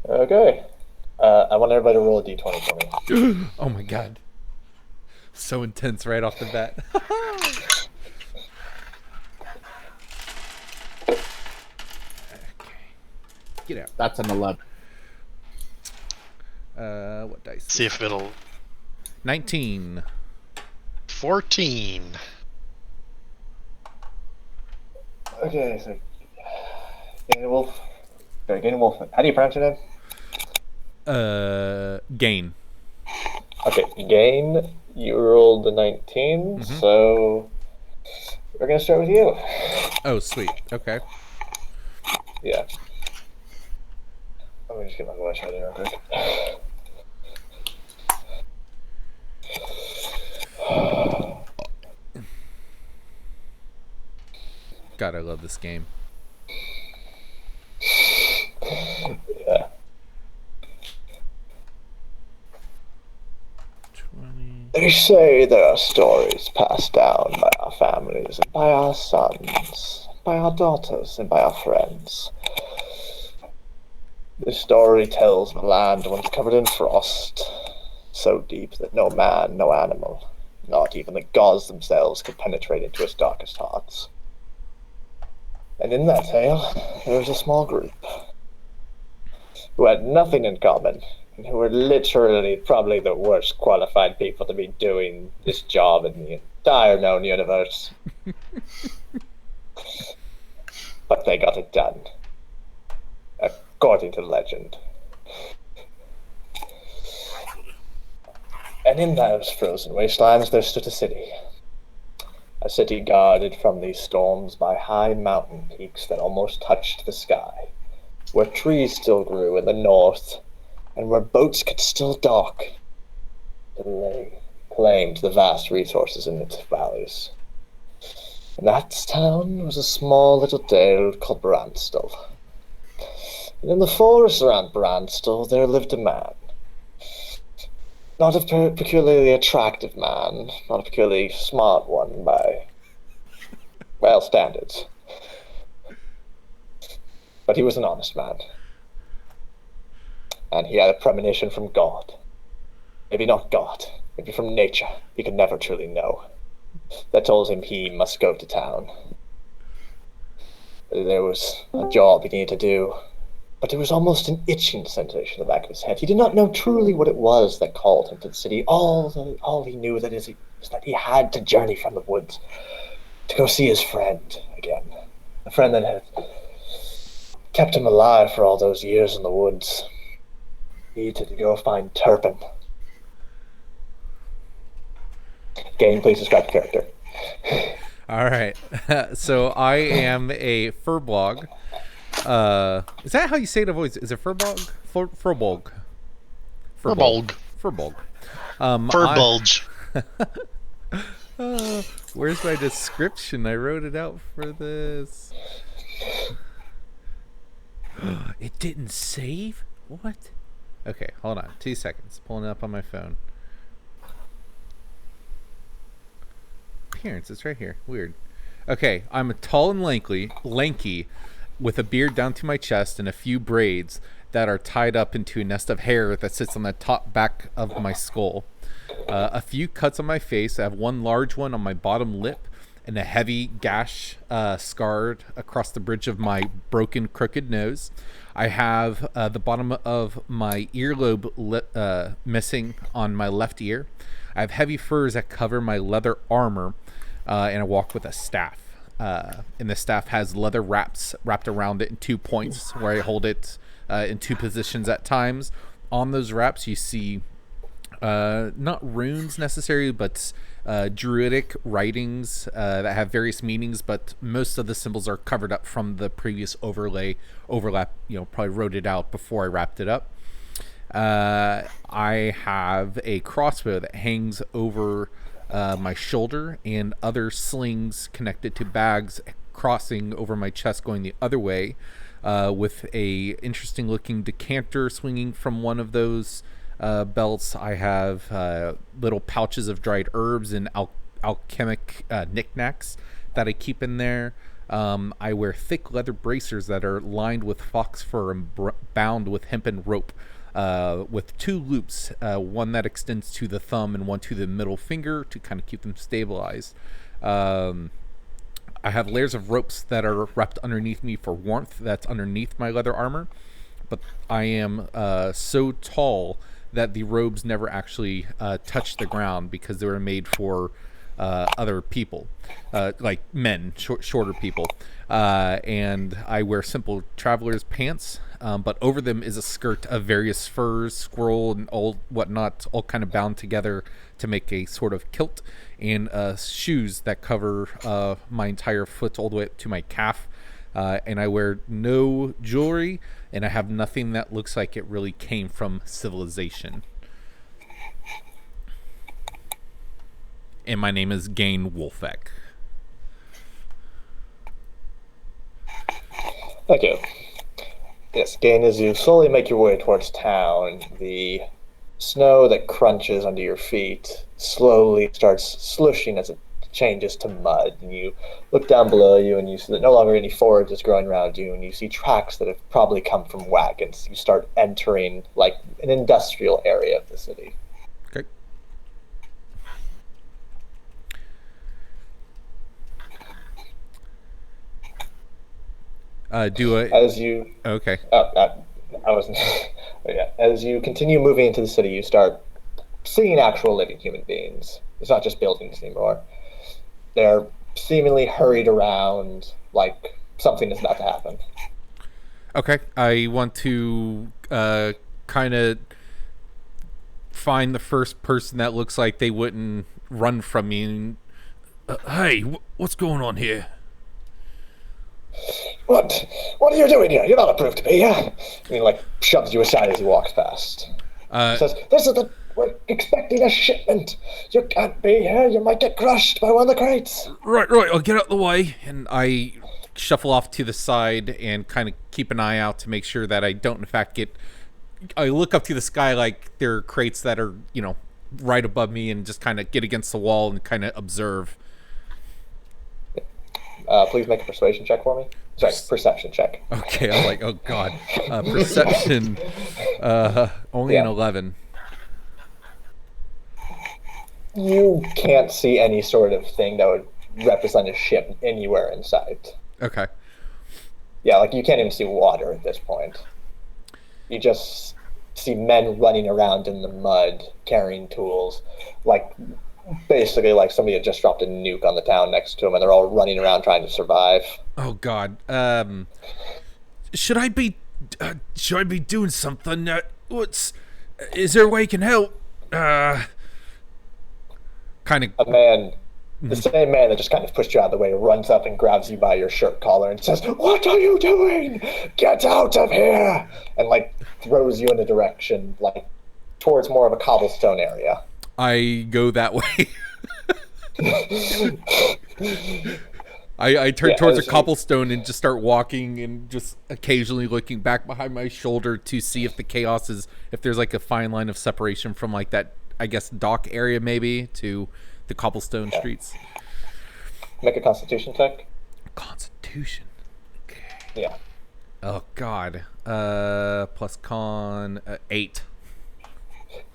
Okay. I want everybody to roll a d20 for me. Oh my god. So intense right off the bat. Okay. Get out. That's an 11. What dice? See if it'll. 19. 14. Okay, so Gaine Wolf. Sorry, Gaine Wolf. How do you pronounce your name? Gaine. Okay, Gaine. You rolled the 19, so we're gonna start with you. Oh, sweet. Okay. Yeah. Let me just get my voice ready real quick. God, I love this game. Yeah. 20. They say there are stories passed down by our families and by our sons, by our daughters and by our friends. This story tells of a land once covered in frost, so deep that no man, no animal, not even the gods themselves could penetrate into its darkest hearts. And in that tale, there was a small group who had nothing in common, and who were literally probably the worst qualified people to be doing this job in the entire known universe. But they got it done, according to legend. And in those frozen wastelands there stood a city guarded from these storms by high mountain peaks that almost touched the sky, where trees still grew in the north, and where boats could still dock to lay claim to the vast resources in its valleys. And that town was a small little dale called Branstol. And in the forest around Branstol there lived a man. Not a peculiarly attractive man, not a peculiarly smart one by, well, standards. But he was an honest man. And he had a premonition from God. Maybe not God, maybe from nature, he could never truly know, that told him he must go to town. There was a job he needed to do, but it was almost an itching sensation in the back of his head. He did not know truly what it was that called him to the city. All he knew that is that he had to journey from the woods to go see his friend again. A friend that had kept him alive for all those years in the woods. He needed to go find Turpin. Gaine, please describe the character. All right. So I am a furbolg. Is that how you say it? Avoids? Is it furbolg? Furbolg. Furbolg. Furbolg. Furbulge. Where's my description? I wrote it out for this. It didn't save? What? Okay, hold on. 2 seconds. Pulling it up on my phone. Appearance, it's right here. Weird. Okay, I'm tall and lanky, with a beard down to my chest and a few braids that are tied up into a nest of hair that sits on the top back of my skull. A few cuts on my face. I have one large one on my bottom lip and a heavy gash scarred across the bridge of my broken, crooked nose. I have the bottom of my earlobe missing on my left ear. I have heavy furs that cover my leather armor, and I walk with a staff. And the staff has leather wrapped around it in 2 points, where I hold it in 2 positions at times. On those wraps, you see not runes necessarily, but druidic writings that have various meanings, but most of the symbols are covered up from the previous overlap. Probably wrote it out before I wrapped it up. I have a crossbow that hangs over my shoulder, and other slings connected to bags crossing over my chest going the other way, with a interesting looking decanter swinging from one of those belts. I have little pouches of dried herbs and alchemic knickknacks that I keep in there. I wear thick leather bracers that are lined with fox fur and bound with hempen rope, with 2 loops, one that extends to the thumb and one to the middle finger to kind of keep them stabilized. I have layers of ropes that are wrapped underneath me for warmth. That's underneath my leather armor. But I am so tall that the robes never actually touch the ground because they were made for other people, like men, shorter people. And I wear simple traveler's pants, but over them is a skirt of various furs, squirrel, and all whatnot, all kind of bound together to make a sort of kilt, and shoes that cover my entire foot all the way up to my calf. And I wear no jewelry, and I have nothing that looks like it really came from civilization. And my name is Gaine Wolfeck. Thank you. Yes, Gaine, as you slowly make your way towards town, the snow that crunches under your feet slowly starts slushing as it changes to mud, and you look down below you and you see that no longer any forage is growing around you, and you see tracks that have probably come from wagons. You start entering like an industrial area of the city. Okay. As you okay. I wasn't. Yeah. As you continue moving into the city, you start seeing actual living human beings. It's not just buildings anymore. They're seemingly hurried around like something is about to happen. Okay. I want to kind of find the first person that looks like they wouldn't run from me. And, hey, what's going on here? What are you doing here? You're not approved to be here. I mean, like, shoves you aside as he walks past. Says, we're expecting a shipment. You can't be here. You might get crushed by one of the crates. Right, I'll get out the way. And I shuffle off to the side and kind of keep an eye out to make sure that I don't, in fact, I look up to the sky like there are crates that are, right above me, and just kind of get against the wall and kind of observe. Please make a persuasion check for me. Sorry, perception check. Okay, I'm like, oh god. Perception, only an 11. You can't see any sort of thing that would represent a ship anywhere in sight. Okay. Yeah, like you can't even see water at this point. You just see men running around in the mud, carrying tools, like basically like somebody had just dropped a nuke on the town next to them, and they're all running around trying to survive. Oh god. Should I be doing something? Is there a way you can help? Kind of a man, the same man that just kind of pushed you out of the way, runs up and grabs you by your shirt collar and says, "What are you doing? Get out of here!" And like throws you in a direction like towards more of a cobblestone area. I go that way. I turn towards a cobblestone and just start walking, and just occasionally looking back behind my shoulder to see if if there's like a fine line of separation from like that, I guess, dock area maybe to the cobblestone streets. Make a Constitution check. Constitution. Okay. Yeah. Oh god. Plus con 8.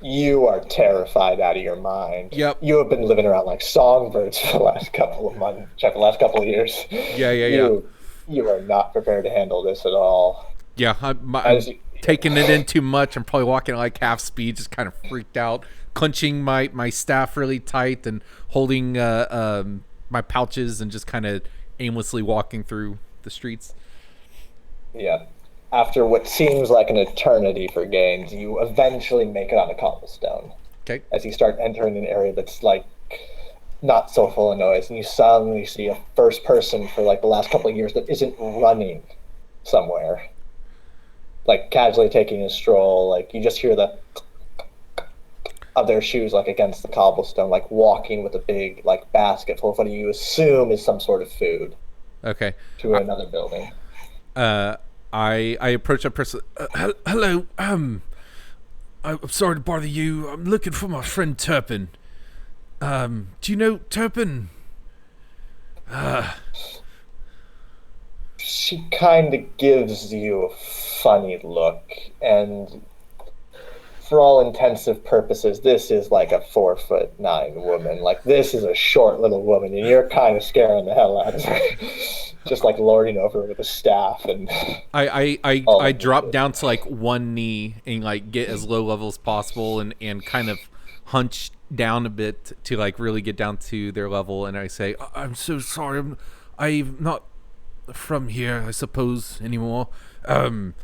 You are terrified out of your mind. Yep. You have been living around like songbirds for the last couple of months, the last couple of years. Yeah. You are not prepared to handle this at all. Yeah, I'm taking it in too much. I'm probably walking at like half speed, just kind of freaked out, clenching my staff really tight and holding my pouches and just kind of aimlessly walking through the streets. Yeah. After what seems like an eternity for Gaines, you eventually make it on a cobblestone. Okay. As you start entering an area that's like not so full of noise, and you suddenly see a first person for like the last couple of years that isn't running somewhere, like casually taking a stroll. Like you just hear the of their shoes like against the cobblestone, like walking with a big like basket full of what you assume is some sort of food. Okay. To another building. I approach that person. Hello. I'm sorry to bother you. I'm looking for my friend Turpin. Do you know Turpin? she kind of gives you a funny look, and for all intensive purposes, this is like a 4'9" woman. Like, this is a short little woman, and you're kind of scaring the hell out of her. Just like lording over her with a staff. And I drop down to like one knee and like get as low level as possible and kind of hunch down a bit to like really get down to their level, and I say, I'm so sorry, I'm not from here, I suppose, anymore. I'm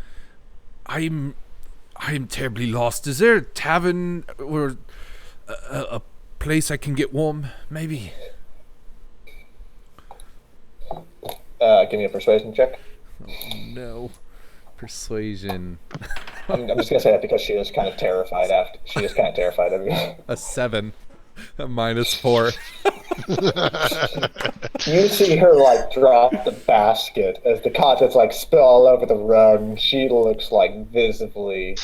terribly lost. Is there a tavern or a place I can get warm, maybe? Give me a persuasion check. Oh, no. Persuasion. I'm just gonna say that because she is kind of terrified of you. A 7. A -4. You see her like drop the basket as the contents like spill all over the rug, and she looks like visibly,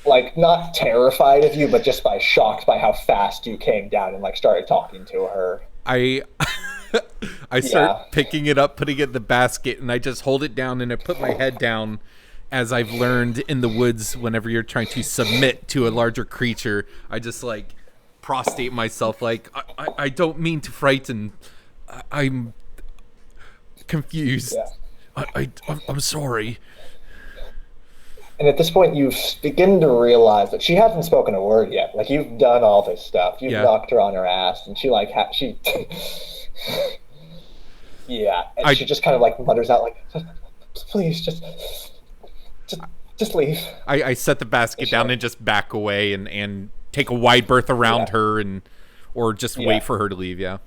like, not terrified of you, but just shocked by how fast you came down and like started talking to her. I start picking it up, putting it in the basket, and I just hold it down and I put my head down, as I've learned in the woods whenever you're trying to submit to a larger creature. I just like prostrate myself like, I don't mean to frighten. I'm confused. Yeah. I'm sorry. And at this point, you begin to realize that she hasn't spoken a word yet. Like, you've done all this stuff. You've knocked her on her ass, and she like yeah. And she just kind of like mutters out like, "Please, just leave." I set the basket down and just back away and take a wide berth around her or just wait for her to leave. Yeah.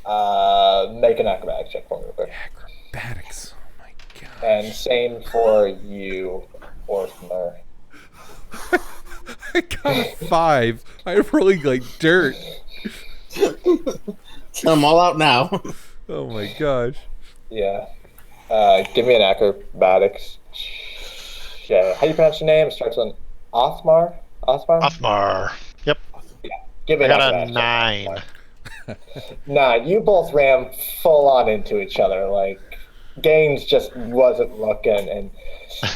Make an acrobatics check for me real quick. Acrobatics. Oh my god. And same for you, Othmar. I got a 5. I'm rolling like dirt. I'm all out now. Oh my gosh. Yeah. Give me an acrobatics. Yeah. How do you pronounce your name? It starts with Othmar? Othmar. Yep. Yeah. Give me I an got a acrobatics. 9. 9. You both ran full on into each other. Like, Gaines just wasn't looking, and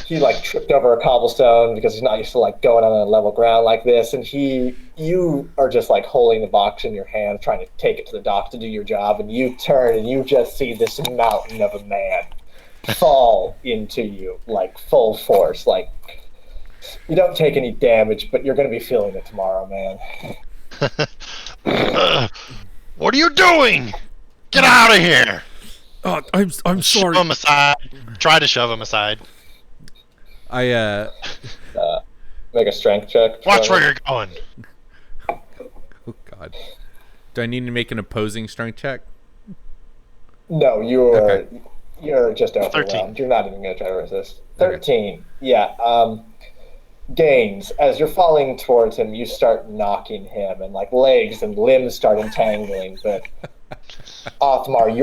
he like tripped over a cobblestone because he's not used to like going on a level ground like this, and you are just like holding the box in your hand trying to take it to the dock to do your job, and you turn and you just see this mountain of a man fall into you like full force. Like, you don't take any damage, but you're going to be feeling it tomorrow, man. What are you doing? Get out of here! Oh, I'm sorry. Shove him aside. Try to shove him aside. I Make a strength check. Watch where you're going. Oh god. Do I need to make an opposing strength check? No, you're just overwhelmed. 13. You're not even going to try to resist. 13. Okay. Yeah. Gaines, as you're falling towards him, you start knocking him, and like legs and limbs start entangling, but Othmar,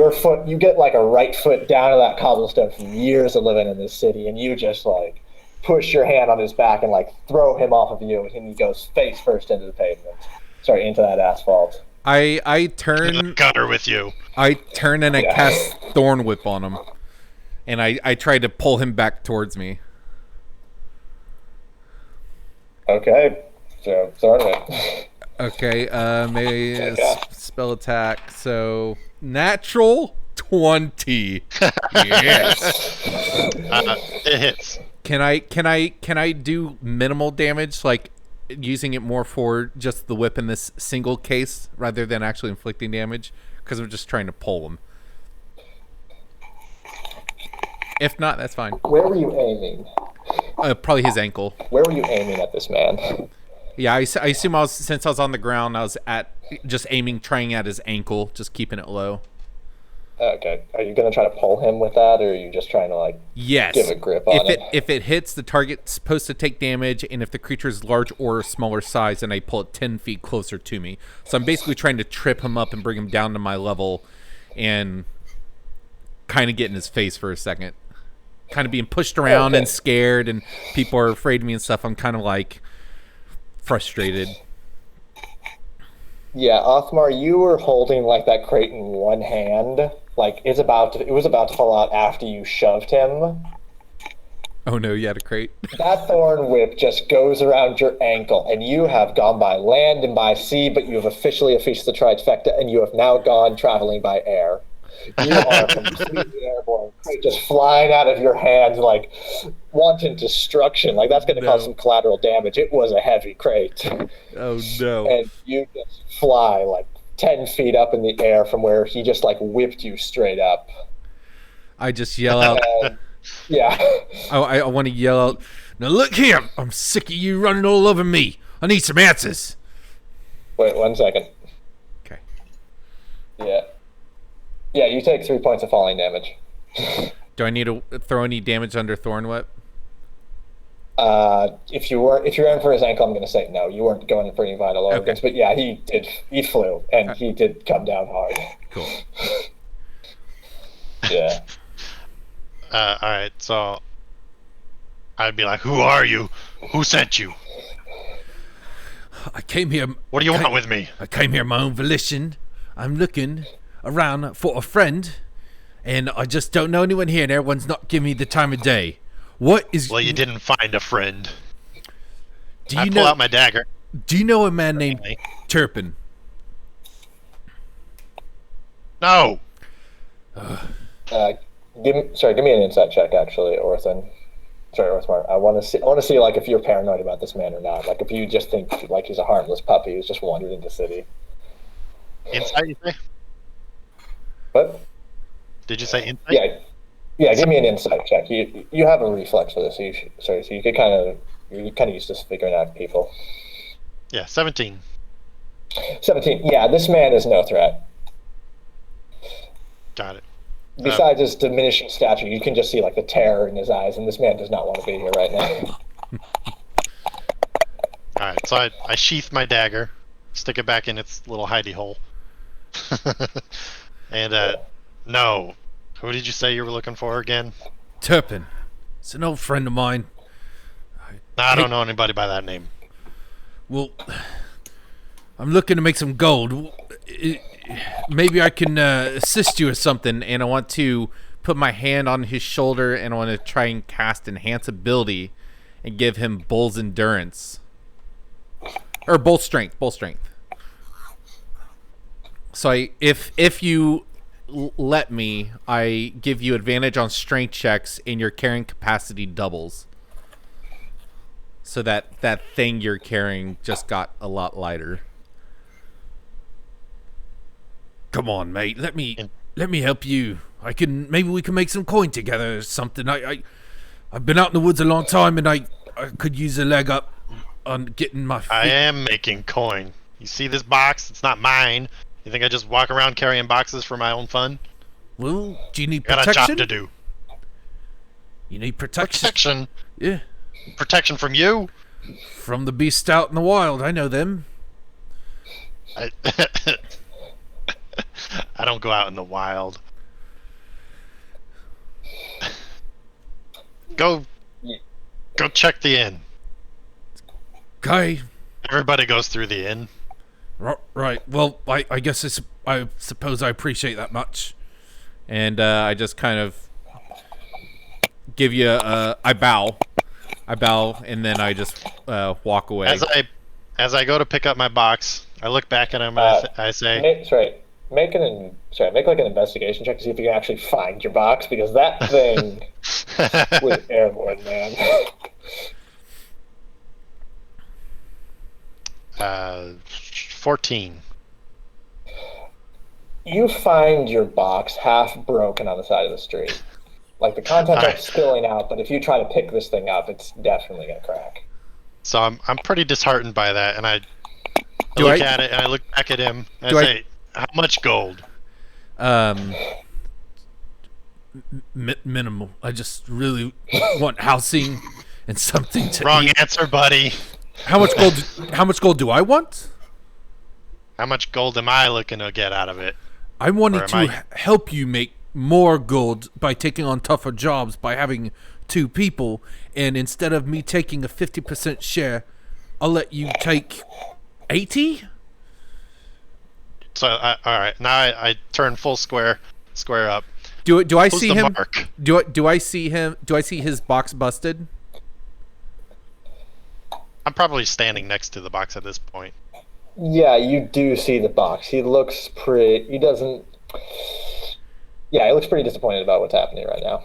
you get like a right foot down to that cobblestone from years of living in this city, and you just like push your hand on his back and like throw him off of you, and he goes face first into the pavement. Sorry, into that asphalt. I turn gutter with you. I turn and I cast Thorn Whip on him, and I try to pull him back towards me. Okay, so Thorn Whip. Okay, spell attack. So natural 20. Yes. It hits. Can I do minimal damage, like using it more for just the whip in this single case rather than actually inflicting damage? Because I'm just trying to pull him. If not, that's fine. Where were you aiming? Probably his ankle. Where were you aiming at this man? Yeah, I assume since I was on the ground, I was just trying at his ankle, just keeping it low. Okay. Are you going to try to pull him with that, or are you just trying to, like, give a grip on it? If it hits, the target's supposed to take damage, and if the creature is large or smaller size, then I pull it 10 feet closer to me. So I'm basically trying to trip him up and bring him down to my level and kind of get in his face for a second. Kind of being pushed around and scared, and people are afraid of me and stuff. I'm kind of, like, frustrated. Yeah, Othmar, you were holding like that crate in one hand, like it was about to fall out after you shoved him. Oh no, you had a crate. That thorn whip just goes around your ankle, and you have gone by land and by sea, but you have officially affixed the trifecta, and you have now gone traveling by air. You are completely airborne, crate just flying out of your hands like wanton destruction. Like that's going to cause some collateral damage. It was a heavy crate. Oh no. And you just fly like 10 feet up in the air from where he just like whipped you straight up. I just yell out. Yeah. I want to yell out, now look here, I'm sick of you running all over me. I need some answers. Wait 1 second. Okay. Yeah. Yeah, you take 3 points of falling damage. Do I need to throw any damage under Thorn Whip? If you're in for his ankle, I'm going to say no. You weren't going for any vital organs, but yeah, he flew, and he did come down hard. Cool. Yeah. All right, so I'd be like, "Who are you? Who sent you? I came here. What do you want with me?" I came here of my own volition. I'm looking around for a friend, and I just don't know anyone here, and everyone's not giving me the time of day. What is... Well, you didn't find a friend. Do I you pull know... out my dagger. Do you know a man named Turpin? No. Give me an insight check, actually, Orthan. Sorry, Othmar. I want to see like if you're paranoid about this man or not. Like if you just think like he's a harmless puppy who's just wandered into the city. Insight, you say? What? Did you say insight? Yeah. Give me an insight check. You have a reflex for this. So you could you're kind of used to figuring out people. Yeah, 17. 17. Yeah, this man is no threat. Got it. Besides his diminishing stature, you can just see like the terror in his eyes, and this man does not want to be here right now. All right, so I sheath my dagger, stick it back in its little hidey hole, and no, who did you say you were looking for again? Turpin. It's an old friend of mine. I don't know anybody by that name. Well, I'm looking to make some gold. Maybe I can assist you with something, and I want to put my hand on his shoulder, and I want to try and cast Enhance Ability and give him Bull's Endurance. Or Bull Strength. So if you let me, I give you advantage on strength checks, and your carrying capacity doubles. So that thing you're carrying just got a lot lighter. Come on, mate. Let me help you. Maybe we can make some coin together or something. I've been out in the woods a long time, and I could use a leg up on getting my feet. I am making coin. You see this box? It's not mine. You think I just walk around carrying boxes for my own fun? Well, do you need Got protection? a job to do. You need protection. Protection? Yeah. Protection from you? From the beasts out in the wild. I know them. I don't go out in the wild. Go check the inn. Okay. Everybody goes through the inn. Right. Well, I guess I suppose I appreciate that much. And I just kind of give you I bow, and then I just walk away. As I go to pick up my box, I look back at him and I say, Make like an investigation check to see if you can actually find your box, because that thing was airborne, man. 14. You find your box half broken on the side of the street. Like the contents are spilling out, but if you try to pick this thing up, it's definitely gonna crack. So I'm pretty disheartened by that, and I look at it and I look back at him and I say, "How much gold?" Minimal. I just really want housing and something to Wrong eat. answer, buddy. How much gold do I want? How much gold am I looking to get out of it? I wanted to help you make more gold by taking on tougher jobs, by having 2 people, and instead of me taking a 50% share, I'll let you take 80? So, all right, now I turn full square. square up. Do I Who's see the him? mark? Do I see him? Do I see his box busted? I'm probably standing next to the box at this point. Yeah, you do see the box. He looks pretty. He doesn't. Yeah, he looks pretty disappointed about what's happening right now.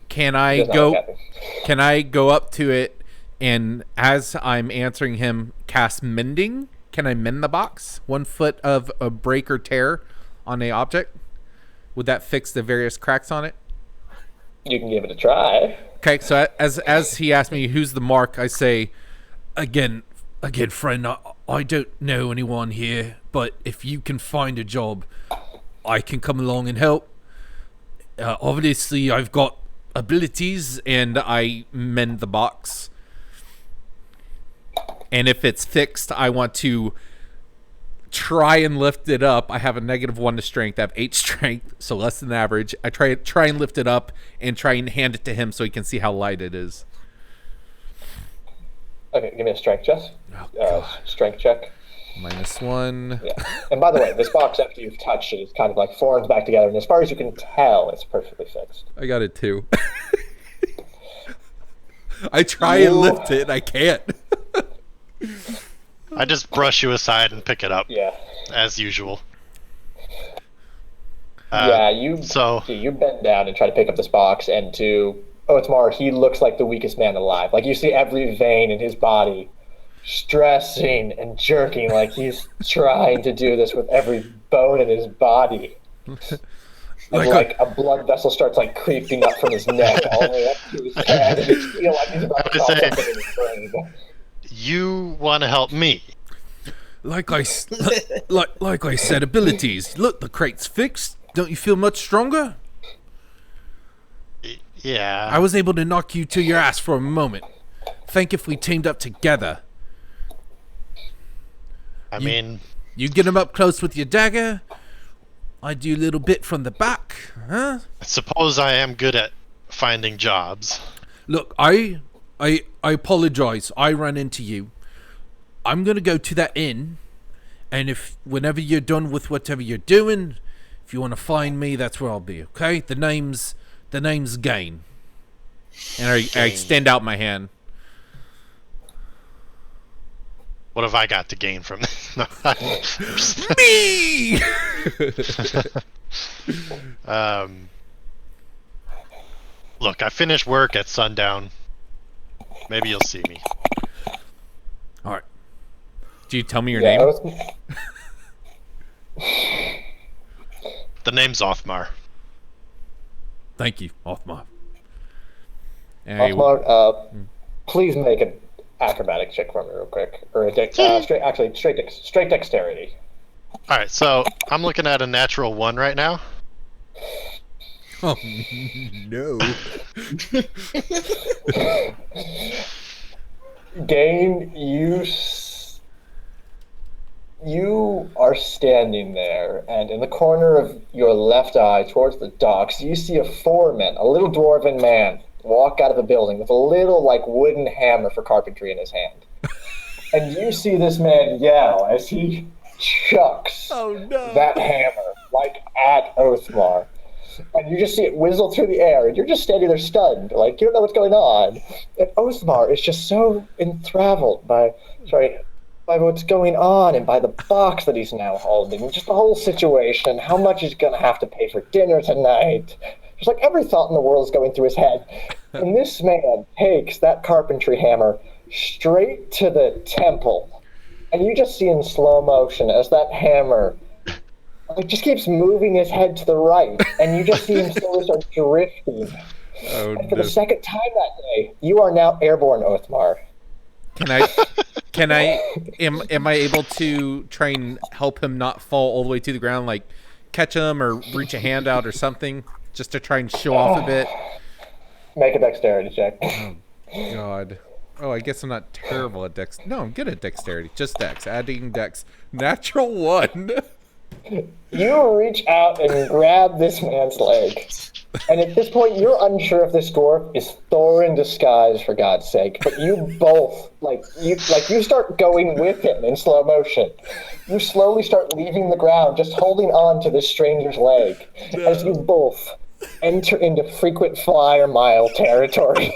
Can I He does not look go? happy. Can I go up to it and, as I'm answering him, cast mending? Can I mend the box? 1 foot of a break or tear on a object. Would that fix the various cracks on it? You can give it a try. Okay, so as he asked me who's the mark, I say, again, friend, I don't know anyone here, but if you can find a job, I can come along and help. Obviously, I've got abilities, and I mend the box. And if it's fixed, I want to try and lift it up. I have a -1 to strength. I have 8 strength, so less than average. I try and lift it up and try and hand it to him so he can see how light it is. Okay, give me a strength check. Strength check. -1. Yeah. And by the way, this box, after you've touched it, is kind of like forms back together, and as far as you can tell, it's perfectly fixed. I got it 2. I try and lift it, I can't. I just brush you aside and pick it up. Yeah. As usual. You bend down and try to pick up this box, and to Othmar, he looks like the weakest man alive. Like, you see every vein in his body stressing and jerking, like he's trying to do this with every bone in his body. And a blood vessel starts like creeping up from his neck all the way up to his head, and you feel like he's about to call something in his brain. You want to help me? Like I said, abilities. Look, the crate's fixed. Don't you feel much stronger? Yeah. I was able to knock you to your ass for a moment. Think if we teamed up together. I mean... You get him up close with your dagger. I do a little bit from the back, huh? I suppose I am good at finding jobs. Look, I apologize. I ran into you. I'm gonna go to that inn, and whenever you're done with whatever you're doing, if you want to find me, that's where I'll be. Okay? The name's Gaine. And I extend out my hand. What have I got to gain from this? Me! Look, I finish work at sundown. Maybe you'll see me. All right. Do you tell me your name? The name's Othmar. Thank you, Othmar. Othmar, please make an acrobatic check for me real quick. Or straight dexterity. Alright, so I'm looking at a natural 1 right now. Oh, no. Gaine, you are standing there, and in the corner of your left eye towards the docks, you see a foreman, a little dwarven man, walk out of a building with a little wooden hammer for carpentry in his hand. And you see this man yell as he chucks that hammer at Othmar. And you just see it whizzle through the air, and you're just standing there stunned, you don't know what's going on. And Othmar is just so enthralled by what's going on, and by the box that he's now holding, just the whole situation, how much he's going to have to pay for dinner tonight. Just every thought in the world is going through his head. And this man takes that carpentry hammer straight to the temple. And you just see in slow motion as that hammer just keeps moving his head to the right. And you just see him slowly start drifting. And for the second time that day, you are now airborne, Othmar. Am I able to try and help him not fall all the way to the ground, catch him or reach a hand out or something, just to try and show off a bit? Make a dexterity check. Oh, God. Oh, I guess I'm not terrible at dex. No, I'm good at dexterity. Just dex. Adding dex. Natural 1. You reach out and grab this man's leg. And at this point, you're unsure if this dwarf is Thor in disguise, for God's sake. But you both, you start going with him in slow motion. You slowly start leaving the ground, just holding on to this stranger's leg, as you both enter into frequent flyer mile territory.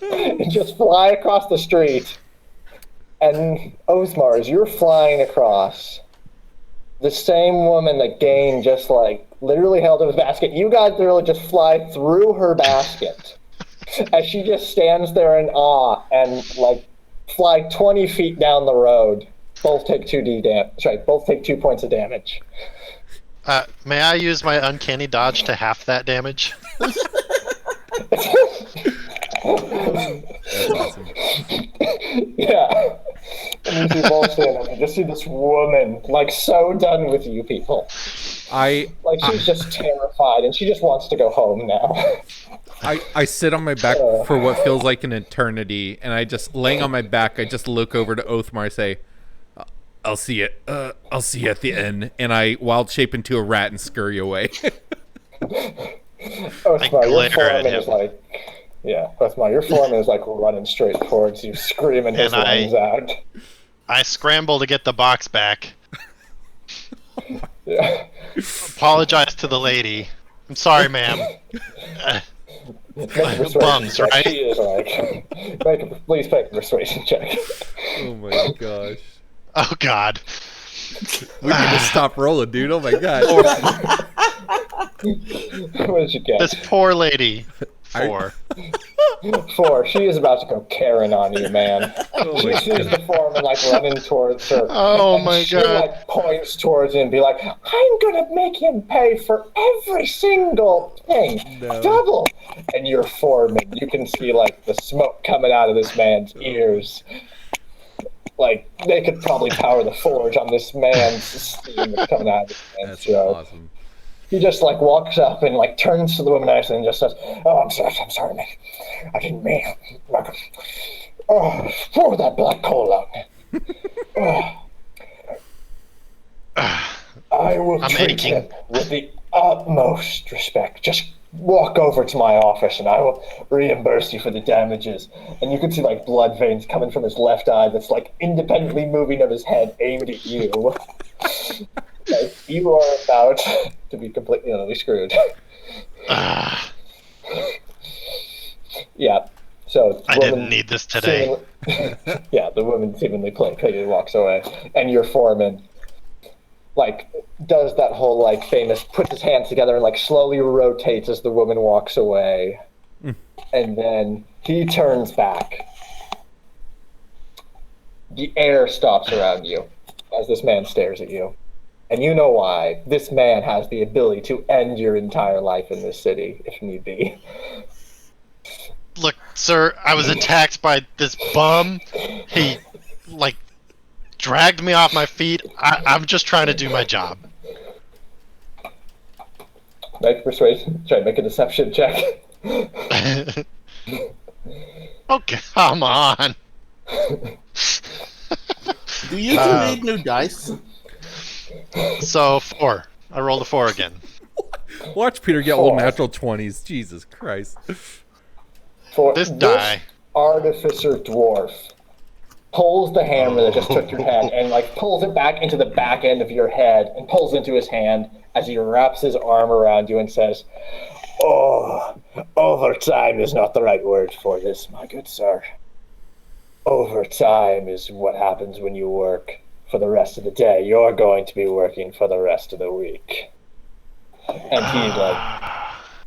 And just fly across the street. And Othmar, as you're flying across, the same woman that Gaine just literally held in his basket, you guys literally just fly through her basket as she just stands there in awe and fly 20 feet down the road. Both take 2d damage. Right, both take 2 points of damage. May I use my uncanny dodge to half that damage? That's awesome. Yeah. And you see both stand up and just see this woman, so done with you people. She's just terrified and she just wants to go home now. I sit on my back for what feels like an eternity, and I just, laying on my back, I just look over to Othmar, I say, I'll see you at the end, and I wild shape into a rat and scurry away. Othmar, your foreman is Othmar, your foreman is running straight towards you, screaming his lungs out. I scramble to get the box back. Yeah. Apologize to the lady. I'm sorry, ma'am. Bums, right? She is please make a persuasion check. Oh my gosh. Oh God. We need to stop rolling, dude. Oh my god. What did you get? This poor lady. 4. 4. She is about to go Karen on you, man. She sees the foreman running towards her. Oh my god. She points towards him and be like, I'm gonna make him pay for every single thing. No. Double. And your foreman, you can see the smoke coming out of this man's ears. They could probably power the forge on this man's steam that's coming out of this man's throat. That's awesome. He just walks up and turns to the womanizer and just says, "Oh, I'm sorry, man. I didn't mean it. Oh, pour that black coal out." I will treat him with the utmost respect. Just walk over to my office and I will reimburse you for the damages. And you can see blood veins coming from his left eye that's independently moving of his head aimed at you. You are about to be completely and utterly screwed. Yeah. So I didn't need this today. The woman seemingly placated walks away, and your foreman does that whole famous puts his hands together and slowly rotates as the woman walks away, and then he turns back. The air stops around you as this man stares at you. And you know why. This man has the ability to end your entire life in this city, if need be. Look, sir, I was attacked by this bum. He, dragged me off my feet. I'm just trying to do my job. Make a persuasion. Try to make a deception check. Oh, come on. Do you two need new dice? So 4. I rolled a 4 again. Watch Peter get all natural 20s. Jesus Christ. For this die. Artificer dwarf pulls the hammer that just took your head and pulls it back into the back end of your head and pulls into his hand as he wraps his arm around you and says, "Oh, overtime is not the right word for this, my good sir. Overtime is what happens when you work for the rest of the day. You're going to be working for the rest of the week." And he's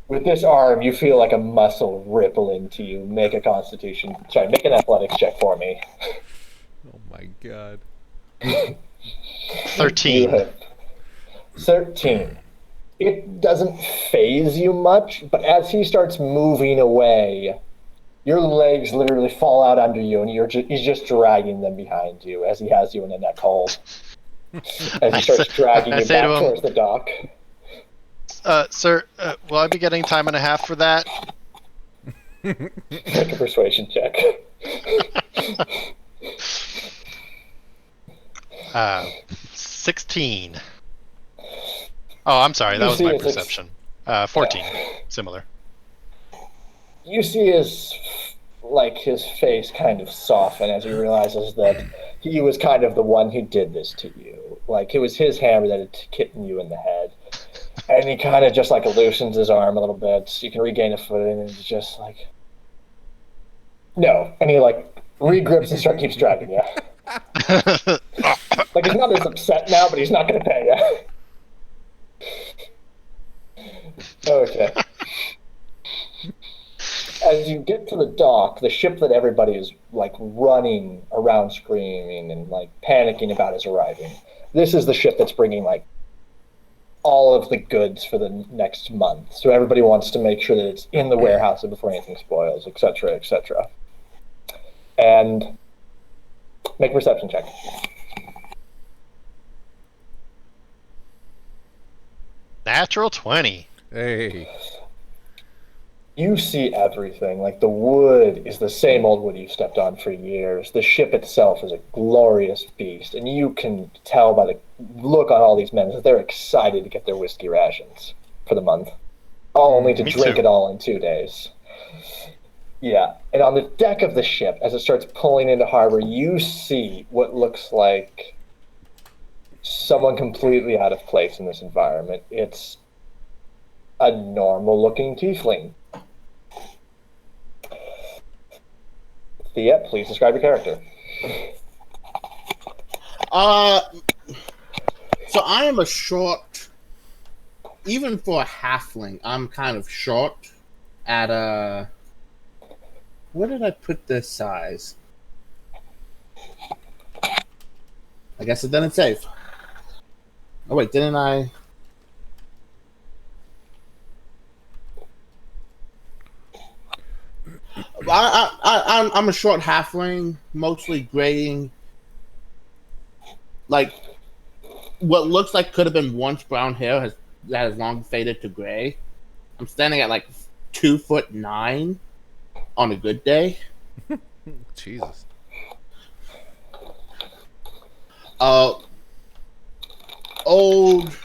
with this arm, you feel a muscle ripple into you. Make a constitution. Sorry, make an athletics check for me. Oh my god. 13. 13. It doesn't phase you much, but as he starts moving away, your legs literally fall out under you, and he's just dragging them behind you as he has you in a neck hold. As he starts dragging you back towards the dock. Sir, will I be getting time and a half for that? Make a persuasion check. 16. Oh, I'm sorry. That You was see my his perception. 14. Similar. You see his face kind of soften as he realizes that he was kind of the one who did this to you. Like, it was his hammer that had hit you in the head. And he kind of just, like, loosens his arm a little bit so you can regain a footing, and he's just like, no. And he, like, regrips and keeps dragging you. Like, he's not as upset now, but he's not going to pay you. Okay. As you get to the dock, the ship that everybody is, like, running around screaming and, like, panicking about is arriving. This is the ship that's bringing, like, all of the goods for the next month. So everybody wants to make sure that it's in the warehouse before anything spoils, etc., etc. And make a perception check. Natural 20. Hey. You see everything. Like, the wood is the same old wood you've stepped on for years. The ship itself is a glorious beast, and you can tell by the look on all these men that they're excited to get their whiskey rations for the month, only to Me drink too. it all in 2 days. Yeah, and on the deck of the ship, as it starts pulling into harbor, you see what looks like someone completely out of place in this environment. It's a normal-looking tiefling. Thea, please describe your character. So I am a short, even for a halfling, I'm kind of short at a, where did I put this size? I guess it didn't save. Oh wait, didn't I? I'm a short halfling, mostly graying, like what looks like could have been once brown hair has long faded to gray. I'm standing at like 2'9" on a good day. Jesus. Old,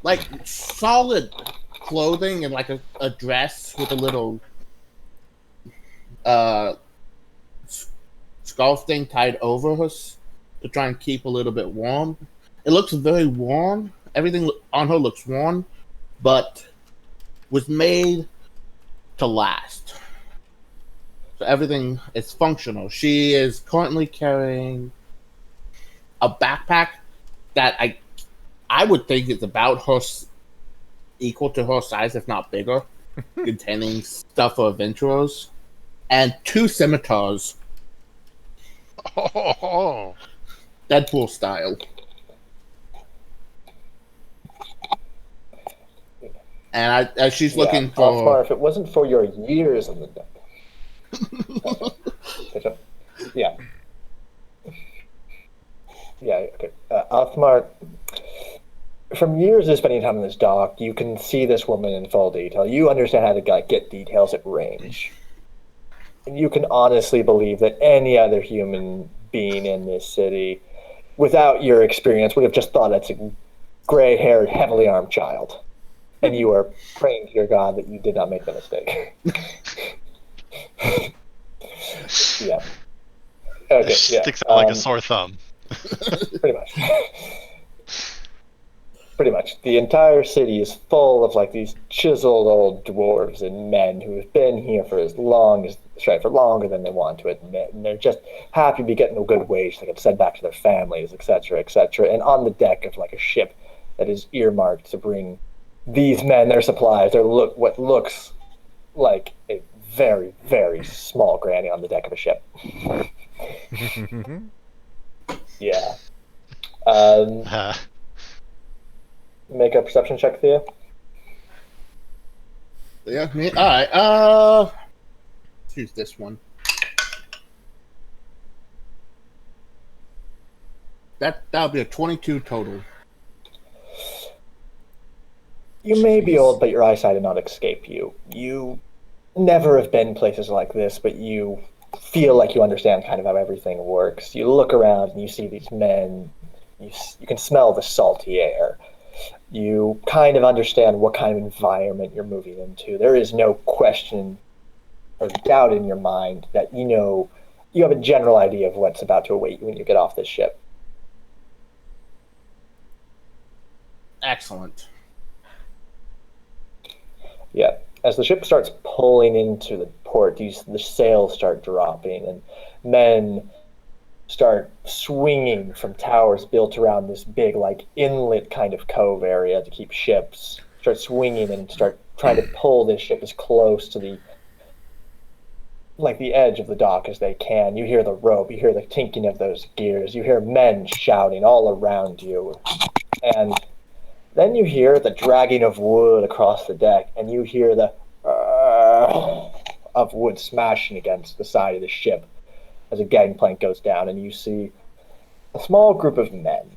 like solid clothing and like a dress with a little scarf thing tied over her to try and keep a little bit warm. It looks very worn. Everything on her looks worn, but was made to last. So everything is functional. She is currently carrying a backpack that I would think is about her equal to her size, if not bigger, containing stuff for adventurers, and 2 scimitars, Oh. Deadpool style. And as she's looking Othmar, for, if it wasn't for your years on the deck. Okay. Yeah. Yeah, okay. Othmar, from years of spending time in this dock, you can see this woman in full detail. You understand how to get details at range. And you can honestly believe that any other human being in this city, without your experience, would have just thought it's a gray-haired, heavily armed child. And you are praying to your God that you did not make the mistake. Yeah. Okay, yeah. Sticks out like a sore thumb. Pretty much. Pretty much. The entire city is full of like these chiseled old dwarves and men who have been here for for longer than they want to admit, and they're just happy to be getting a good wage they can send back to their families, etc., etc. And on the deck of like a ship that is earmarked to bring these men their supplies, what looks like a very, very small granny on the deck of a ship. Yeah. Make a perception check, Thea. yeah, me. All right. Let's use this one. That'll be a 22 total. You may be old, but your eyesight did not escape you. You never have been places like this, but you feel like you understand kind of how everything works. You look around and you see these men. You can smell the salty air. You kind of understand what kind of environment you're moving into. There is no question or doubt in your mind that you have a general idea of what's about to await you when you get off this ship. Excellent. Yeah. As the ship starts pulling into the port, the sails start dropping, and men start swinging from towers built around this big, like, inlet kind of cove area to keep ships. Start swinging and start trying to pull this ship as close to the edge of the dock as they can. You hear the rope, you hear the tinking of those gears, you hear men shouting all around you, and then you hear the dragging of wood across the deck, and you hear the of wood smashing against the side of the ship as a gangplank goes down, and you see a small group of men,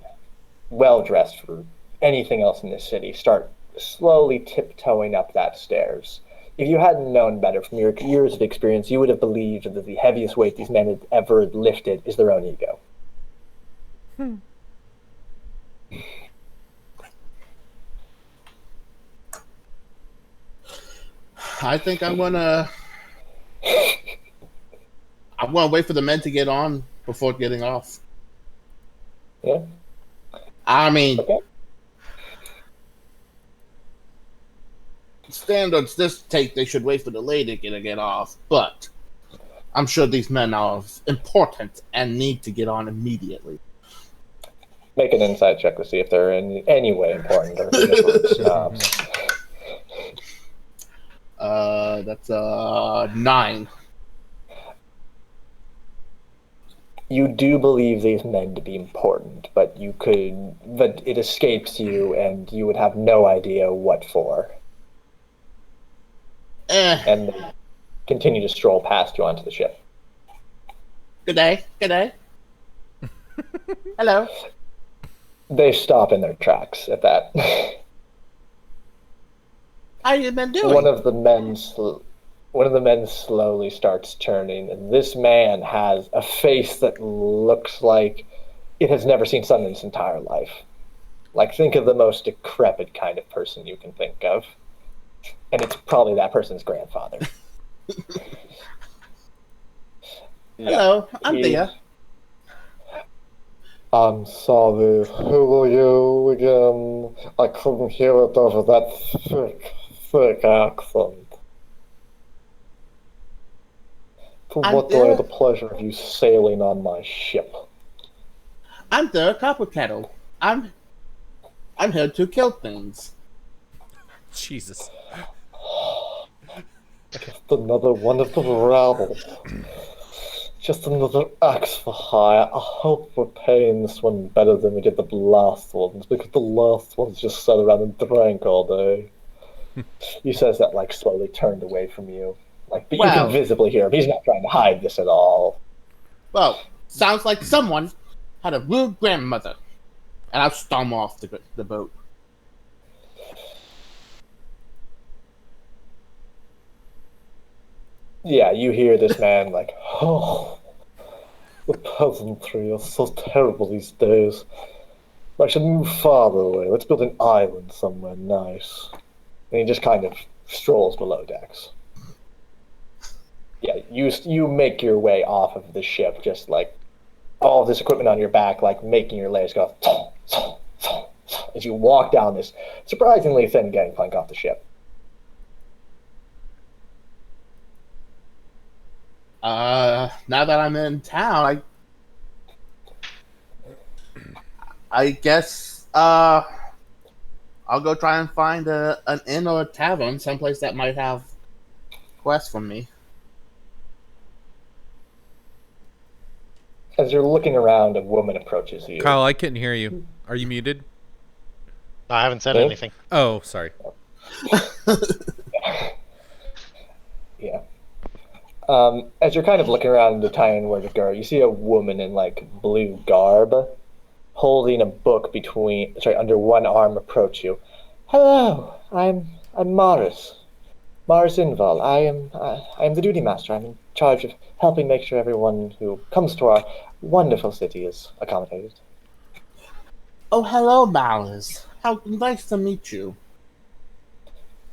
well dressed for anything else in this city, start slowly tiptoeing up that stairs. If you hadn't known better from your years of experience, you would have believed that the heaviest weight these men had ever lifted is their own ego. I think I'm gonna wait for the men to get on before getting off. Yeah? I mean, Okay. Standards they should wait for the lady to get off, but I'm sure these men are important and need to get on immediately. Make an insight check to see if they're in any way important or just snobs. That's 9. You do believe these men to be important, but it escapes you, and you would have no idea what for. And they continue to stroll past you onto the ship. Good day. Good day. Hello. They stop in their tracks at that. How you been doing? One of the men slowly starts turning, and this man has a face that looks like it has never seen sun in its entire life. Like, think of the most decrepit kind of person you can think of. And it's probably that person's grandfather. Hello, I'm Thea. I'm sorry, who are you again? I couldn't hear it over that thick accent. What do I have the pleasure of you sailing on my ship? I'm the Copper Kettle. I'm here to kill things. Jesus. Just another one of the rabble. Just another axe for hire. I hope we're paying this one better than we did the last ones, because the last ones just sat around and drank all day. He says that, like, slowly turned away from you. Like, but you can visibly hear him. He's not trying to hide this at all. Well, sounds like someone had a rude grandmother. And I'll storm off the boat. Yeah, you hear this man like, oh, the peasantry are so terrible these days. I should move farther away. Let's build an island somewhere nice. And he just kind of strolls below decks. Yeah, you make your way off of the ship, just like all of this equipment on your back, like making your legs go as you walk down this surprisingly thin gangplank off the ship. Now that I'm in town, I guess I'll go try and find an inn or a tavern, someplace that might have quests from me. As you're looking around, a woman approaches you. Kyle, I couldn't hear you. Are you muted? I haven't said anything. Oh, sorry. Yeah. As you're kind of looking around to try and where to go, you see a woman in like blue garb, holding a book under one arm, approach you. Hello, I'm Morris Inval. I am the duty master. I'm in charge of helping make sure everyone who comes to our wonderful city is accommodated. Oh, hello, Malice. How nice to meet you.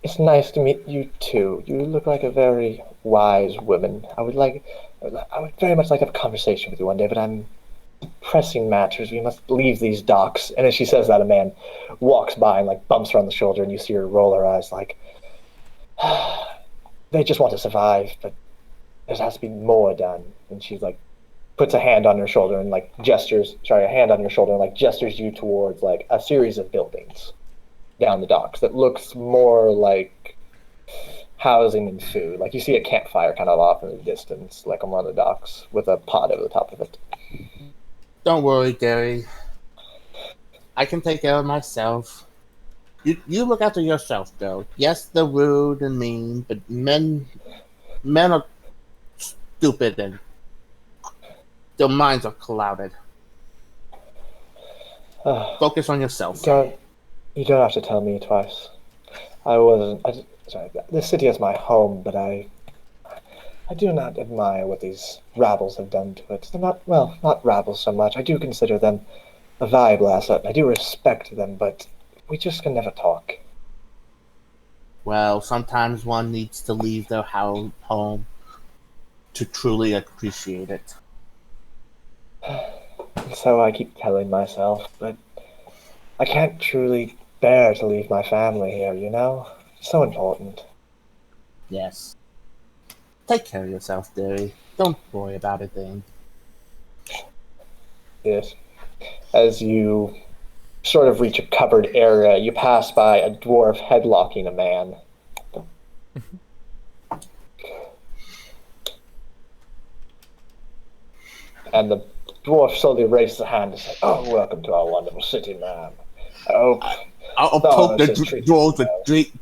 It's nice to meet you too. You look like a very wise woman. I would very much like to have a conversation with you one day, but I'm pressing matters. We must leave these docks. And as she says that, a man walks by and like bumps her on the shoulder, and you see her roll her eyes like, they just want to survive, but there has to be more done. And she's like, puts a hand on your shoulder and like gestures you towards like a series of buildings down the docks that looks more like housing and food. Like you see a campfire kind of off in the distance, like on one of the docks with a pot over the top of it. Don't worry, Gary. I can take care of myself. You look after yourself, though. Yes, they're rude and mean, but men are stupid and their minds are clouded. Focus on yourself. You don't have to tell me twice. This city is my home, but I do not admire what these rabbles have done to it. They're not rabbles so much. I do consider them a valuable asset. I do respect them, but we just can never talk. Well, sometimes one needs to leave their home to truly appreciate it. So I keep telling myself, but I can't truly bear to leave my family here, you know? It's so important. Yes. Take care of yourself, dearie. Don't worry about a thing. Yes. As you sort of reach a covered area, you pass by a dwarf headlocking a man. And the dwarf slowly raises a hand and says, "Oh, welcome to our wonderful city, ma'am. I'll poke the dwarves with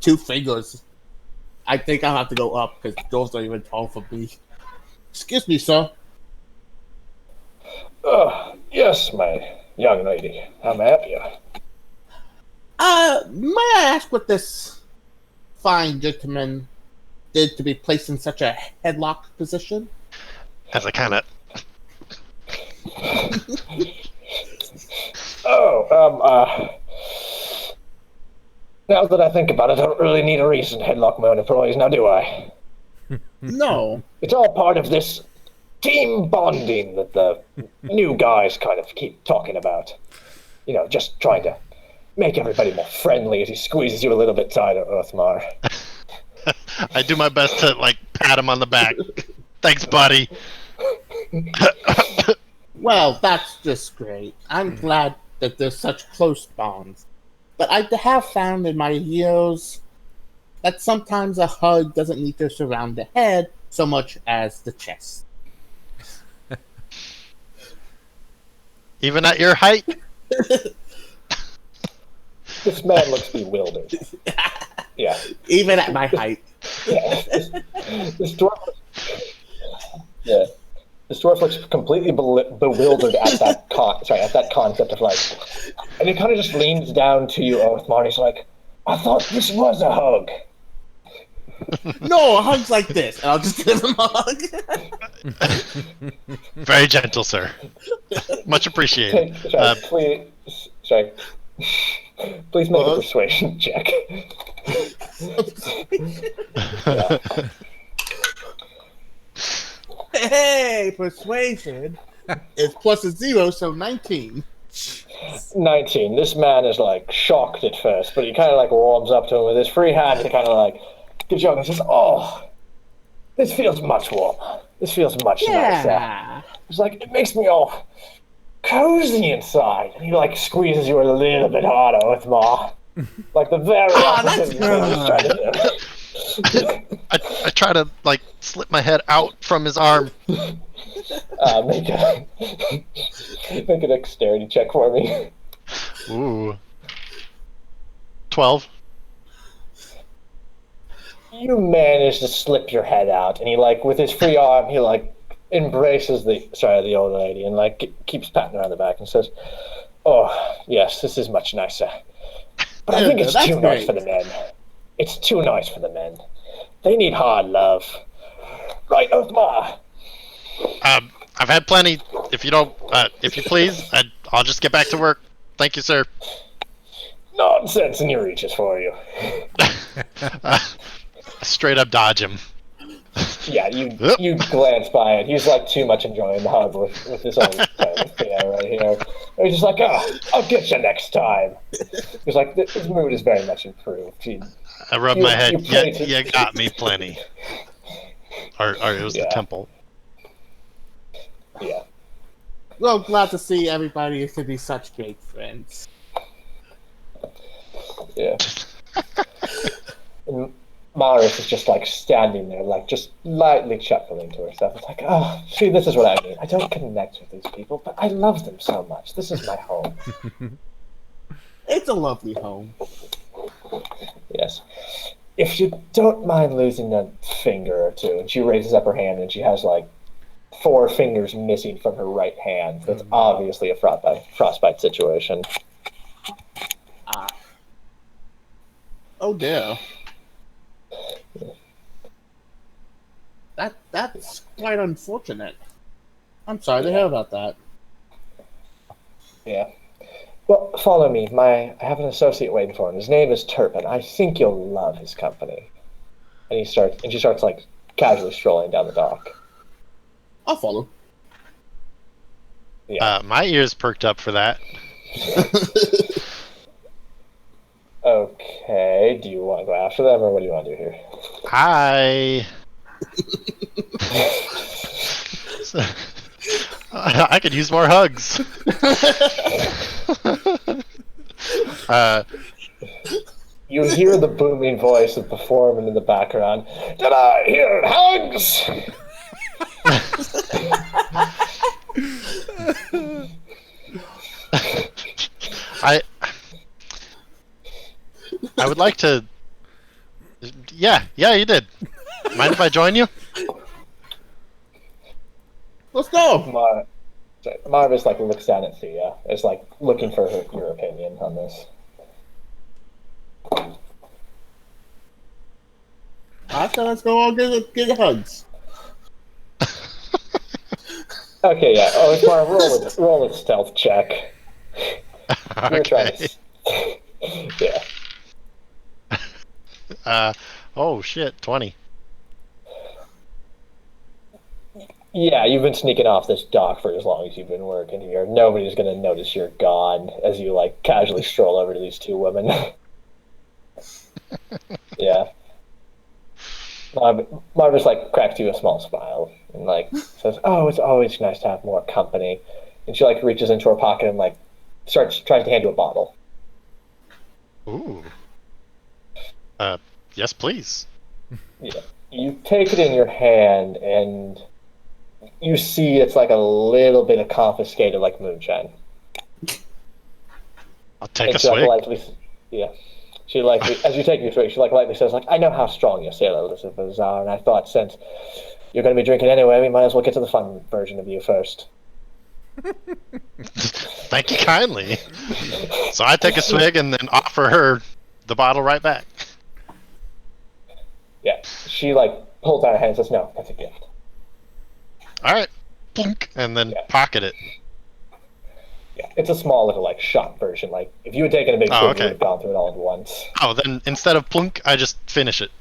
2 fingers. I think I'll have to go up because dwarves are even tall for me. Excuse me, sir. Yes, my young lady. How may I help you? May I ask what this fine gentleman did to be placed in such a headlock position? As I kind of. Now that I think about it, I don't really need a reason to headlock my own employees, now do I? No. It's all part of this team bonding that the new guys kind of keep talking about. You know, just trying to make everybody more friendly as he squeezes you a little bit tighter, Othmar. I do my best to, like, pat him on the back. Thanks, buddy. Well, that's just great. I'm glad that there's such close bonds. But I have found in my years that sometimes a hug doesn't need to surround the head so much as the chest. Even at your height? This man looks bewildered. Yeah. Even at my height. Yeah. This dwarf. Yeah. This dwarf looks completely bewildered at that concept of like, and he kind of just leans down to you, Othmar, and he's like, "I thought this was a hug." No, a hug's like this, and I'll just give him a hug. Very gentle, sir. Much appreciated. Please make a persuasion check. Yeah. Hey, persuasion is plus a 0, so 19. 19. This man is like shocked at first, but he kind of like warms up to him with his free hand. He kind of like gives you and says, "Oh, this feels much warmer. This feels much nicer." It's like it makes me all cozy inside. And he like squeezes you a little bit harder with more, like the very opposite of what he's trying to do. I try to, like, slip my head out from his arm. Make a dexterity check for me. Ooh. 12. You manage to slip your head out, and he, like, with his free arm, he, like, embraces the old lady and, like, keeps patting her on the back and says, "Oh, yes, this is much nicer. But I think it's too nice for the men. It's too nice for the men. They need hard love. Right, Othmar?" I've had plenty. If you don't, if you please, I'll just get back to work. Thank you, sir. nonsense, and he reaches for you. Straight up dodge him. Yeah, you glance by it. He's like too much enjoying the hug with this old Thea right here. And he's just like, oh, I'll get you next time. He's like, his mood is very much improved. I rub my head. play You got me plenty. Or it was the temple. Yeah. Well, glad to see everybody can be such great friends. Yeah. And Maris is just like standing there, like just lightly chuckling to herself. It's like, oh, see, this is what I mean. I don't connect with these people, but I love them so much. This is my home. It's a lovely home. Yes. If you don't mind losing a finger or two, and she raises up her hand and she has like 4 fingers missing from her right hand. That's obviously a frostbite situation. Oh dear. That's quite unfortunate. I'm sorry to hear about that. Yeah. Well, follow me. I have an associate waiting for him. His name is Turpin. I think you'll love his company. And she starts like casually strolling down the dock. I'll follow. Yeah. My ears perked up for that. Okay. Do you want to go after them, or what do you want to do here? Hi. I could use more hugs. You hear the booming voice of the foreman in the background. Did I hear hugs? I would like to. Yeah, you did. Mind if I join you? Let's go. Marvis like looks down at Thea. It's like looking for your opinion on this. I said let's go all get hugs. Okay, yeah. Othmar, roll a stealth check. You're trying to. Yeah. Oh shit, 20. Yeah, you've been sneaking off this dock for as long as you've been working here. Nobody's gonna notice you're gone as you like casually stroll over to these 2 women. Yeah. Marvis like cracks you a small smile and like says, "Oh, it's always nice to have more company." And she like reaches into her pocket and like tries to hand you a bottle. Ooh. Yes, please. Yeah. You take it in your hand and you see it's like a little bit of confiscated like moonshine. I'll take a she, swig. Yeah. She likely, as you take your swig, she like lightly says, like, I know how strong your sailor Elizabeths are, and I thought since you're going to be drinking anyway, we might as well get to the fun version of you first. Thank you kindly. So I take a swig and then offer her the bottle right back. Yeah. She like pulls out her hand and says, "No, that's a gift." All right. Plunk, and then pocket it. Yeah. It's a small little like shot version. Like if you had taken a big swig, you would have gone through it all at once. Oh, then instead of plunk, I just finish it.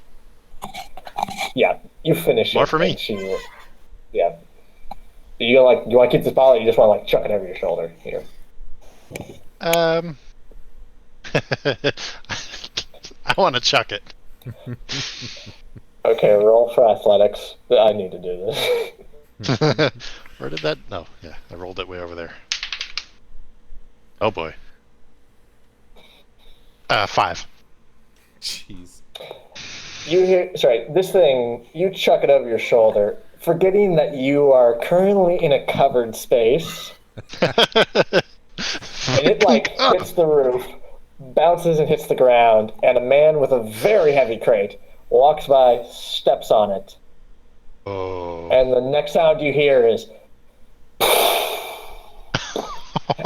Yeah, you finish More it. for me. Yeah. You want to keep this bottle, or you just want to like chuck it over your shoulder here? I want to chuck it. Okay, roll for athletics. I need to do this. Where did that? No, yeah, I rolled it way over there. Oh boy. 5. Jeez. This thing, you chuck it over your shoulder, forgetting that you are currently in a covered space. And it like hits the roof, bounces and hits the ground, and a man with a very heavy crate walks by, steps on it. Oh. And the next sound you hear is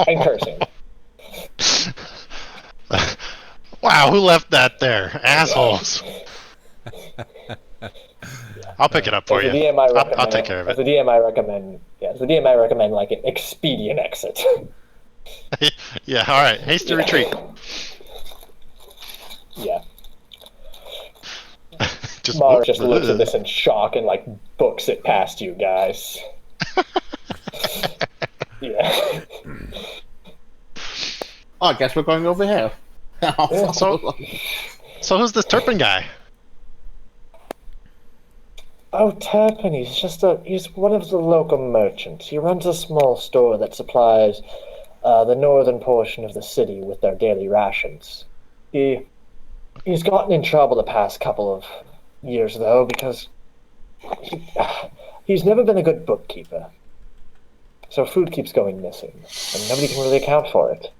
and cursing. Wow, who left that there? Assholes. I'll pick it up for you. I'll take care of it. As the DM, I recommend like an expedient exit. Yeah, all right. Hasty retreat. Yeah. Just, Mars just looks at this in shock and like books it past you guys. Yeah. Oh, I guess we're going over here. So who's this Turpin guy? Oh, Turpin, he's one of the local merchants. He runs a small store that supplies the northern portion of the city with their daily rations. He's gotten in trouble the past couple of years, though, because he's never been a good bookkeeper. So food keeps going missing, and nobody can really account for it.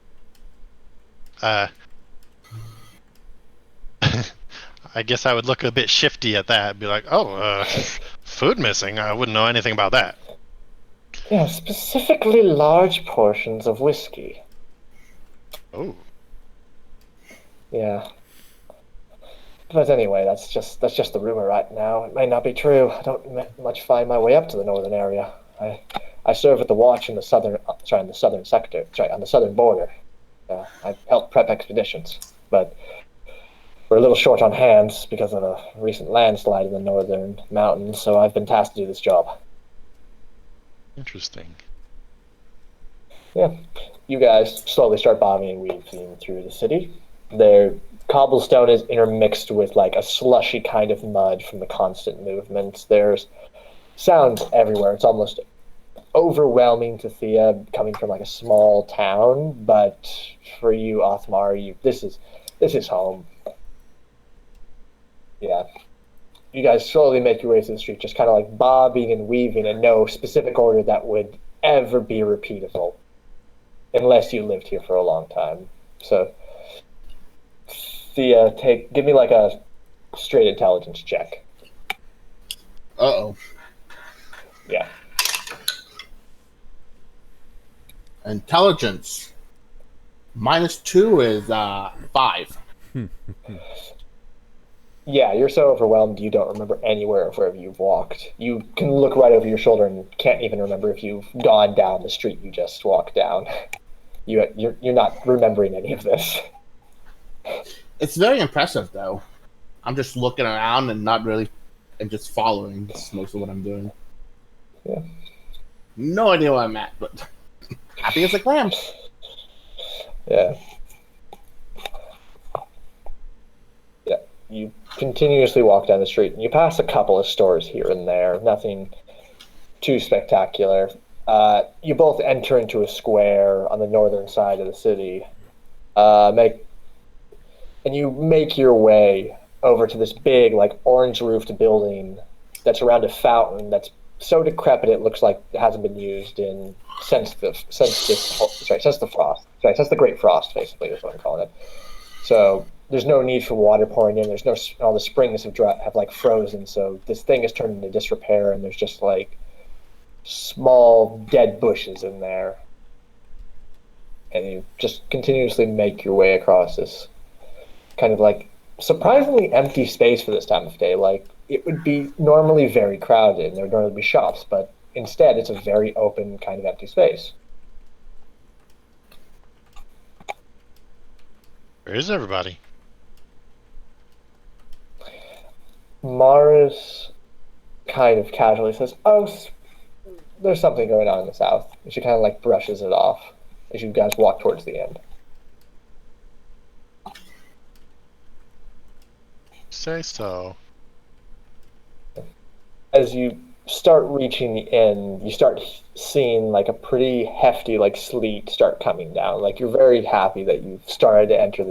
I guess I would look a bit shifty at that. Be like, food missing? I wouldn't know anything about that. Yeah, specifically large portions of whiskey. Oh. Yeah. But anyway, that's just the rumor right now. It may not be true. I don't much find my way up to the northern area. I serve at the watch in the southern on the southern border. I help prep expeditions, but we're a little short on hands because of a recent landslide in the northern mountains, so I've been tasked to do this job. Interesting. Yeah. You guys slowly start bobbing and weaving through the city. Their cobblestone is intermixed with like a slushy kind of mud from the constant movement. There's sounds everywhere. It's almost overwhelming to Thea coming from like a small town, but for you, Othmar, this is home. Yeah. You guys slowly make your way through the street, just kind of like bobbing and weaving in no specific order that would ever be repeatable, unless you lived here for a long time. So, Thea, give me like a straight intelligence check. Uh-oh. Yeah. Intelligence. -2 is 5. Yeah, you're so overwhelmed you don't remember anywhere of where you've walked. You can look right over your shoulder and can't even remember if you've gone down the street you just walked down. You're not remembering any of this. It's very impressive, though. I'm just looking around and not really, and just following. That's most of what I'm doing. Yeah. No idea where I'm at, but happy as a clam. Yeah. Yeah. You continuously walk down the street, and you pass a couple of stores here and there. Nothing too spectacular. You both enter into a square on the northern side of the city. And you make your way over to this big, like, orange-roofed building that's around a fountain that's so decrepit it looks like it hasn't been used since the frost. Since the Great Frost, basically, is what I'm calling it. So there's no need for water pouring in. There's all the springs have like frozen, so this thing is turned into disrepair, and there's just like small dead bushes in there. And you just continuously make your way across this kind of like surprisingly empty space for this time of day. Like, it would be normally very crowded and there would normally be shops, but instead it's a very open kind of empty space. Where is everybody? Mars kind of casually says, "Oh, there's something going on in the south." And she kind of like brushes it off as you guys walk towards the end. Say so. As you start reaching the end, you start seeing like a pretty hefty like sleet start coming down. Like, you're very happy that you've started to enter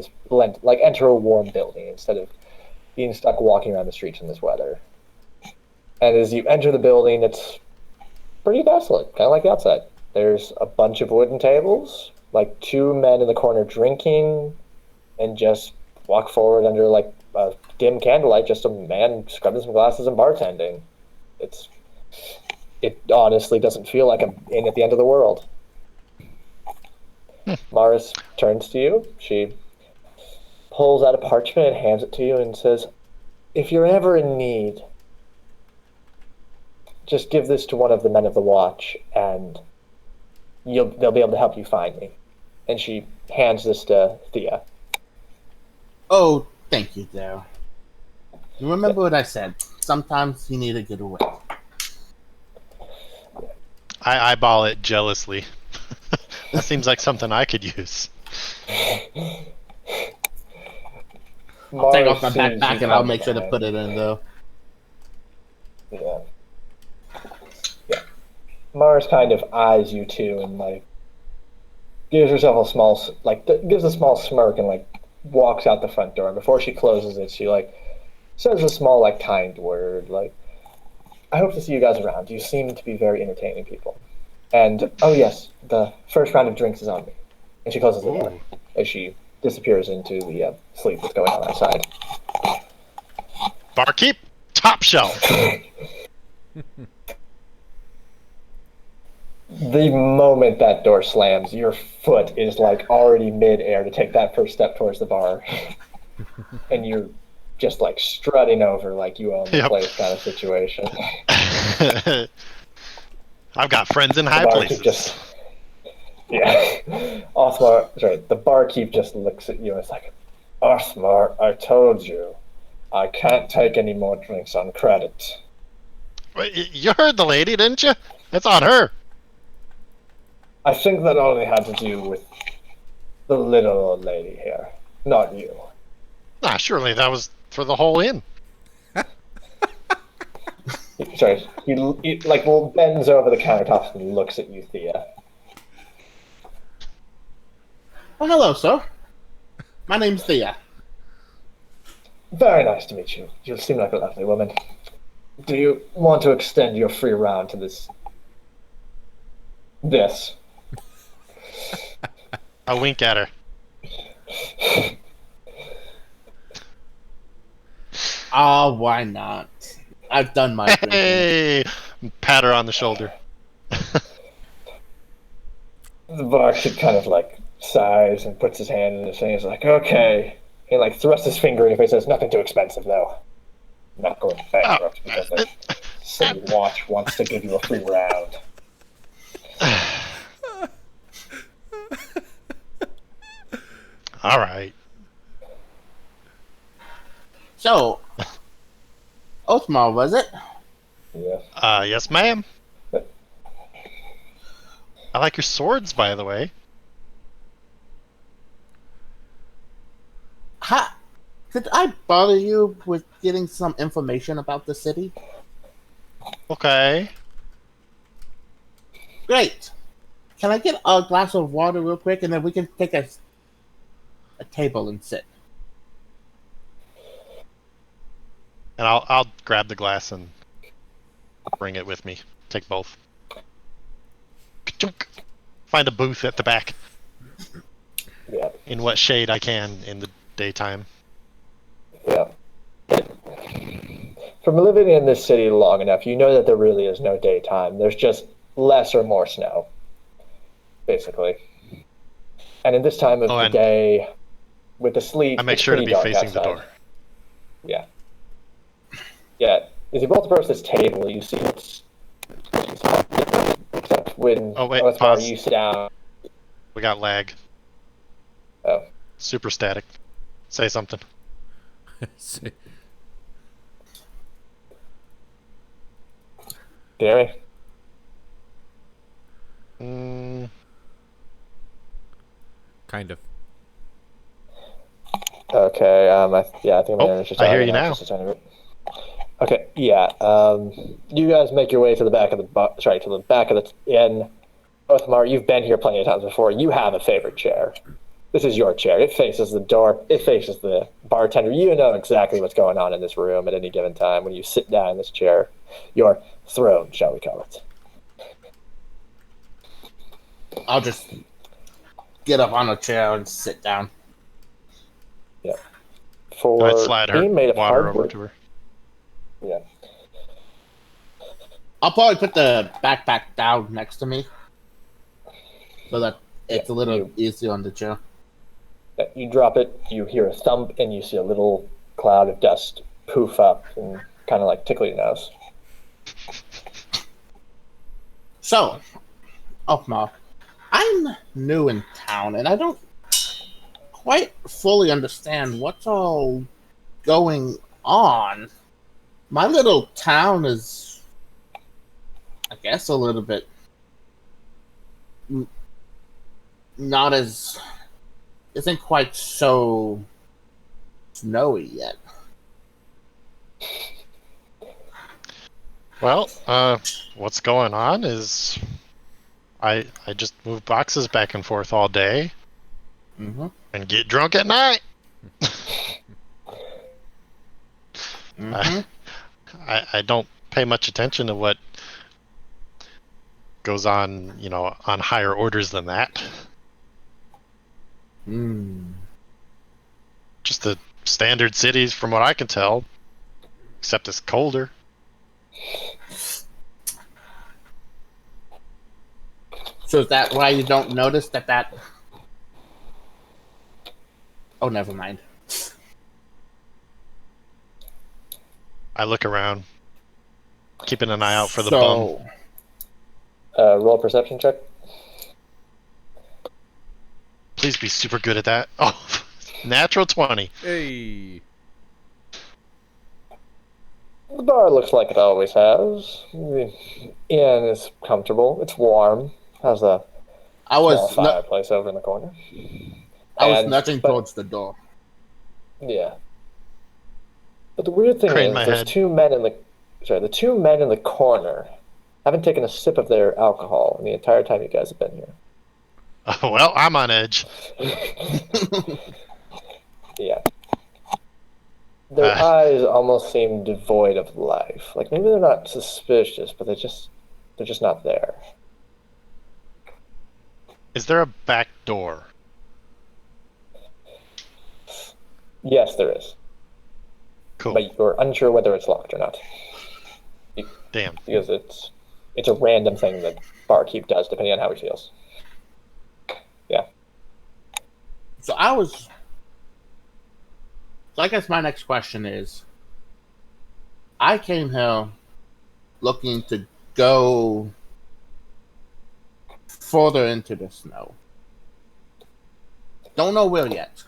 a warm building instead of being stuck walking around the streets in this weather. And as you enter the building, it's pretty desolate, kind of like the outside. There's a bunch of wooden tables, like 2 men in the corner drinking, and just walk forward under like a dim candlelight, just a man scrubbing some glasses and bartending. It honestly doesn't feel like I'm in at the end of the world. Mars turns to you. She pulls out a parchment and hands it to you and says, "If you're ever in need, just give this to one of the men of the watch, and they'll be able to help you find me." And she hands this to Thea. Oh, Thank you, Dale. You remember what I said. Sometimes you need to get away. I eyeball it jealously. That seems like something I could use. I'll take off my Mars sees backpack you and I'll coming make sure to behind. put it in, though. Yeah. Mars kind of eyes you too, and like gives herself a small gives a small smirk and like walks out the front door. And before she closes it, she like says a small like kind word like, "I hope to see you guys around. You seem to be very entertaining people." And oh yes, the first round of drinks is on me. And she closes the door as she disappears into the sleep that's going on outside. Barkeep, top shelf. The moment that door slams, your foot is like already mid-air to take that first step towards the bar. And you're just like strutting over like you own the Yep. place kind of situation. I've got friends in The high barkeep places. yeah. Othmar, sorry, the barkeep just looks at you and is like, Othmar, I told you, I can't take any more drinks on credit. Wait, you heard the lady, didn't you? It's on her. I think that only had to do with the little old lady here, not you. Ah, surely that was for the whole inn. Sorry, he like bends over the countertops and looks at you, Thea. Well, hello, sir. My name's Thea. Very nice to meet you. You seem like a lovely woman. Do you want to extend your free round to this? I wink at her. Why not? I've done my drinking. Hey, pat her on the shoulder. The barkeep kind of like sighs and puts his hand in his thing. He's like, okay. He like thrusts his finger in your face and says, nothing too expensive though. I'm not going bankrupt because the city watch wants to give you a free round. All right. So, Othmar, was it? Yeah. Yes, ma'am. I like your swords, by the way. Could I bother you with getting some information about the city? Okay. Great. Can I get a glass of water real quick, and then we can take a table and sit? And I'll grab the glass and bring it with me. Take both. Ka-chunk. Find a booth at the back. Yeah. In what shade I can in the daytime. Yeah. From living in this city long enough, you know that there really is no daytime. There's just less or more snow, basically. And in this time of the day, with the sleet, I make it's sure to pretty be dark facing the outside. door. Yeah. Yeah. As you both approach this table, you see it's except when Othmar, pause. you sit down. We got lag. Oh. Super static. Say something. Gary? Kind of. Okay, I think my internet's just I hear on you now. just a tiny bit. Okay, yeah. You guys make your way to the back of the to the back of the inn. Othmar, you've been here plenty of times before. You have a favorite chair. This is your chair. It faces the door. It faces the bartender. You know exactly what's going on in this room at any given time when you sit down in this chair. Your throne, shall we call it. I'll just get up on a chair and sit down. Yeah. For I'd slide her being made of water hardwood, over to her. Yeah. I'll probably put the backpack down next to me so that it's a little easier on the chair. You drop it, you hear a thump, and you see a little cloud of dust poof up and kind of like tickle your nose. So, Othmar, I'm new in town, and I don't quite fully understand what's all going on. My little town is, I guess, a little bit not as, isn't quite so snowy yet. Well, what's going on is I just move boxes back and forth all day Mm-hmm. and get drunk at night. Mm-hmm. I don't pay much attention to what goes on, on higher orders than that. Just the standard cities from what I can tell, except it's colder. So is that why you don't notice that? Oh, never mind. I look around, keeping an eye out for the bum. Roll a perception check. Please be super good at that. Oh, natural 20. Hey. The bar looks like it always has. The inn is comfortable. It's warm. Has a small fireplace over in the corner. I was nudging towards the door. Yeah. But the weird thing is, the two men in the corner haven't taken a sip of their alcohol in the entire time you guys have been here. Well, I'm on edge. Yeah. Their eyes almost seem devoid of life. Like, maybe they're not suspicious, but they're just not there. Is there a back door? Yes, there is. Cool. But you're unsure whether it's locked or not. Damn. Because it's a random thing that barkeep does, depending on how he feels. Yeah. So I guess my next question is, I came here looking to go further into the snow. Don't know where yet.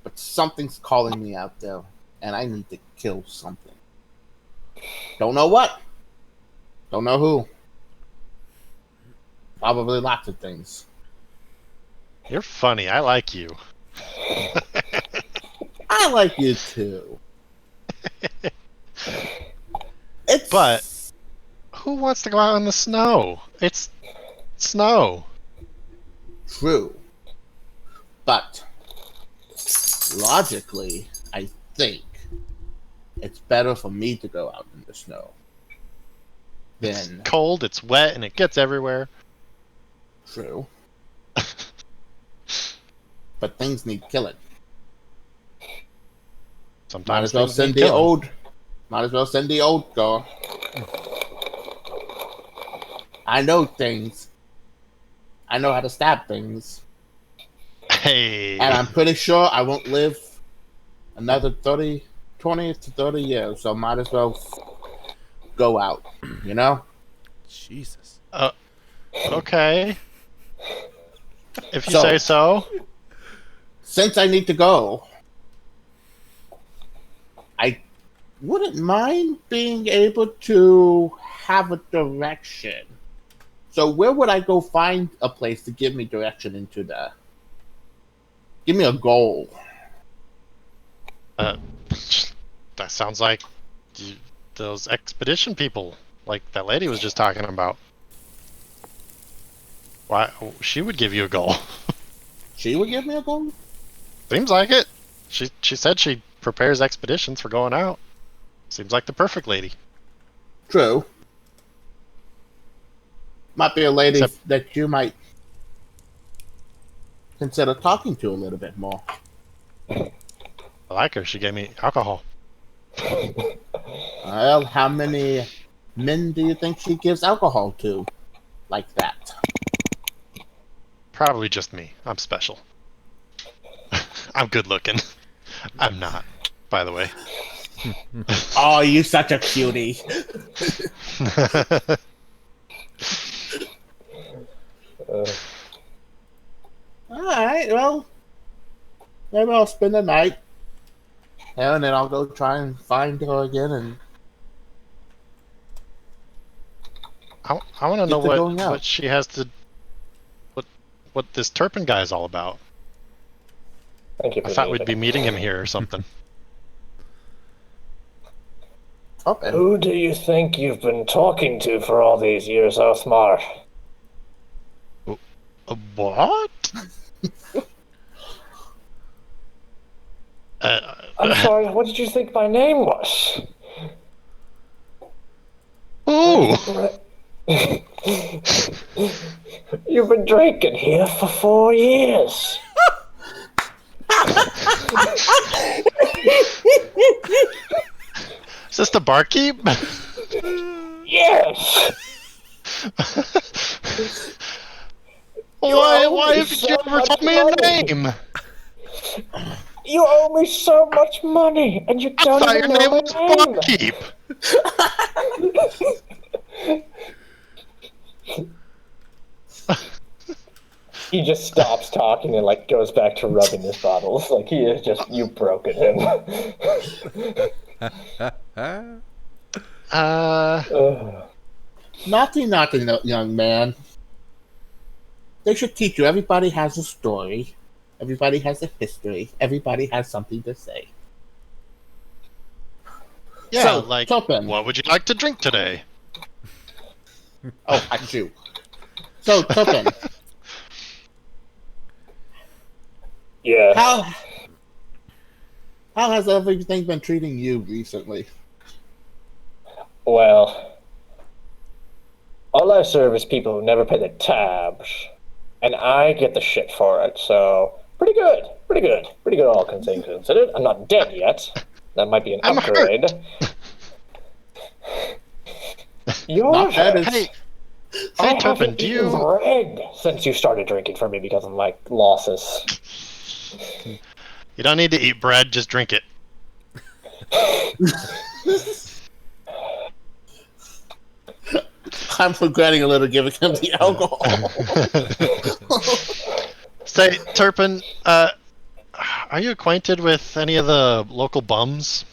But something's calling me out there, and I need to kill something. Don't know what. Don't know who. Probably lots of things. You're funny. I like you. I like you too. But who wants to go out in the snow? It's snow. True. But logically, I think it's better for me to go out in the snow. It's cold, it's wet, and it gets everywhere. True. But things need killing. Sometimes might as well send the old girl. I know things. I know how to stab things. Hey. And I'm pretty sure I won't live another 20 to 30 years, so might as well go out, you know? Jesus. Okay. If you say so. Since I need to go, I wouldn't mind being able to have a direction. So where would I go find a place to give me direction into the... Give me a goal. That sounds like those expedition people, like that lady was just talking about. Why she would give you a goal? She would give me a goal? Seems like it. She said she prepares expeditions for going out. Seems like the perfect lady. True. Might be a lady that you might consider talking to a little bit more. I like her. She gave me alcohol. Well, how many men do you think she gives alcohol to like that? Probably just me. I'm special. I'm good looking. I'm not, by the way. Oh, you such a cutie. Alright, well, maybe I'll spend the night Yeah, and then I'll go try and find her again and I want to know Get the going out. what she has to what this Turpin guy is all about. Thank you I for thought we'd leaving. be meeting him here or something. okay. Who do you think you've been talking to for all these years, Othmar? What? I'm sorry, what did you think my name was? Ooh. You've been drinking here for 4 years. Is this the barkeep? Yes. Why haven't you ever told me a name? You owe me so much money, and you I don't thought even your name know was my name. Barkeep. He just stops talking and like goes back to rubbing his bottles. Like he is just you've broken him. Ugh. Naughty, young man. They should teach you. Everybody has a story. Everybody has a history. Everybody has something to say. Yeah, So, like, Turpin. what would you like to drink today? Oh, I do. So, Turpin, Yeah. how has everything been treating you recently? Well, all I serve is people who never pay their tabs, and I get the shit for it. So pretty good, all things considered. I'm not dead yet. That might be an I'm upgrade. You're Not that it's... Hey, I hey, Turpin, haven't do eaten you... bread since you started drinking for me because of my losses. You don't need to eat bread, just drink it. I'm regretting a little giving him the alcohol. Say, Turpin, are you acquainted with any of the local bums?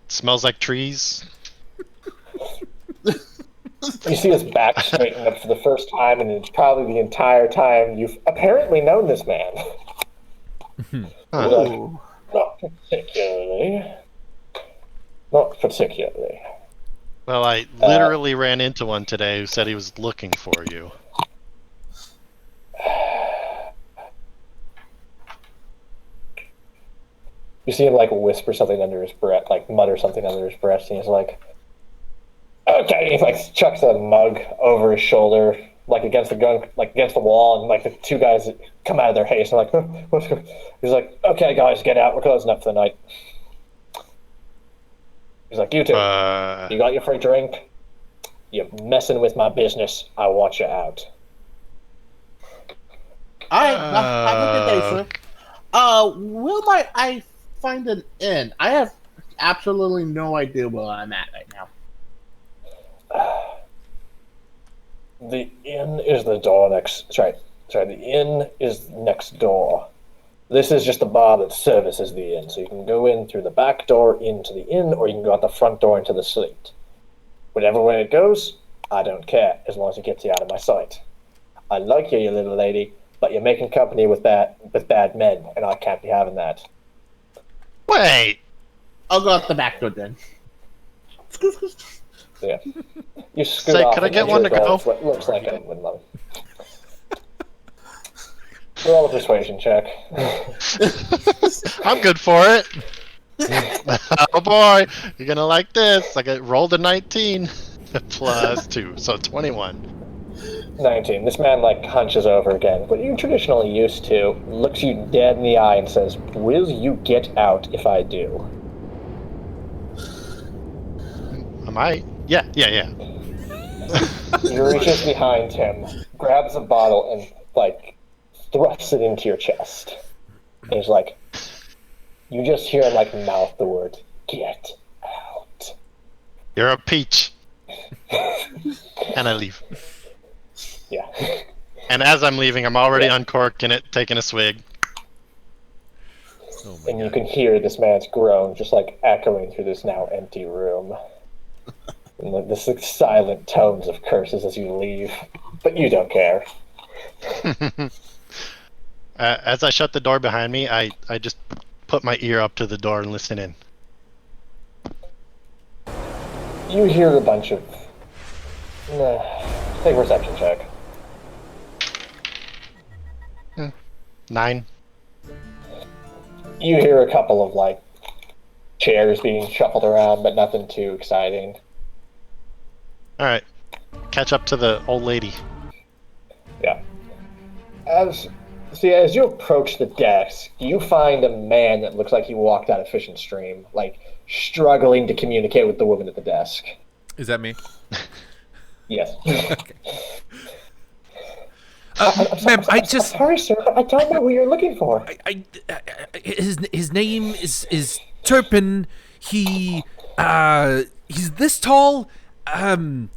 Smells like trees. You see his back straighten up for the first time, and it's probably the entire time you've apparently known this man. Oh. Not particularly. Not particularly. Well, I literally ran into one today who said he was looking for you. You see him like whisper something under his breath, like mutter something under his breath, and he's like, "Okay." He like chucks a mug over his shoulder, like against the gun, like against the wall, and like the two guys come out of their haste and like, "What's going?" He's like, "Okay, guys, get out. We're closing up for the night." He's like, "You two, you got your free drink? You're messing with my business. I want you out." Alright, have a good day, sir. Where might I find an inn? I have absolutely no idea where I'm at right now. The inn is the door next. Sorry. The inn is next door. This is just the bar that services the inn, so you can go in through the back door into the inn, or you can go out the front door into the suite. Whatever way it goes, I don't care, as long as it gets you out of my sight. I like you little lady, but you're making company with bad men, and I can't be having that. Wait! I'll go out the back door then. Yeah. You scoot Say, off could I and get enter one to a door go? with what looks like an inland love. Roll a persuasion check. I'm good for it. Oh boy, you're gonna like this. I rolled a 19 plus 2, so 21. 19. This man like hunches over again, what you traditionally used to, looks you dead in the eye and says, "Will you get out if I do?" Am I? Yeah. He reaches behind him, grabs a bottle, and like thrusts it into your chest. And he's like, you just hear him like mouth the word, "Get out." You're a peach. And I leave. Yeah. And as I'm leaving, I'm already uncorking it, taking a swig. Oh my And you God. can hear this man's groan just like echoing through this now empty room. And this silent tones of curses as you leave. But you don't care. As I shut the door behind me, I just put my ear up to the door and listen in. You hear a bunch of... take a perception check. 9. You hear a couple of, like, chairs being shuffled around, but nothing too exciting. Alright. Catch up to the old lady. Yeah. As you approach the desk, you find a man that looks like he walked out of Fish and Stream, like, struggling to communicate with the woman at the desk. Is that me? Yes. Ma'am, I'm sorry, sir, but I don't know what you're looking for. His name is Turpin. He's this tall. I'm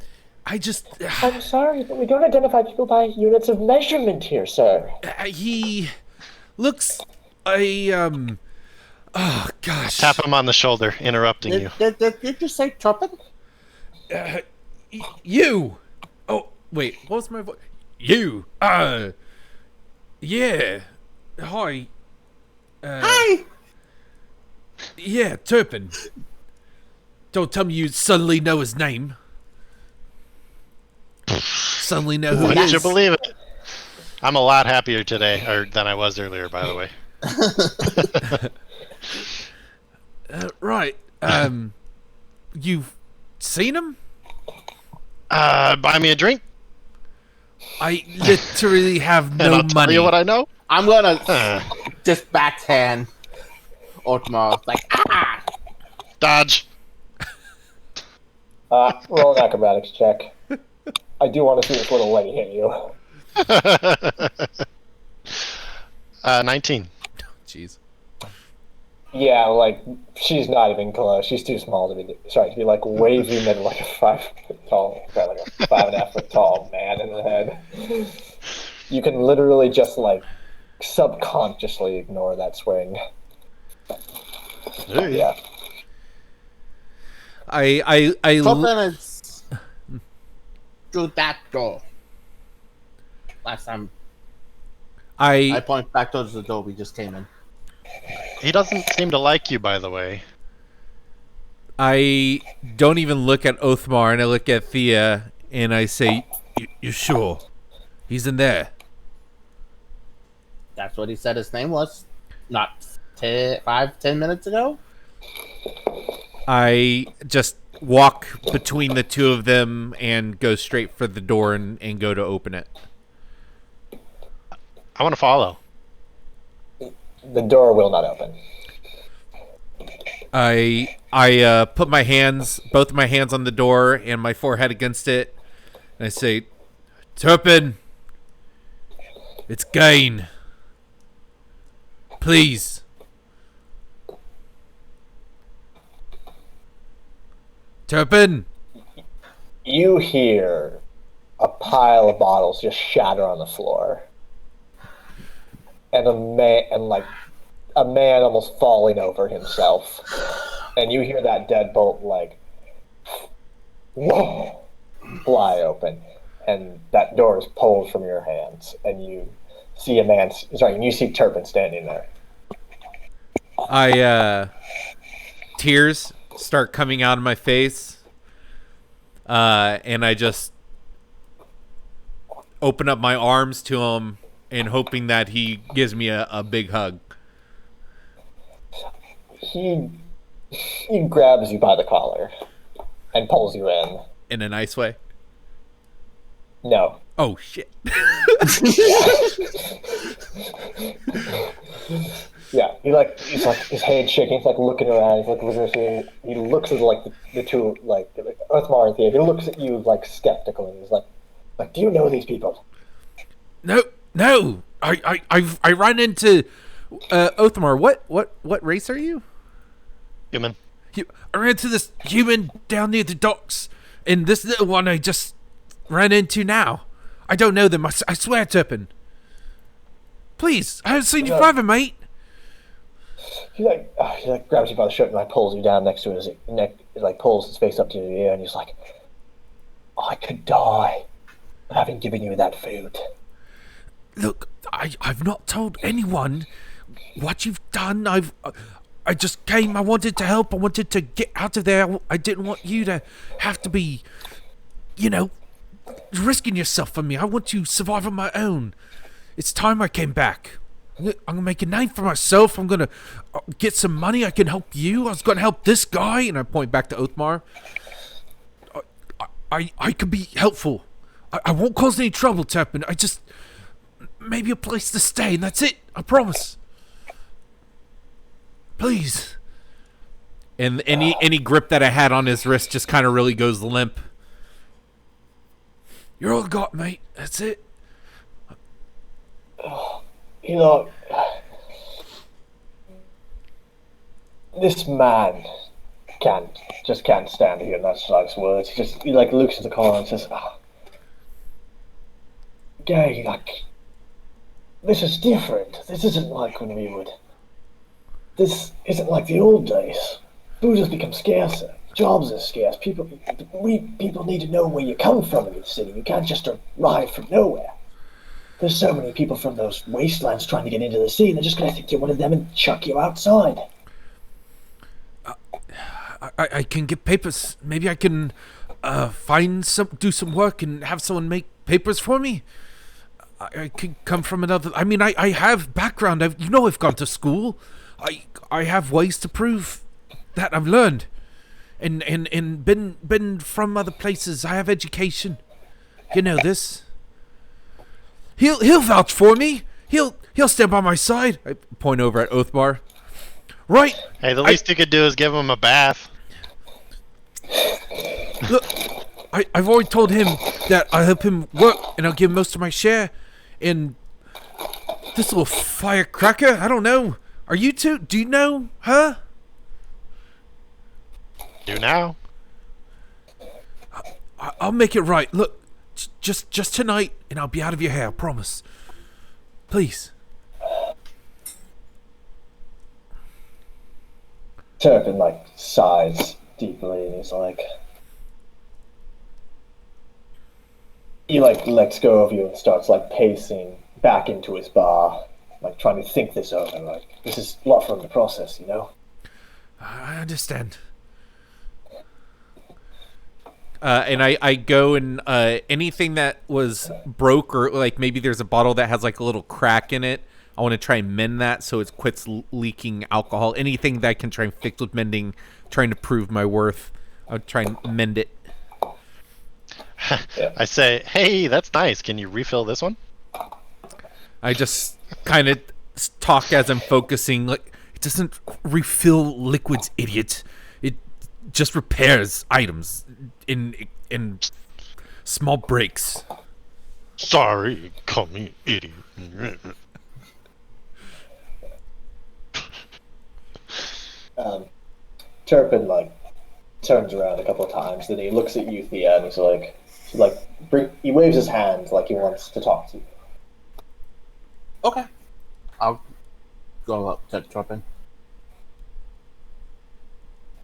sorry, but we don't identify people by units of measurement here, sir. He looks oh gosh. Tap him on the shoulder, interrupting you. Did you say Turpin? You. Oh wait, what was my voice? You. Yeah. Hi. Hi. Yeah, Turpin. Don't tell me you suddenly know his name. Suddenly know who he Wouldn't is. you believe it? I'm a lot happier today than I was earlier, by the way. Right. You've seen him? Buy me a drink, I literally have and no I'll tell money. you what I know. I'm gonna just backhand Othmar. Like, Dodge. Roll an acrobatics check. I do want to see this little lady hit you. 19. Jeez. Yeah, like, she's not even close. She's too small to be like waving at like a 5 foot tall, like a 5.5 foot tall man in the head. You can literally just like subconsciously ignore that swing. Yeah. Turpin is through that door. Last time I point back towards the door we just came in. He doesn't seem to like you, by the way. I don't even look at Othmar, and I look at Thea, and I say, "You sure? He's in there." That's what he said his name was. Not 5-10 minutes ago. I just walk between the two of them and go straight for the door and go to open it. I want to follow. The door will not open. I put both my hands on the door and my forehead against it, and I say, "Turpin, it's Gaine. Please." Turpin. You hear a pile of bottles just shatter on the floor. And a man almost falling over himself. And you hear that deadbolt like, whoa, fly open. And that door is pulled from your hands. And you see you see Turpin standing there. Tears start coming out of my face. And I just open up my arms to him and hoping that he gives me a big hug. He grabs you by the collar and pulls you in. In a nice way? No. Oh, shit. Yeah, he's like his head shaking. He's like looking around. He's like looking. He looks at like the two like Othmar and Thea. He looks at you like skeptical, and he's like, do you know these people? No. I ran into Othmar. What race are you? Human. I ran into this human down near the docks, and this little one I just ran into now. I don't know them. I swear, Turpin. Please, I haven't seen you forever, mate. he like grabs you by the shirt and like pulls you down next to his neck, like pulls his face up to your ear, and he's like, "I could die having given you that food." Look, I've not told anyone what you've done. I just came. I wanted to help. I wanted to get out of there. I didn't want you to have to be, risking yourself for me. I want to survive on my own. It's time I came back. I'm gonna make a name for myself. I'm gonna get some money. I can help you. I was gonna help this guy, and I point back to Othmar. I could be helpful. I won't cause any trouble, Turpin. I just maybe a place to stay, and that's it. I promise. Please. And any grip that I had on his wrist just kind of really goes limp. You're all I got, mate. That's it. You know, this man can't stand hearing that Slug's words. He like looks at the corner and says, Gaine, like, this is different. This isn't like when we would. This isn't like the old days. Food has become scarcer. Jobs are scarce. People need to know where you come from in the city. You can't just arrive from nowhere. There's so many people from those wastelands trying to get into the city. They're just going to think you're one of them and chuck you outside. I can get papers. Maybe I can do some work and have someone make papers for me. I could come from another. I mean, I have background. I've gone to school. I have ways to prove that I've learned, and been from other places. I have education. You know this. He'll vouch for me. He'll stand by my side. I point over at Othmar. Right. Hey, the least you could do is give him a bath. Look, I've already told him that I'll help him work and I'll give him most of my share. And this little firecracker, I don't know. Are you two? Do you know her? Do now. I'll make it right. Look, just tonight, and I'll be out of your hair. I promise. Please. Turpin like sighs deeply, and he's like, he like lets go of you and starts like pacing back into his bar, like trying to think this over. Like, this is a lot for him to process, you know. I understand. And I go and anything that was broke, or like maybe there's a bottle that has like a little crack in it, I want to try and mend that so it quits leaking alcohol. Anything that I can try and fix with mending, trying to prove my worth, I would try and mend it. I say, hey, that's nice. Can you refill this one? I just kind of talk as I'm focusing. Like, It doesn't refill liquids, idiot. It just repairs items in small breaks. Sorry, call me idiot. Turpin like turns around a couple of times, then he looks at you, Thea, and he waves his hand like he wants to talk to you. Okay. I'll go up to Turpin.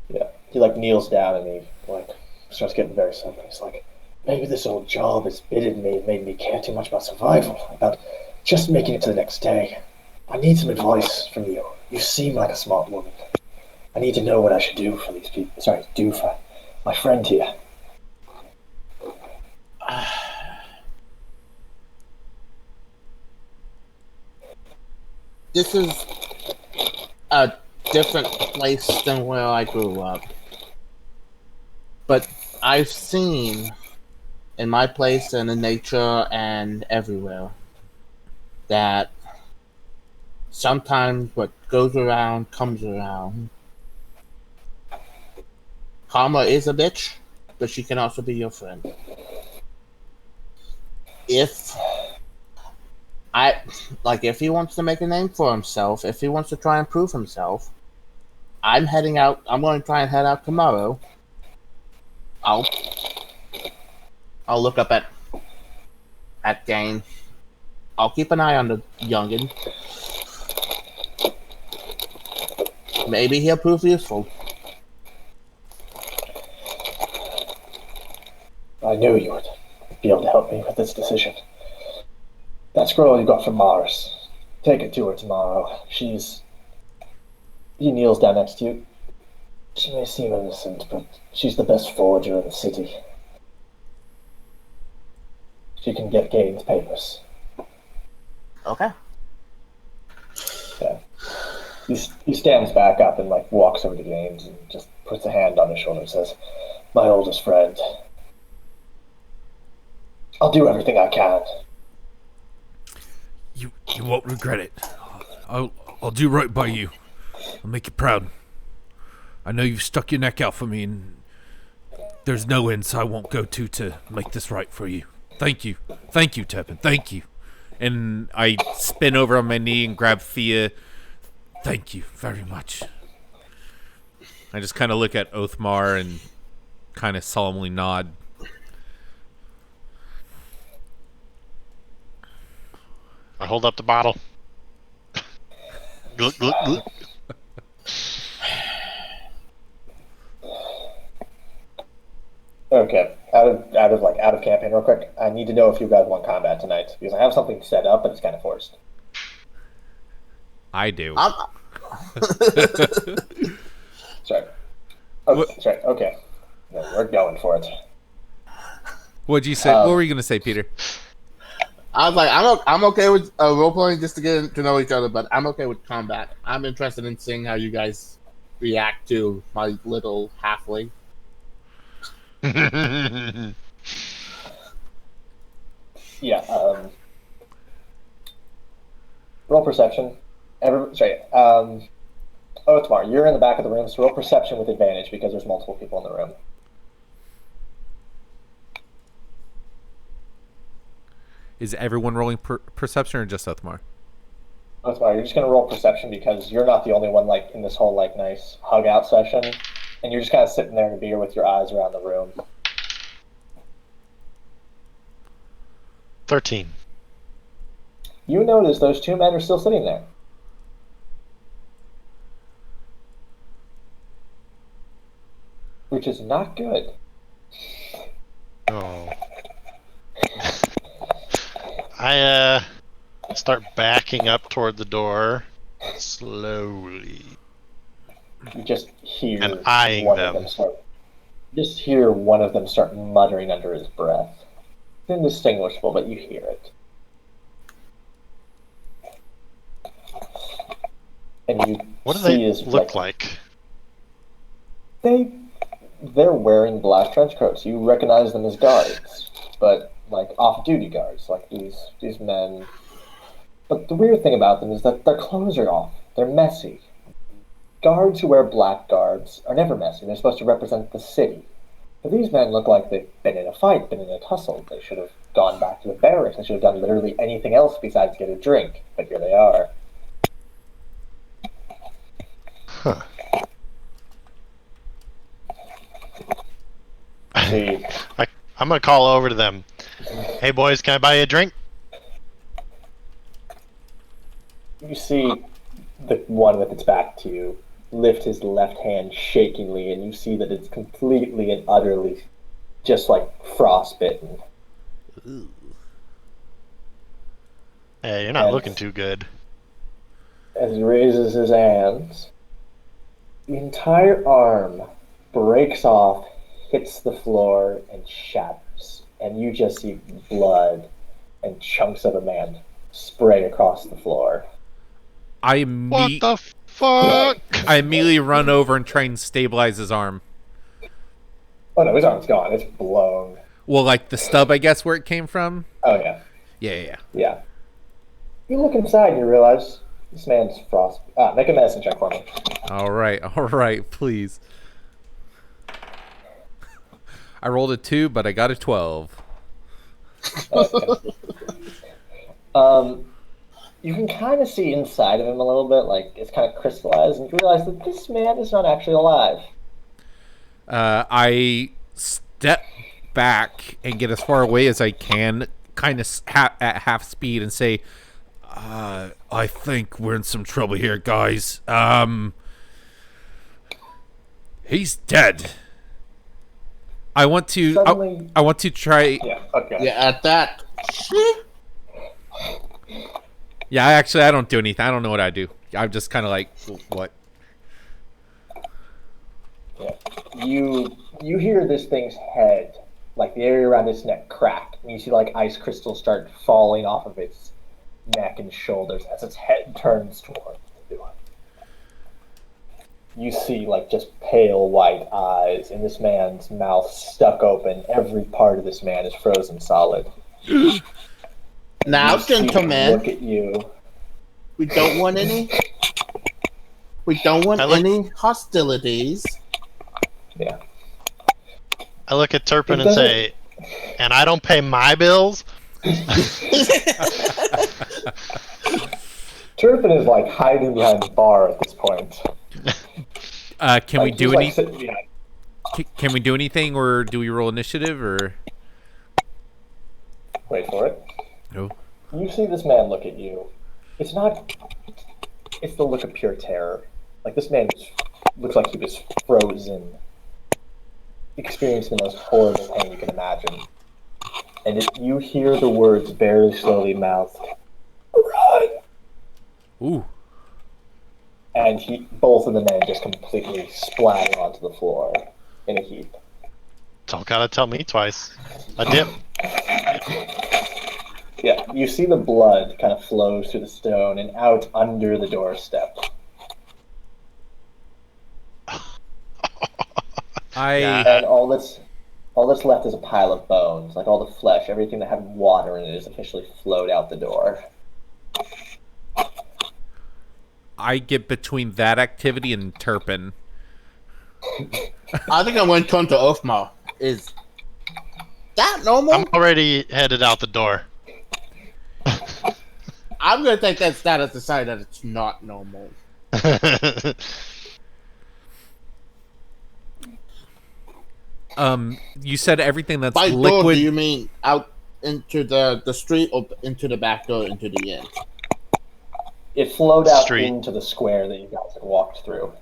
Yeah, he like kneels down and he like starts getting very simple. He's like, maybe this old job has bitted me and made me care too much about survival, about just making it to the next day. I need some advice from you. You seem like a smart woman. I need to know what I should do for these people. Sorry, do for my friend here. This is a different place than where I grew up. But I've seen in my place and in nature and everywhere that sometimes what goes around comes around. Karma is a bitch, but she can also be your friend. If he wants to make a name for himself, if he wants to try and prove himself, I'm heading out. I'm going to try and head out tomorrow. I'll look up at Gaine. I'll keep an eye on the youngin. Maybe he'll prove useful. I knew you would be able to help me with this decision. That scroll you got from Mars, take it to her tomorrow. He kneels down next to you. She may seem innocent, but she's the best forger in the city. She can get Gaine's papers. Okay. Yeah. He stands back up and walks over to Gaines and just puts a hand on his shoulder and says, "My oldest friend. I'll do everything I can." You won't regret it. I'll do right by you. I'll make you proud. I know you've stuck your neck out for me, and there's no ends I won't go to make this right for you. Thank you, Tevin. Thank you. And I spin over on my knee and grab Thea. Thank you very much. I just kind of look at Othmar and kind of solemnly nod. I hold up the bottle. Gluk, gluk, gluk. Okay, out of campaign real quick. I need to know if you guys want combat tonight because I have something set up, but it's kind of forced. I do. Sorry. Oh, sorry. Okay. No, we're going for it. What'd you say? What were you gonna say, Peter? I was like, I'm okay with role playing just to get to know each other, but I'm okay with combat. I'm interested in seeing how you guys react to my little halfling. Yeah. Roll perception. Othmar, you're in the back of the room, so roll perception with advantage because there's multiple people in the room. Is everyone rolling perception or just Othmar? Othmar, you're just going to roll perception because you're not the only one in this whole nice hug out session, and you're just kind of sitting there in a beer with your eyes around the room. 13. You notice those two men are still sitting there. Which is not good. Oh. I start backing up toward the door slowly. You just hear and eyeing one them. Of them start. You just hear one of them start muttering under his breath. It's indistinguishable, but you hear it. And you What do see they his, look like? They're wearing black trench coats. You recognize them as guards, but off-duty guards, these men. But the weird thing about them is that their clothes are off. They're messy. Guards who wear black guards are never messy. They're supposed to represent the city. But these men look like they've been in a fight, been in a tussle. They should have gone back to the barracks. They should have done literally anything else besides get a drink. But here they are. Huh. See, I'm gonna call over to them. Hey boys, can I buy you a drink? you see the one with its back to you lift his left hand shakingly, and you see that it's completely and utterly just frostbitten. Hey, you're not looking too good. As he raises his hands, the entire arm breaks off, hits the floor, and shatters. And you just see blood and chunks of a man spray across the floor. What the fuck? I immediately run over and try and stabilize his arm. Oh no, his arm's gone. It's blown. Well, the stub, I guess, where it came from? Oh yeah. Yeah. You look inside and you realize this man's frost. Make a medicine check for me. All right, please. I rolled a 2, but I got a 12. Okay. You can kind of see inside of him a little bit, it's kind of crystallized, and you realize that this man is not actually alive. I step back and get as far away as I can, kind of at half speed, and say, I think we're in some trouble here, guys. He's dead. I want to. Suddenly, I want to try. yeah, okay. Yeah, at that. Yeah, I don't do anything. I don't know what I do. I'm just kind of like, what? Yeah. You hear this thing's head, like the area around its neck, crack, and you see like ice crystals start falling off of its neck and shoulders as its head turns toward you. You see like just pale white eyes, and this man's mouth stuck open. Every part of this man is frozen solid. Now, You see him gentlemen, look at you. we don't want any. We don't want any hostilities. Yeah. I look at Turpin It and say, and I don't pay my bills? Turpin is like hiding behind the bar at this point. Can we Like, do he's, any? like, sitting behind. Can we do anything, or do we roll initiative, or? Wait for it. No. You see this man look at you. It's not. It's the look of pure terror. Like this man looks like he was frozen, experiencing the most horrible pain you can imagine. And you hear the words very slowly mouthed, "Run!" Ooh. And both of the men just completely splatter onto the floor in a heap. Don't gotta tell me twice. A dip. Yeah, you see the blood kind of flows through the stone and out under the doorstep. And all that's left is a pile of bones, like all the flesh, everything that had water in it is officially flowed out the door. I get between that activity and Turpin. I think I'm going to turn to Othmar. Is that normal? I'm already headed out the door. I'm going to take that as a sign that it's not normal. You said everything that's By door, liquid. do you mean out into the street or into the back door into the inn? It flowed out Street. into the square that you guys had walked through.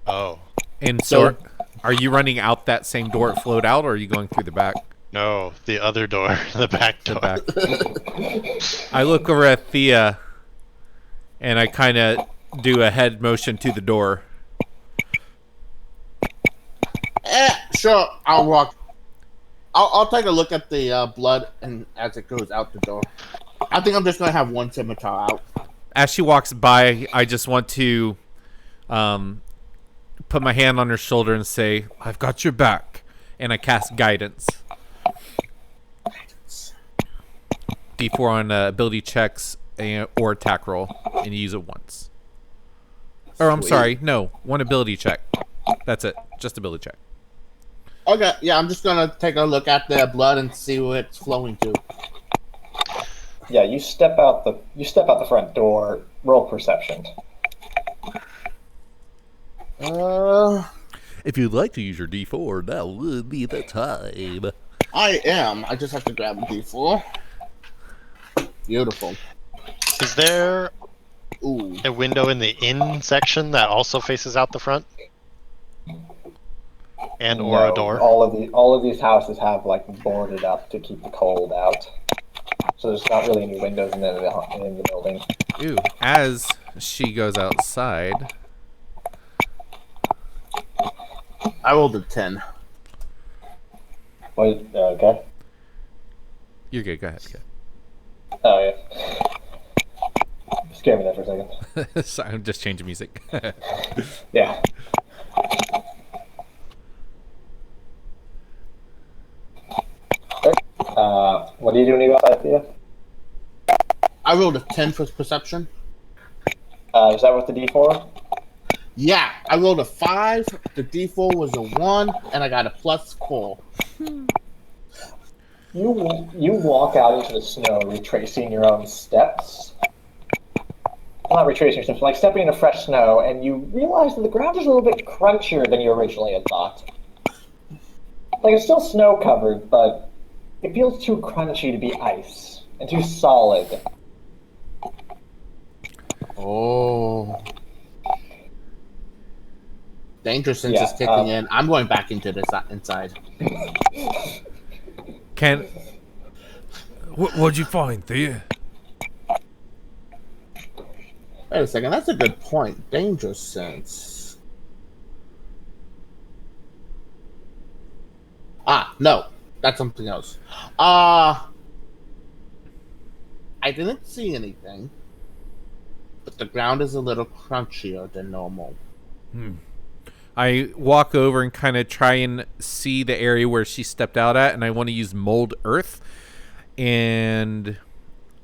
Oh. And so, are you running out that same door it flowed out, or are you going through the back? No, the other door. The back door. The back. I look over at Thea, and I kind of do a head motion to the door. Sure, I'll walk. I'll take a look at the blood and as it goes out the door. I think I'm just going to have one scimitar out. As she walks by, I just want to put my hand on her shoulder and say, "I've got your back," and I cast guidance. D4 on ability checks or attack roll, and you use it once. Or I'm Sweet. sorry, no, one ability check. That's it, just ability check. Okay, yeah, I'm just going to take a look at the blood and see where it's flowing to. Yeah, you step out the front door. Roll perception. If you'd like to use your D4, now would be the time. I am. I just have to grab a D4. Beautiful. Is there Ooh. a window in the inn section that also faces out the front? And or No, a door? all of these houses have like boarded up to keep the cold out. So there's not really any windows in the building. Ooh, as she goes outside, I rolled a 10. What? Okay. you're good. Go ahead. Oh yeah. Scared me there for a second. Sorry, I'm just changing music. Yeah. What do you do when you go outside, Thea? I rolled a 10 for perception. Is that with the D4? Yeah, I rolled a 5. The D4 was a 1, and I got a +4. You walk out into the snow, retracing your own steps. Well, not retracing your steps, like stepping into fresh snow, and you realize that the ground is a little bit crunchier than you originally had thought. Like, it's still snow covered, but it feels too crunchy to be ice, and too solid. Oh. Danger sense Yeah, is kicking in. I'm going back into this inside. Can what'd you find, Thea? Wait a second, that's a good point. Danger sense. No, that's something else. I didn't see anything, but the ground is a little crunchier than normal. I walk over and kind of try and see the area where she stepped out at, and I want to use mold earth, and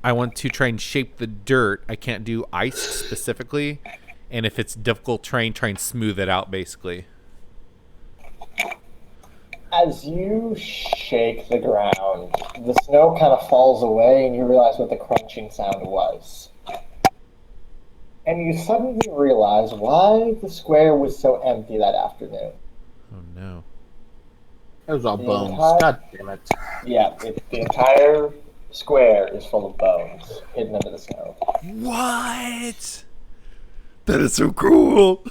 I want to try and shape the dirt. I can't do ice specifically, and if it's difficult terrain, try and smooth it out, basically. As you shake the ground, the snow kind of falls away and you realize what the crunching sound was. And you suddenly realize why the square was so empty that afternoon. Oh, no. It was all The bones. entire- God damn it. Yeah, the entire square is full of bones hidden under the snow. What? That is so cool.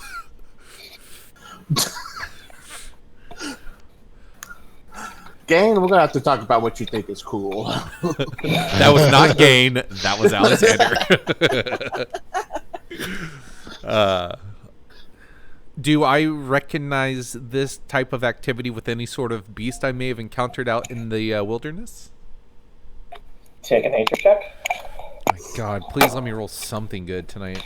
Gaine, we're gonna have to talk about what you think is cool. That was not Gaine. That was Alexander. Do I recognize this type of activity with any sort of beast I may have encountered out in the wilderness? Take a nature check. My God, please let me roll something good tonight.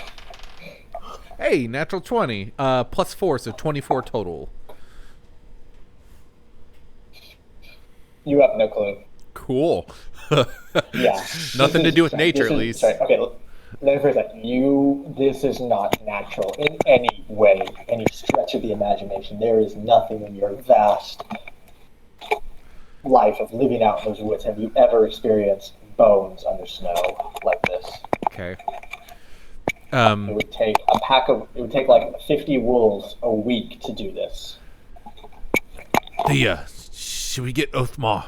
Hey, natural 20. Plus 4, so 24 total. You have no clue. Cool. Yeah. Nothing to do with nature, at least. Sorry, okay, let me phrase that. This is not natural in any way, any stretch of the imagination. There is nothing in your vast life of living out in those woods. Have you ever experienced bones under snow like this? Okay. It would take like 50 wolves a week to do this. Thea, should we get Othmar?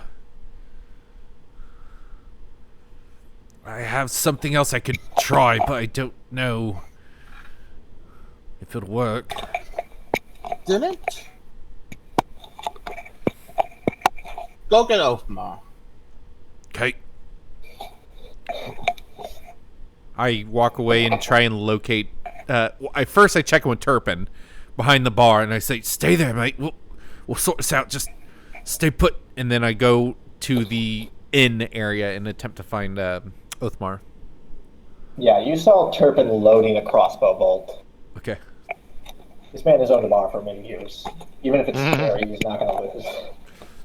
I have something else I could try, but I don't know if it'll work. Didn't? Go get Othmar. Okay. I walk away and try and locate. First, I check in with Turpin behind the bar, and I say, "Stay there, mate. We'll sort this out. Just stay put." And then I go to the inn area and attempt to find Othmar. Yeah, you saw Turpin loading a crossbow bolt. Okay. This man has owned a bar for many years. Even if it's scary, he's not going to lose.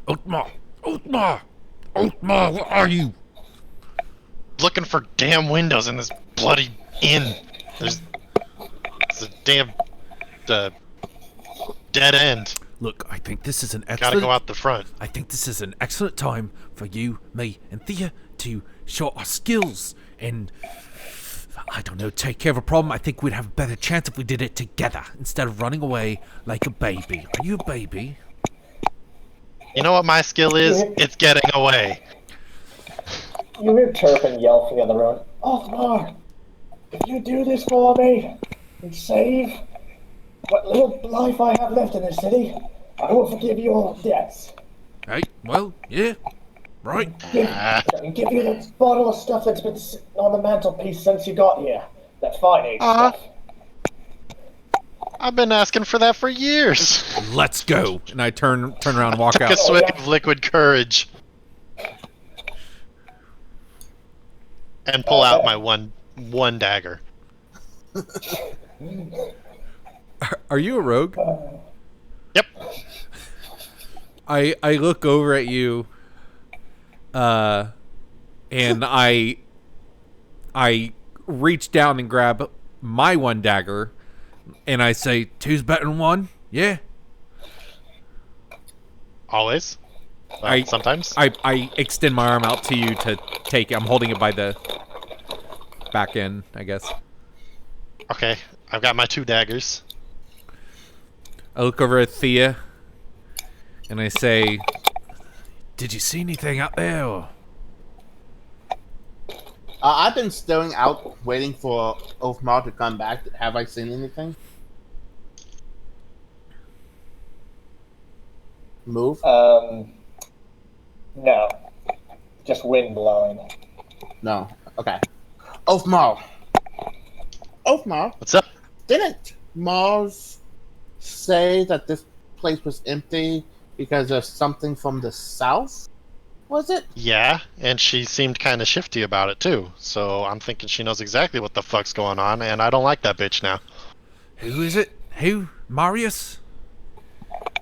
Othmar! Othmar! Othmar, where are you? Looking for damn windows in this bloody inn. It's a damn dead end. Look, I think this is an Gotta excellent... go out the front. I think this is an excellent time for you, me, and Thea to show our skills and, I don't know, take care of a problem. I think we'd have a better chance if we did it together instead of running away like a baby. Are you a baby? You know what my skill is? It's getting away. You hear Turpin yell from the other room, "Othmar, if you do this for me and save what little life I have left in this city, I will forgive you all debts. Hey, well, yeah, right. And give you the bottle of stuff that's been sitting on the mantelpiece since you got here. That fine age stuff." I've been asking for that for years. Let's go. And I turn around and walk Took out. a swig of liquid courage. And pull out my one dagger. Are you a rogue? Yep. I look over at you, and I reach down and grab my one dagger, and I say, Two's better than one, yeah? Always. Sometimes. I extend my arm out to you to take it. I'm holding it by the back end, I guess. Okay, I've got my two daggers. I look over at Thea, and I say, Did you see anything out there? Or? I've been staring out, waiting for Othmar to come back. Have I seen anything? move? No. Just wind blowing. No. Okay. Othmar. Othmar, What's up? didn't Mars say that this place was empty because of something from the south? Was it? Yeah, and she seemed kind of shifty about it too. So I'm thinking she knows exactly what the fuck's going on, and I don't like that bitch now. Who is it? Who? Marius?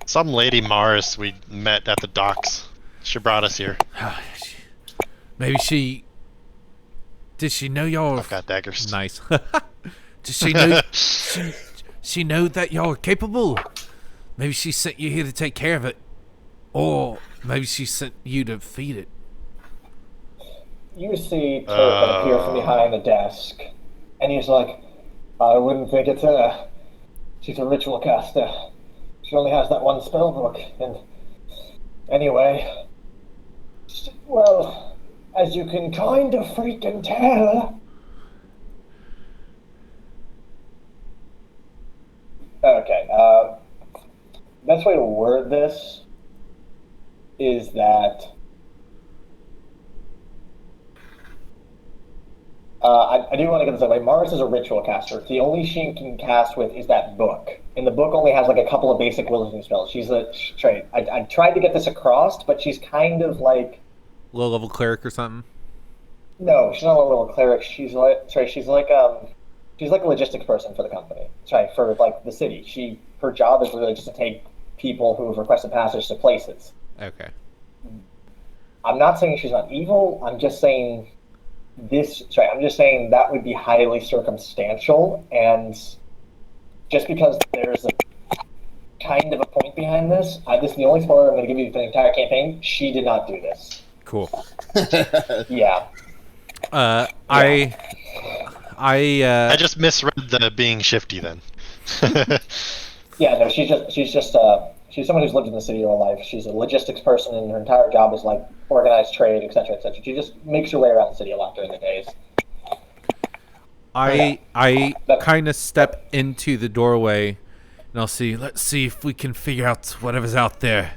Some lady Morris we met at the docks. She brought us here. Maybe she... Did she know y'all... I've got daggers. Nice. Does she know... she know that y'all are capable? Maybe she sent you here to take care of it. Or maybe she sent you to feed it. You see Turpin appear from behind the desk, and he's like, I wouldn't think it's her. She's a ritual caster. She only has that one spell book, and anyway, well, as you can kind of freaking tell. Okay, best way to word this is that I do want to get this away. Mars is a ritual caster. The only she can cast with is that book. And the book only has like a couple of basic wizarding spells. She's a straight. I tried to get this across, but she's kind of like Low level cleric or something. no, she's not a little cleric. She's like she's like a logistics person for the company. For like the city. Her job is really just to take people who have requested passage to places. Okay. I'm not saying she's not evil. I'm just saying I'm just saying that would be highly circumstantial, and just because there's a kind of a point behind this, this is the only spoiler I'm going to give you for the entire campaign. She did not do this. Cool. Yeah. I just misread the being shifty then. Yeah, no, she's someone who's lived in the city all her life. She's a logistics person, and her entire job is like organized trade, etc., etc. She just makes her way around the city a lot during the days. I kind of step into the doorway, and I'll see. Let's see if we can figure out whatever's out there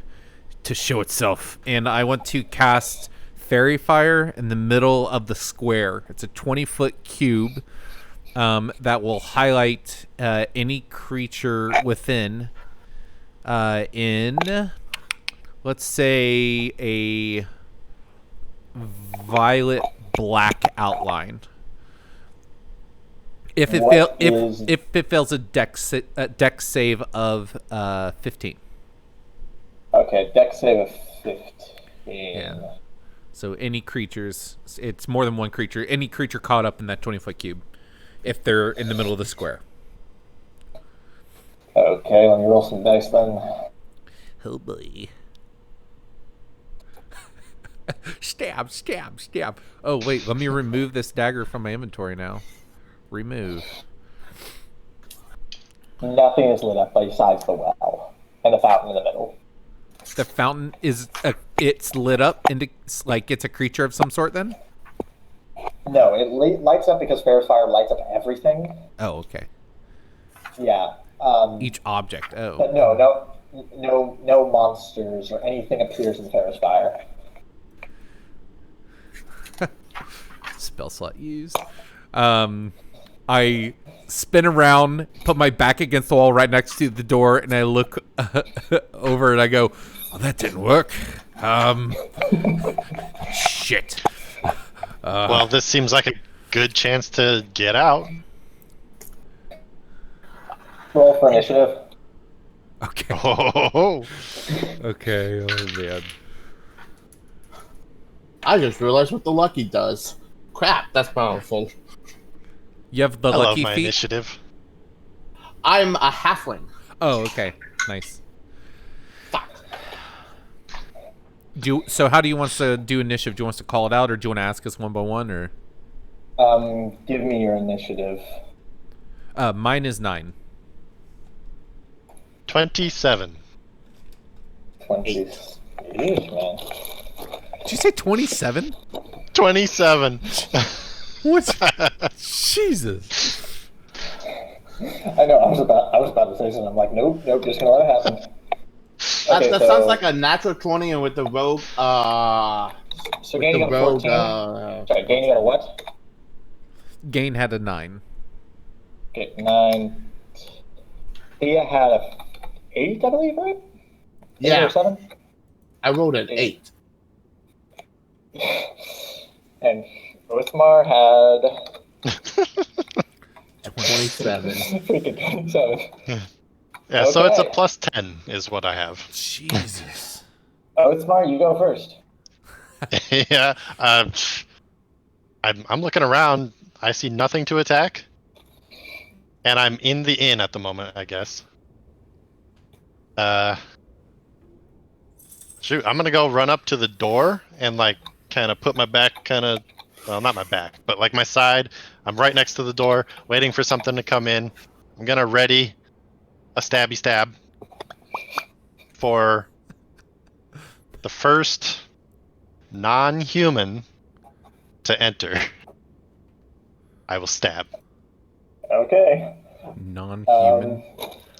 to show itself. And I want to cast Fairy Fire in the middle of the square. It's a 20-foot cube that will highlight any creature within. In, let's say, a violet black outline. If it fails a dex save of 15. Okay, dex save of 15. Yeah. So any creatures, it's more than one creature. Any creature caught up in that 20-foot cube, if they're in the middle of the square. Okay, let me roll some dice then. Oh boy. Stab, stab, stab. Oh wait, let me remove this dagger from my inventory now. Remove. Nothing is lit up besides the well and the fountain in the middle. The fountain it's lit up into like it's a creature of some sort then? No, it lights up because Fair's Fire lights up everything. Oh, okay. Yeah. Each object. Oh. But no monsters or anything appears in Fair's Fire. Spell slot used. I spin around, put my back against the wall right next to the door, and I look over and I go, "Oh, that didn't work. Shit." Well, this seems like a good chance to get out. Roll for initiative. Okay. Oh, Okay. Oh man. I just realized what the lucky does. Crap, that's powerful. You have the I love lucky my feat. initiative. I'm a halfling. Oh, okay. Nice. Fuck. So how do you want to do initiative? Do you want us to call it out, or do you want to ask us one by one, or? Give me your initiative. Mine is 9. 27. 20. Jeez, man. Did you say 27? 27. What? Jesus. I know. I was about to say something. I'm like, nope, just gonna let it happen. Okay, that so, sounds like a natural 20, and with the rogue, so with Gaine the got a rogue, 14. Sorry, Gaine got a what? Gaine had a 9. Okay, 9. Thea had a 8, I believe, right? 8 yeah, or 7? I rolled an 8. And Othmar had 27. freaking 27. Yeah, so it's a Okay. plus 10 is what I have. Jesus. Othmar, you go first. Yeah, I'm looking around. I see nothing to attack, and I'm in the inn at the moment, I guess. Shoot, I'm gonna go run up to the door and like kind of put my back, well, not my back, but like my side. I'm right next to the door, waiting for something to come in. I'm gonna ready a stabby stab for the first non-human to enter. I will stab. Okay. Non-human.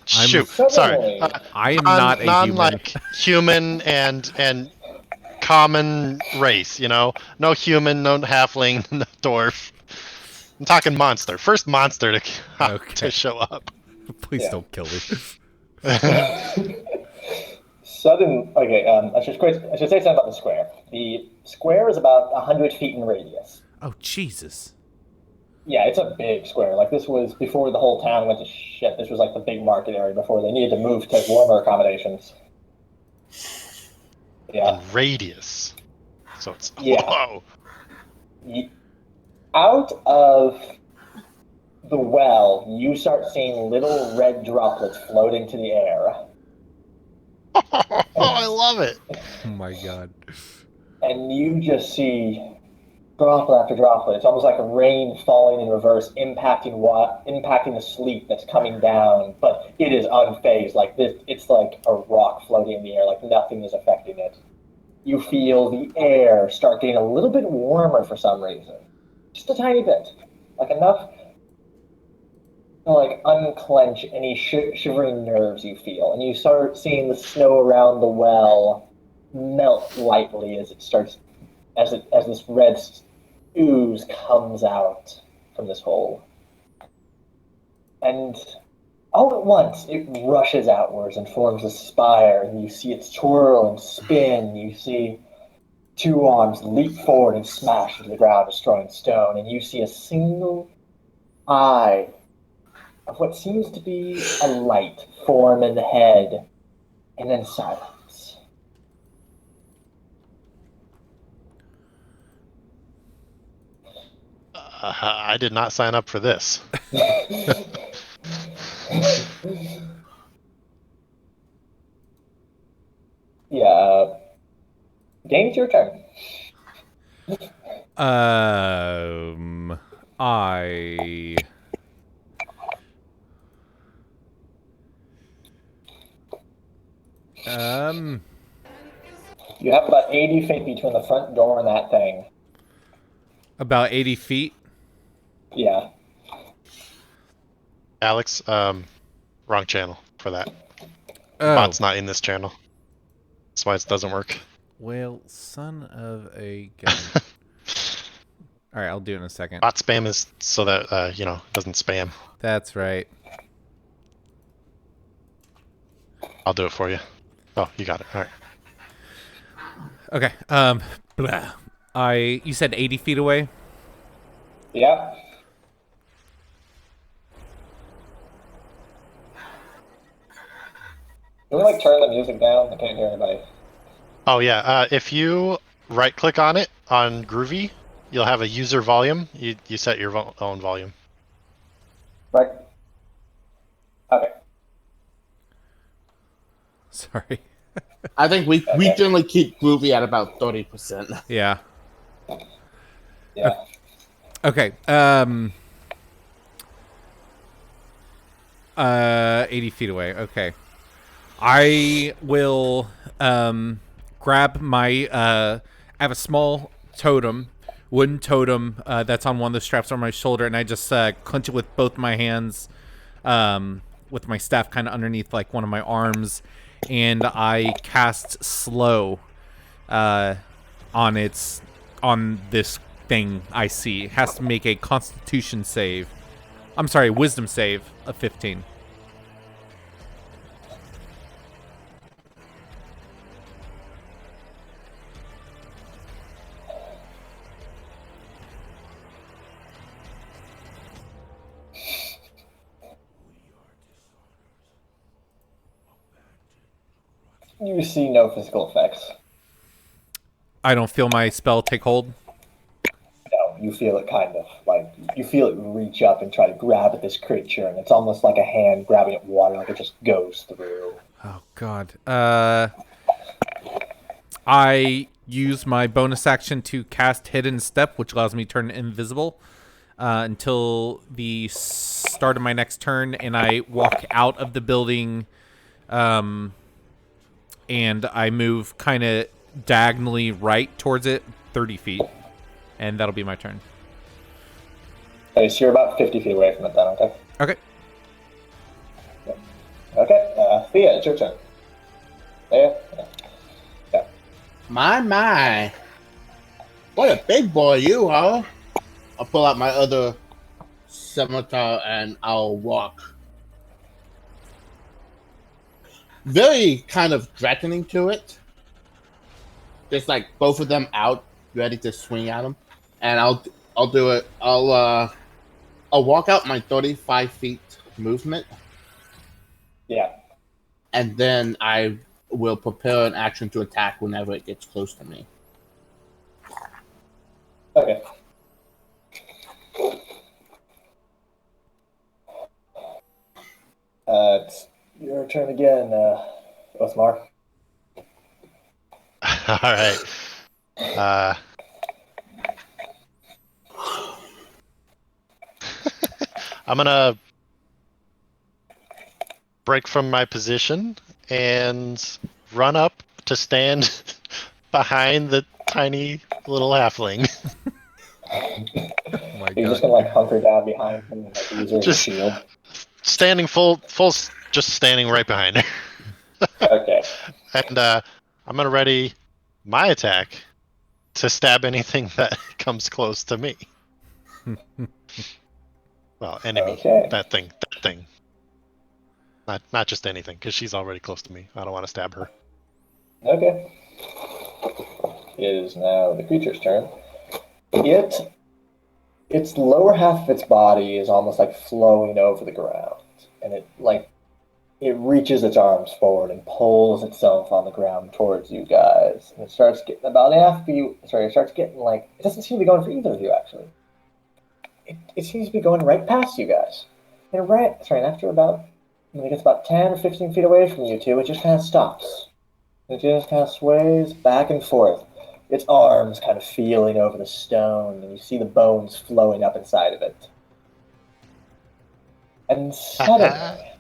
Shoot, sorry. Suddenly, I am not a human. Like human and common race. No human, no halfling, no dwarf. I'm talking monster. First monster to Okay. to show up. Please Yeah. don't kill me. I should say something about the square. The square is about 100 feet in radius. Oh, Jesus. Yeah, it's a big square. Like, this was before the whole town went to shit. This was like the big market area before they needed to move to warmer accommodations. Yeah. In radius. So it's Yeah. whoa. Out of the well, you start seeing little red droplets floating to the air. Oh, I love it. Oh my god. And you just see droplet after droplet. It's almost like rain falling in reverse, impacting the sleep that's coming down. But it is unfazed. Like this, it's like a rock floating in the air. Like nothing is affecting it. You feel the air start getting a little bit warmer for some reason, just a tiny bit, like enough to like unclench any shivering nerves you feel, and you start seeing the snow around the well melt lightly as this red ooze comes out from this hole. And all at once, it rushes outwards and forms a spire, and you see it twirl and spin. You see two arms leap forward and smash into the ground, destroying stone, and you see a single eye of what seems to be a light form in the head, and then silence. I did not sign up for this. Yeah. Gaine, it's your turn. I You have about 80 feet between the front door and that thing. about 80 feet. Yeah. Alex, wrong channel for that. Oh, Bot's not in this channel. That's why it doesn't work. well, son of a gun. All right, I'll do it in a second. Bot spam is so that it doesn't spam. That's right. I'll do it for you. Oh, you got it. All right. Okay. Blah. You said 80 feet away? Yeah. Can we like turn the music down? I can't hear anybody. Oh yeah. If you right click on it on Groovy, you'll have a user volume. You set your own volume. Right. Okay. Sorry. I think we generally keep Groovy at about 30%. Yeah. Yeah. Okay. 80 feet away. Okay. I will grab my I have a small totem, wooden totem that's on one of the straps on my shoulder, and I just clench it with both my hands, with my staff kind of underneath like one of my arms, and I cast slow on this thing I see. It has to make a Constitution save. I'm sorry, Wisdom save of 15. You see no physical effects. I don't feel my spell take hold. No, you feel it kind of. Like, you feel it reach up and try to grab at this creature, and it's almost like a hand grabbing at water, like it just goes through. Oh, God. I use my bonus action to cast Hidden Step, which allows me to turn invisible until the start of my next turn, and I walk out of the building, and I move kind of diagonally right towards it, 30 feet, and that'll be my turn. Okay, so you're about 50 feet away from it then, okay? Okay. Okay, Thea, it's your turn. Thea? Yeah. My. What a big boy you are. I'll pull out my other scimitar and I'll walk. Very kind of threatening to it. Just like both of them out, ready to swing at him. And I'll do it. I'll walk out my 35 feet movement. Yeah. And then I will prepare an action to attack whenever it gets close to me. Okay. It's your turn again, Othmar. All right. I'm gonna break from my position and run up to stand behind the tiny little halfling. Oh my You're just God. gonna like hunker down behind him and like use your Just- shield. Standing just standing right behind her. Okay. And I'm gonna ready my attack to stab anything that comes close to me. Well, enemy. Okay. That thing. Not just anything, because she's already close to me. I don't want to stab her. Okay. It is now the creature's turn. Its lower half of its body is almost like flowing over the ground, and it reaches its arms forward and pulls itself on the ground towards you guys, and it starts getting about after you. Sorry, it starts getting like it doesn't seem to be going for either of you actually. It seems to be going right past you guys, and after about when it gets about 10 or 15 feet away from you two, it just kind of stops. It just kind of sways back and forth. Its arms kind of feeling over the stone, and you see the bones flowing up inside of it. And suddenly,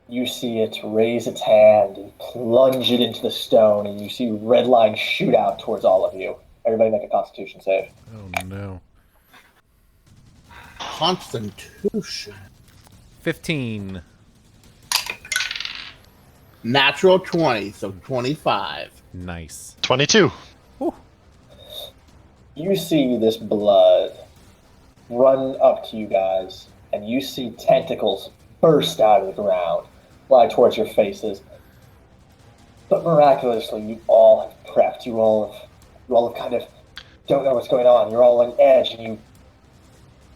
you see it raise its hand and plunge it into the stone, and you see red lines shoot out towards all of you. Everybody make a Constitution save. Oh, no. Constitution. 15. Natural 20, so 25. Nice. 22. You see this blood run up to you guys, and you see tentacles burst out of the ground, fly towards your faces. But miraculously, you all have prepped. You all have kind of don't know what's going on. You're all on edge, and you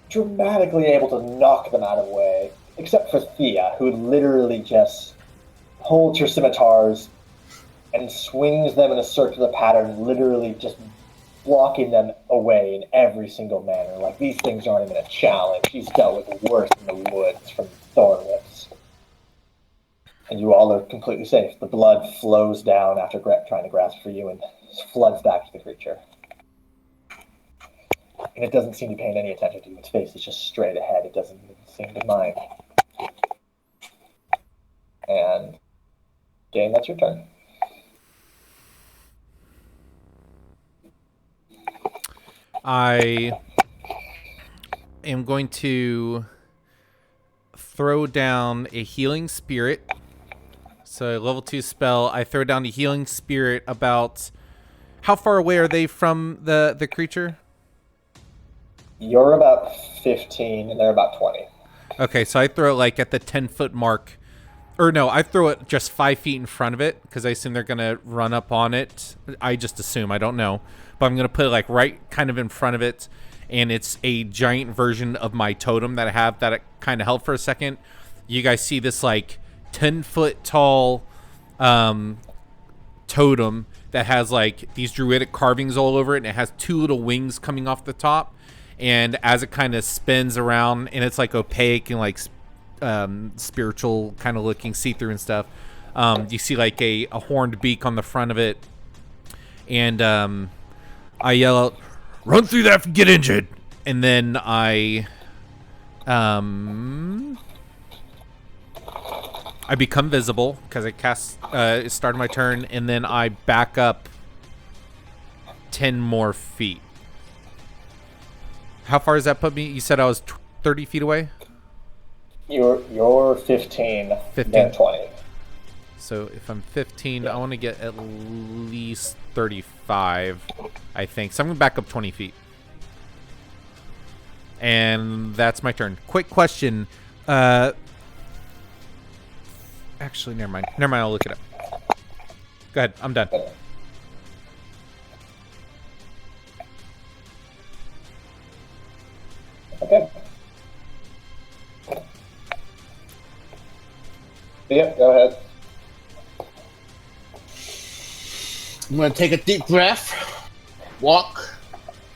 dramatically able to knock them out of the way, except for Thea, who literally just holds her scimitars and swings them in a circular pattern, literally just blocking them away in every single manner. Like, these things aren't even a challenge. She's dealt with worse in the woods from thorn whips. And you all are completely safe. The blood flows down after trying to grasp for you and floods back to the creature. And it doesn't seem to be paying any attention to you. Its face is just straight ahead. It doesn't even seem to mind. And Gaine, that's your turn. I am going to throw down a healing spirit. So level 2 spell. I throw down a healing spirit about... How far away are they from the creature? You're about 15, and they're about 20. Okay, so I throw it like at the 10-foot mark. Or no, I throw it just 5 feet in front of it because I assume they're going to run up on it. I just assume. I don't know. But I'm going to put it like right kind of in front of it. And it's a giant version of my totem that I have that it kind of held for a second. You guys see this like 10-foot tall totem that has like these druidic carvings all over it. And it has 2 little wings coming off the top. And as it kind of spins around, and it's like opaque and like spiritual kind of looking, see-through and stuff, you see like a horned beak on the front of it. And I yell out, "Run through that if you get injured!" And then I become visible because I cast it started my turn, and then I back up 10 more feet. How far does that put me? You said I was 30 feet away? You're 15, 15. then 20. So if I'm 15, I want to get at least 35, I think. So I'm going to back up 20 feet. And that's my turn. Quick question. Actually, never mind. Never mind, I'll look it up. Go ahead, I'm done. Okay. Yeah, go ahead. I'm going to take a deep breath, walk.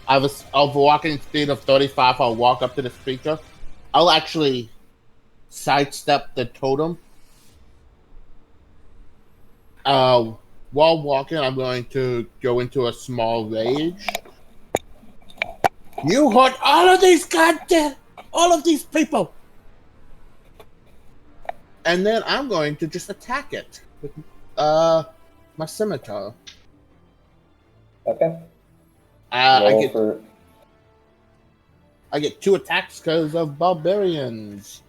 I'll walking speed of 35. I'll walk up to the speaker. I'll actually sidestep the totem. While walking, I'm going to go into a small rage. You hurt all of these people! And then I'm going to just attack it with my scimitar. Okay. I get 2 attacks because of barbarians.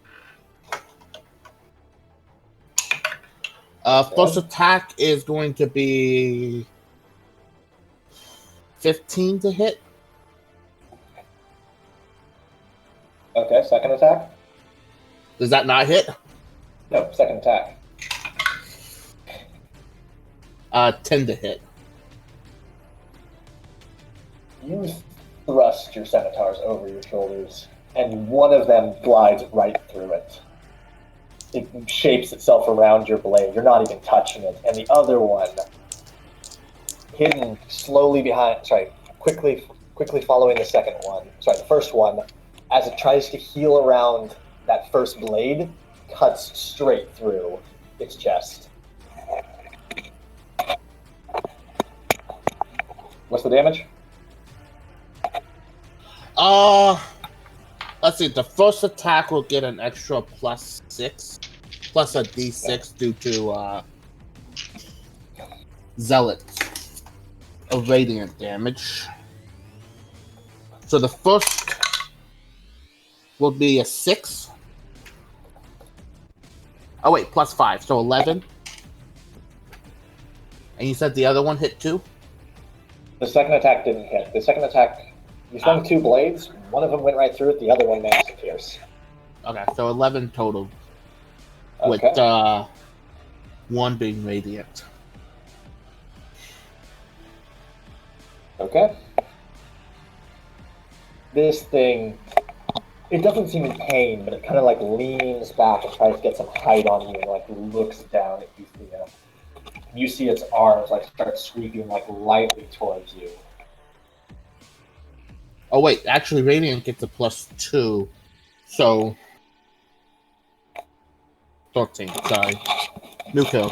First attack is going to be 15 to hit. Okay, second attack? Does that not hit? No, second attack. 10 to hit. You thrust your scimitars over your shoulders, and one of them glides right through it. It shapes itself around your blade. You're not even touching it. And the other one, hidden slowly behind, quickly following the second one, the first one, as it tries to heal around that first blade, cuts straight through its chest. What's the damage? Let's see. The first attack will get an extra +6, plus a d6 due to zealot of radiant damage. So the first will be a 6. Oh wait, +5, so 11. And you said the other one hit 2? The second attack didn't hit. The second attack, you swung 2 blades. One of them went right through it. The other one managed to pierce. Okay, so 11 total. Okay. With 1 being radiant. Okay. This thing, it doesn't seem in pain, but it kind of like leans back and tries to get some height on you and like looks down at you, Thea. You see its arms like start sweeping like lightly towards you. Oh wait, actually radiant gets a +2. So 13, sorry. New kill.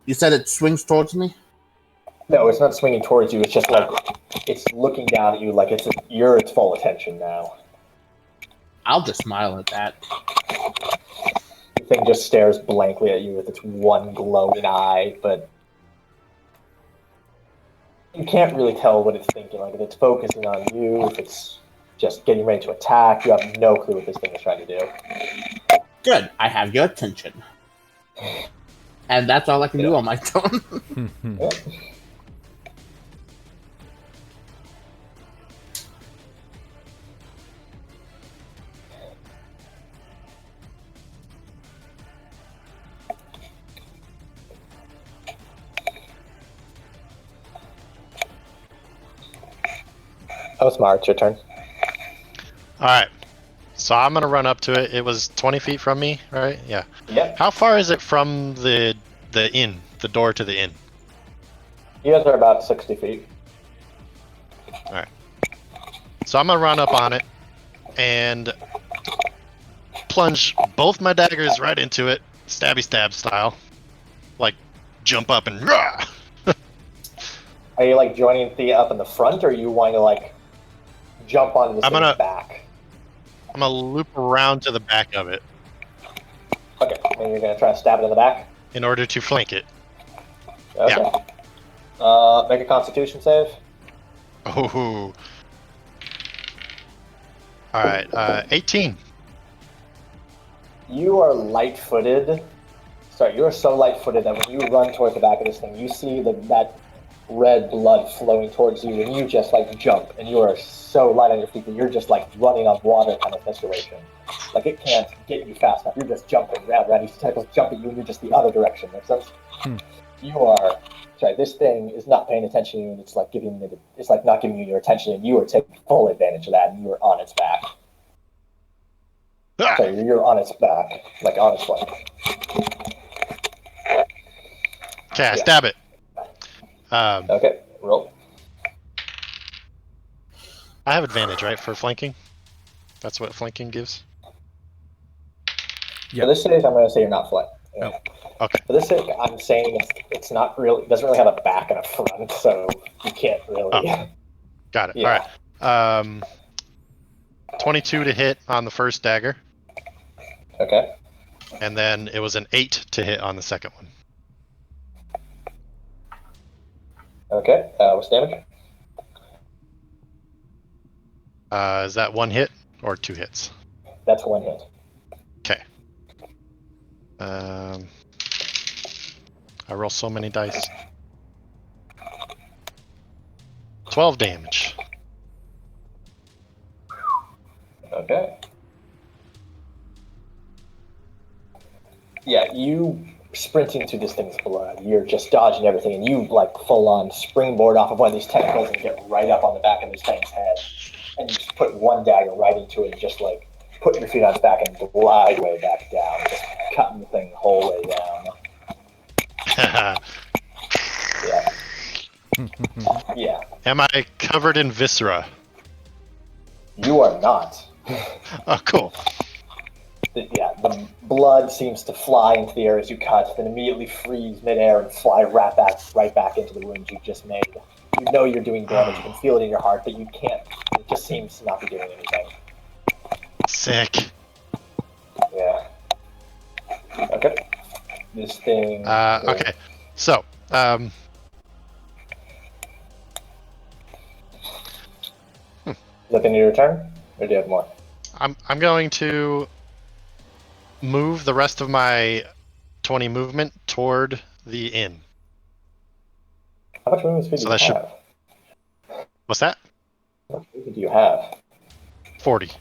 You said it swings towards me? No, it's not swinging towards you. It's just like it's looking down at you like you're its full attention now. I'll just smile at that. The thing just stares blankly at you with its one glowing eye, but you can't really tell what it's thinking. Like if it's focusing on you, if it's just getting ready to attack. You have no clue what this thing is trying to do. Good. I have your attention. And that's all I can do on my turn. Yep. Othmar, it's your turn. All right. So I'm gonna run up to it. It was 20 feet from me, right? Yeah. Yep. How far is it from the inn, the door to the inn? You guys are about 60 feet. All right. So I'm gonna run up on it and plunge both my daggers right into it, stabby stab style. Like jump up and rah! Are you like joining Thea up in the front, or are you wanting to like jump onto this thing's back? I'm gonna loop around to the back of it Okay, and you're gonna try to stab it in the back? in order to flank it. Okay. Yeah. Make a Constitution save. Oh. All right. 18. You are light-footed. Sorry, you are so light-footed that when you run towards the back of this thing, you see that red blood flowing towards you, and you just like jump, and you are so light on your feet that you're just like running on water kind of situation. Like it can't get you fast enough. You're just jumping around. These tentacles jump at you, and you're just the other direction. Make sense? You are. Sorry, this thing is not paying attention to you, and it's like it's like not giving you your attention, and you are taking full advantage of that, and you are on its back. Ah! So you're on its back, like on its flank. Okay, I stab it. Okay, roll. I have advantage, right, for flanking? That's what flanking gives? Yeah. For this stage, I'm going to say you're not flank. Oh. Okay. For this sake, I'm saying it's not really. It doesn't really have a back and a front, so you can't really. Oh. Got it. Yeah. All right. 22 to hit on the first dagger, Okay. and then it was an 8 to hit on the second one. Okay. What's damage? Is that one hit or 2 hits? That's one hit. Okay. I roll so many dice. 12 damage. Okay. Yeah, you sprinting through this thing's blood. You're just dodging everything, and you like full on springboard off of one of these tentacles and get right up on the back of this thing's head. And you just put one dagger right into it and just like put your feet on its back and glide way back down, just cutting the thing the whole way down. Yeah. Yeah. Am I covered in viscera? You are not. Oh, cool. The blood seems to fly into the air as you cut, then immediately freeze midair and fly right back into the wounds you just made. You know you're doing damage, you can feel it in your heart, but you can't. It just seems to not be doing anything. Sick. Yeah. Okay. This thing. Okay. So, Is that the end of your turn? Or do you have more? I'm going to move the rest of my 20 movement toward the inn. How much movement speed So do that you should- have? What's that? How much movement do you have? 40.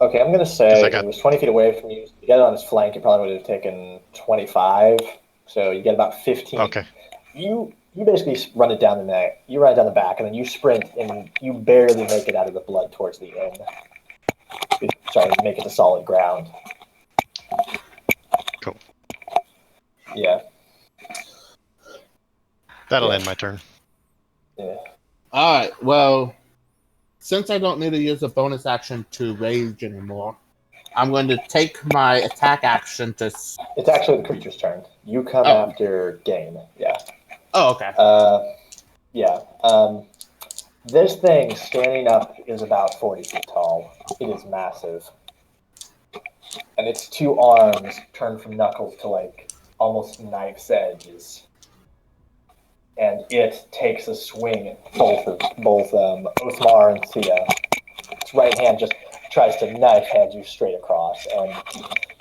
Okay, I'm gonna say 'Cause I if got- it was 20 feet away from you. To get it on his flank, you probably would have taken 25. So you get about 15. Okay. You basically run it down the neck. You run it down the back, and then you sprint, and you barely make it out of the blood towards the end. Sorry, make it to solid ground. Cool. Yeah. That'll Yeah. end my turn. Yeah. Alright, well, since I don't need to use a bonus action to rage anymore, I'm going to take my attack action to... It's actually the creature's turn. You come Oh. after Gaine. Yeah. Oh, okay. Yeah. This thing standing up is about 40 feet tall. It is massive. And its two arms turn from knuckles to like almost knife's edges. And it takes a swing at both Othmar and Thea. its right hand just tries to knife hand you straight across, and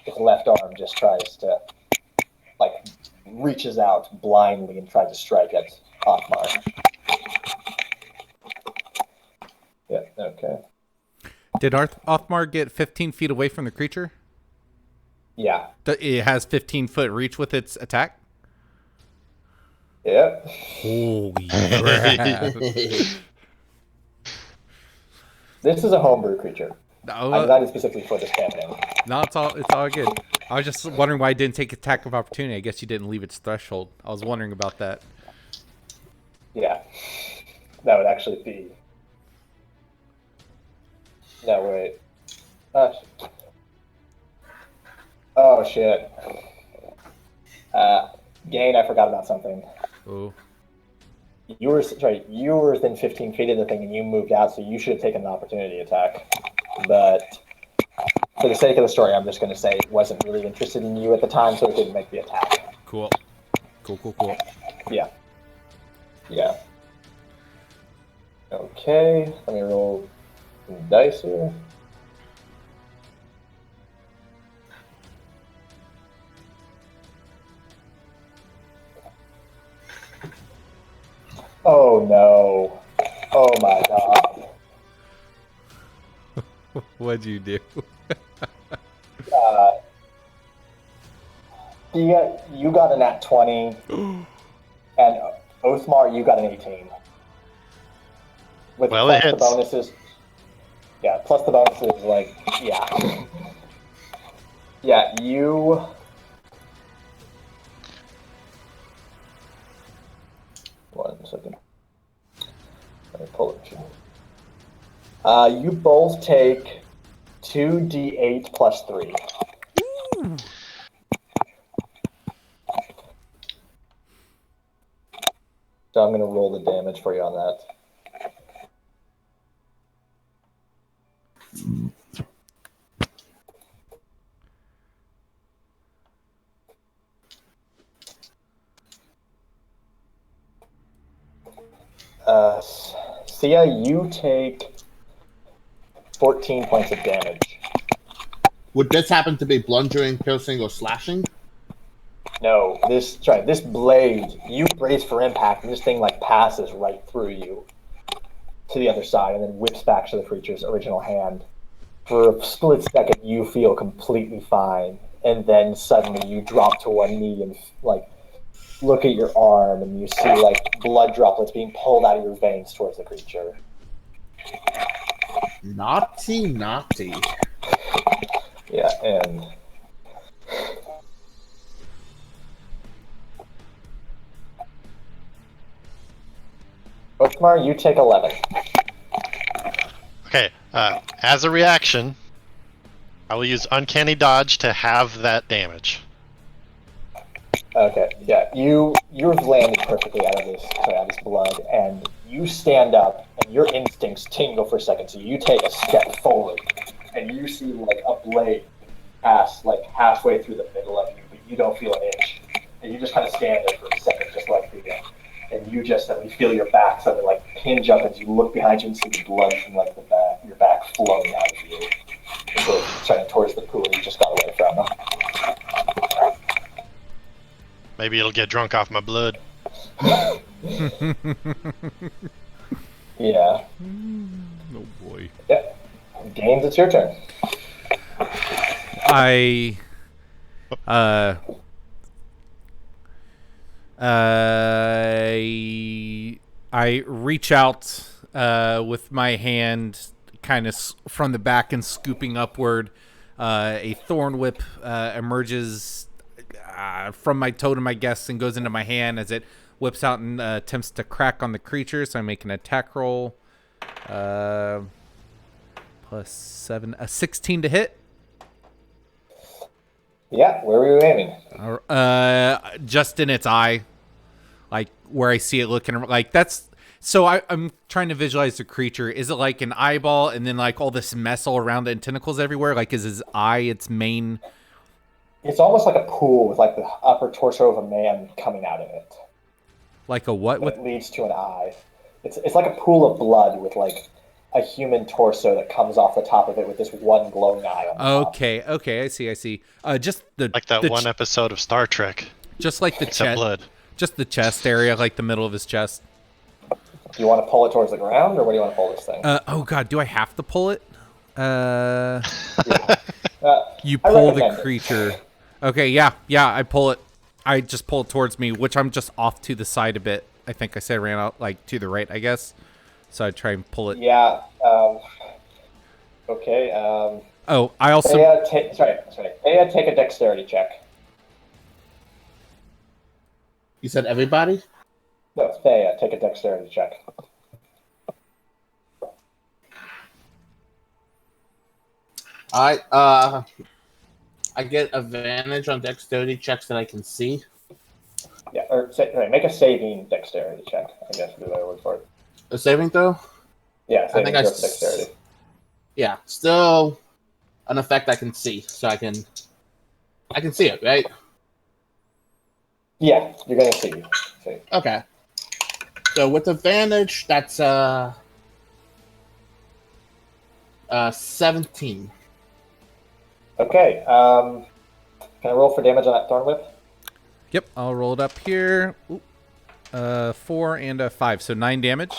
its left arm just tries to, like, reaches out blindly and tries to strike at Othmar. Yeah, okay. Did Othmar get 15 feet away from the creature? Yeah. It has 15-foot reach with its attack? Yep. Holy crap. This is a homebrew creature. No, I designed it specifically for this campaign. no, it's all good. I was just wondering why it didn't take attack of opportunity. I guess you didn't leave its threshold. I was wondering about that. Yeah. That would actually be... No, wait. Oh, shit. Gaine, I forgot about something. Oh. You were within 15 feet of the thing and you moved out, so you should have taken an opportunity attack. But for the sake of the story, I'm just going to say it wasn't really interested in you at the time, so it didn't make the attack. Cool. Yeah. Yeah. Okay, let me roll some dice here. Oh no. Oh my god. What'd you do? You got a nat 20, and Othmar, you got an 18. With Well, it plus the hits. bonuses. Yeah, plus the bonuses, like, yeah. Yeah, you... One second. Let me pull it. You both take 2d8 plus 3. So I'm going to roll the damage for you on that. Thea, you take 14 points of damage. Would this happen to be bludgeoning, piercing, or slashing? No, this blade, you brace for impact, and this thing like passes right through you to the other side, and then whips back to the creature's original hand. For a split second, you feel completely fine, and then suddenly you drop to one knee and like look at your arm, and you see like blood droplets being pulled out of your veins towards the creature. Naughty, naughty. Yeah, and Othmar, you take 11. Okay, as a reaction, I will use Uncanny Dodge to have that damage. Okay, yeah, you've landed perfectly out of this blood, and you stand up, and your instincts tingle for a second. So you take a step forward, and you see like a blade pass like halfway through the middle of you, but you don't feel an inch, and you just kind of stand there for a second, just like the. And you just suddenly feel your back suddenly like hinge up as you look behind you and see the blood from like your back flowing out of you. And so turning towards the pool you just got away from. Maybe it'll get drunk off my blood. Yeah. Oh boy. Yeah. Gaines, it's your turn. I reach out with my hand kind of from the back and scooping upward. A thorn whip emerges from my totem, I guess, and goes into my hand as it whips out and attempts to crack on the creature. So I make an attack roll. Plus 7, a 16 to hit. Yeah, where were you aiming? Just in its eye, like where I see it looking. Like that's so. I'm trying to visualize the creature. Is it like an eyeball, and then like all this mess all around it and tentacles everywhere? Like is his eye its main? It's almost like a pool with like the upper torso of a man coming out of it. Like a what? It leads to an eye. It's like a pool of blood with like a human torso that comes off the top of it with this one glowing eye on the top. Okay, I see. Just Like that one episode of Star Trek. Just like the Except chest, blood. just the chest area, like the middle of his chest. Do you want to pull it towards the ground, or what do you want to pull this thing? Oh God, do I have to pull it? You I pull the recommend it. creature. Okay, yeah, I pull it. I just pull it towards me, which I'm just off to the side a bit. I think I said I ran out like to the right, I guess. So I try and pull it. Yeah. Okay. Oh, I also. Thea, Thea, take a dexterity check. You said everybody? No, Thea, take a dexterity check. Alright, I get advantage on dexterity checks that I can see. Yeah, or make a saving dexterity check. I guess would be the better word for it. A saving throw? Yeah, saving think I throw s- for dexterity. Yeah, still an effect I can see, so I can see it, right? Yeah, you're gonna see. Okay. So with advantage, that's 17. Okay. Can I roll for damage on that thorn whip? Yep, I'll roll it up here. Ooh, 4 and a 5, so 9 damage.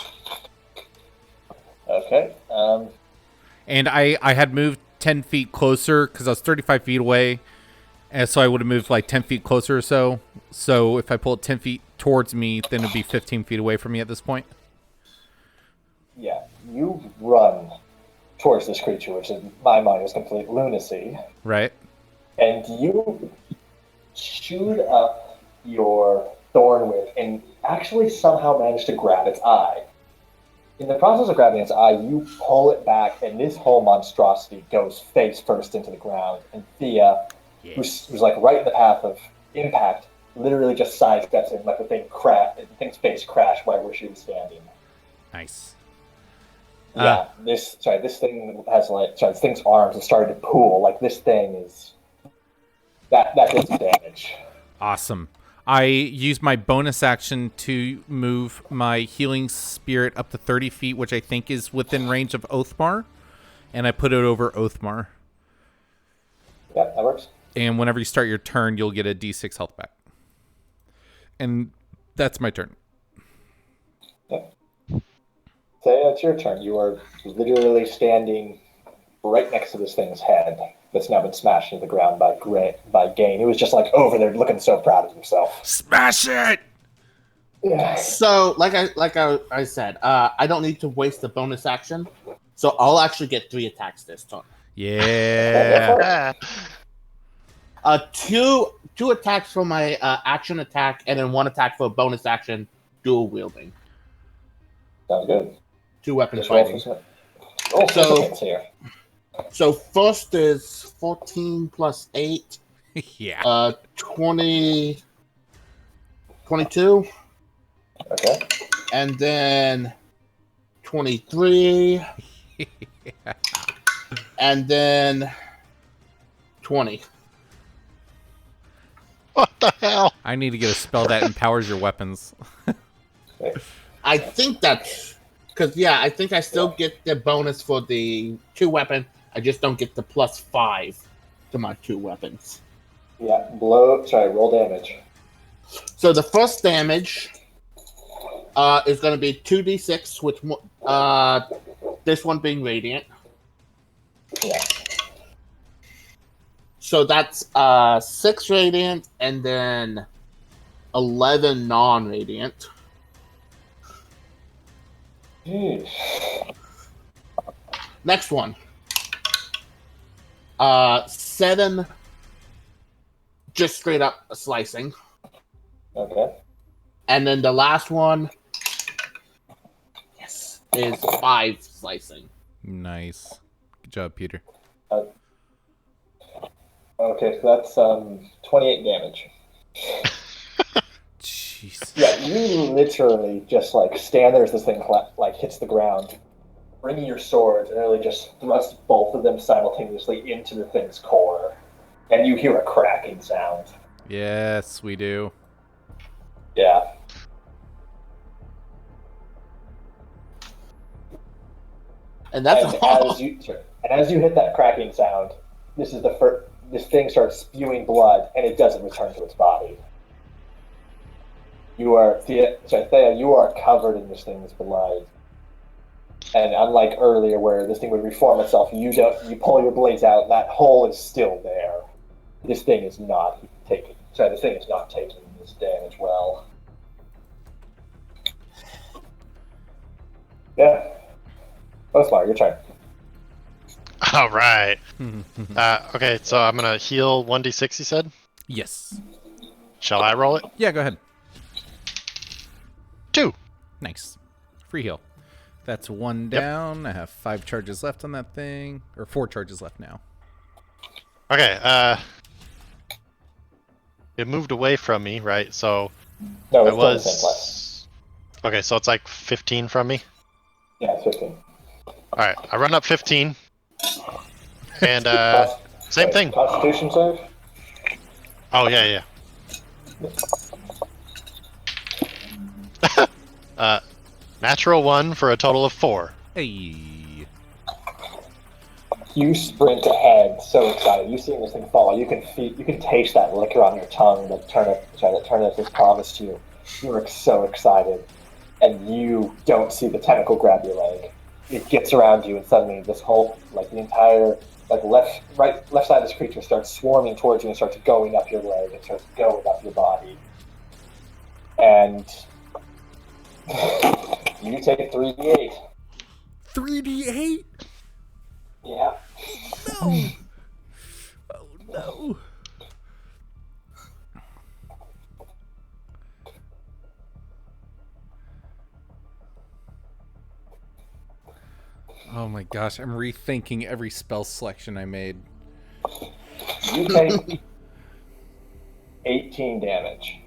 Okay. And I had moved 10 feet closer because I was 35 feet away. And so I would have moved like 10 feet closer or so. So if I pull it 10 feet towards me, then it'd be 15 feet away from me at this point. Yeah, you run towards this creature, which in my mind is complete lunacy, Right? and you shoot up your thorn whip and actually somehow manage to grab its eye. In the process of grabbing its eye, you pull it back, and this whole monstrosity goes face first into the ground. And Thea, who's like right in the path of impact, literally just sidesteps and let the thing's face crash right where she was standing. Nice. Yeah, this thing has this thing's arms have started to pool. Like this thing is that did some damage. Awesome. I use my bonus action to move my healing spirit up to 30 feet, which I think is within range of Othmar. And I put it over Othmar. Yeah, that works. And whenever you start your turn, you'll get a d6 health back. And that's my turn. Yeah. Say it's your turn. You are literally standing right next to this thing's head that's now been smashed into the ground by Gaine, who was just like over there looking so proud of himself. Smash it! Yeah. So, like I said, I don't need to waste the bonus action, so I'll actually get 3 attacks this turn. Yeah. Two attacks for my action attack, and then 1 attack for a bonus action, dual wielding. Sounds good. 2 weapon Just roll fighting. for So- hits here. So first is 14 plus 8, Yeah. 20, 22, Okay. and then 23, and then 20. What the hell? I need to get a spell that empowers your weapons. I think that's because I think I still get the bonus for the 2 weapon. I just don't get the +5 to my 2 weapons. Yeah, roll damage. So the first damage is going to be 2d6, with this one being radiant. Yeah. So that's 6 radiant and then 11 non-radiant. Jeez. Next one. 7 just straight up slicing. Okay. And then the last one is 5 slicing. Nice. Good job, Peter. Okay, so that's 28 damage. Jeez. Yeah, you literally just stand there as this thing hits the ground, bringing your swords and really just thrust both of them simultaneously into the thing's core, and you hear a cracking sound. Yes, we do. And that's all. As you hit that cracking sound, this thing starts spewing blood, and it doesn't return to its body. Thea, you are covered in this thing's blood. And unlike earlier, where this thing would reform itself, you pull your blades out, and that hole is still there. This thing is not taking this damage well. Yeah. Othmar, your turn. All right. Okay, so I'm gonna heal 1d6. You said. Yes. Shall I roll it? Yeah, go ahead. 2. Nice. Free heal. That's 1 down. I have 5 charges left on that thing. Or 4 charges left now. Okay, it moved away from me, right? So No, I it's was... still the same place. Okay, so it's like 15 from me? Yeah, it's 15. Alright, I run up 15. And, same thing. Constitution save? Oh, yeah. Natural 1 for a total of 4. Hey. You sprint ahead, so excited. You see this thing fall. You can taste that liquor on your tongue that Turnip has promised you. You are so excited, and you don't see the tentacle grab your leg. It gets around you, and suddenly this whole, the entire, left side of this creature starts swarming towards you and starts going up your leg and starts going up your body. And you take 3d8. 3d8? Yeah. No. Oh, no. Oh my gosh, I'm rethinking every spell selection I made. You take 18 damage.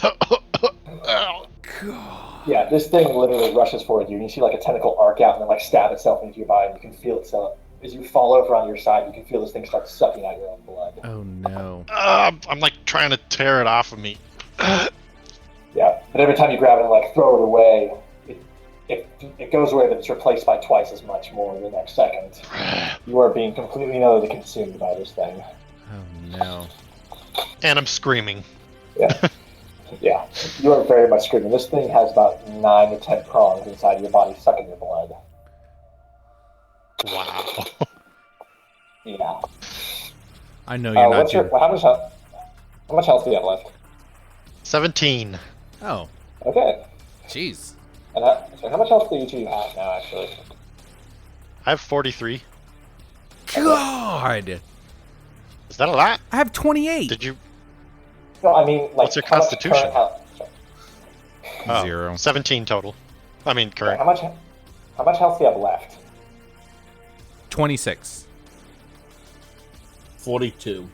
Oh, God. Yeah, this thing literally rushes forward you, and you see a tentacle arc out and then stab itself into your body, and you can feel it. So as you fall over on your side, you can feel this thing start sucking out your own blood. Oh no. I'm trying to tear it off of me. Yeah, but every time you grab it and throw it away, it goes away, but it's replaced by twice as much more the next second. You are being completely and utterly consumed by this thing. Oh no. And I'm screaming. Yeah. Yeah, you are very much screaming. This thing has about 9 to 10 prongs inside your body sucking your blood. Wow. Yeah. I know you're not doing... How much health do you have left? 17. Oh. Okay. Jeez. And how much health do you two have now, actually? I have 43. God! Is that a lot? I have 28. Did you... No, I mean, What's your how much constitution? current health? Oh, 0. 17 total. I mean, current. How much health do you have left? 26. 42.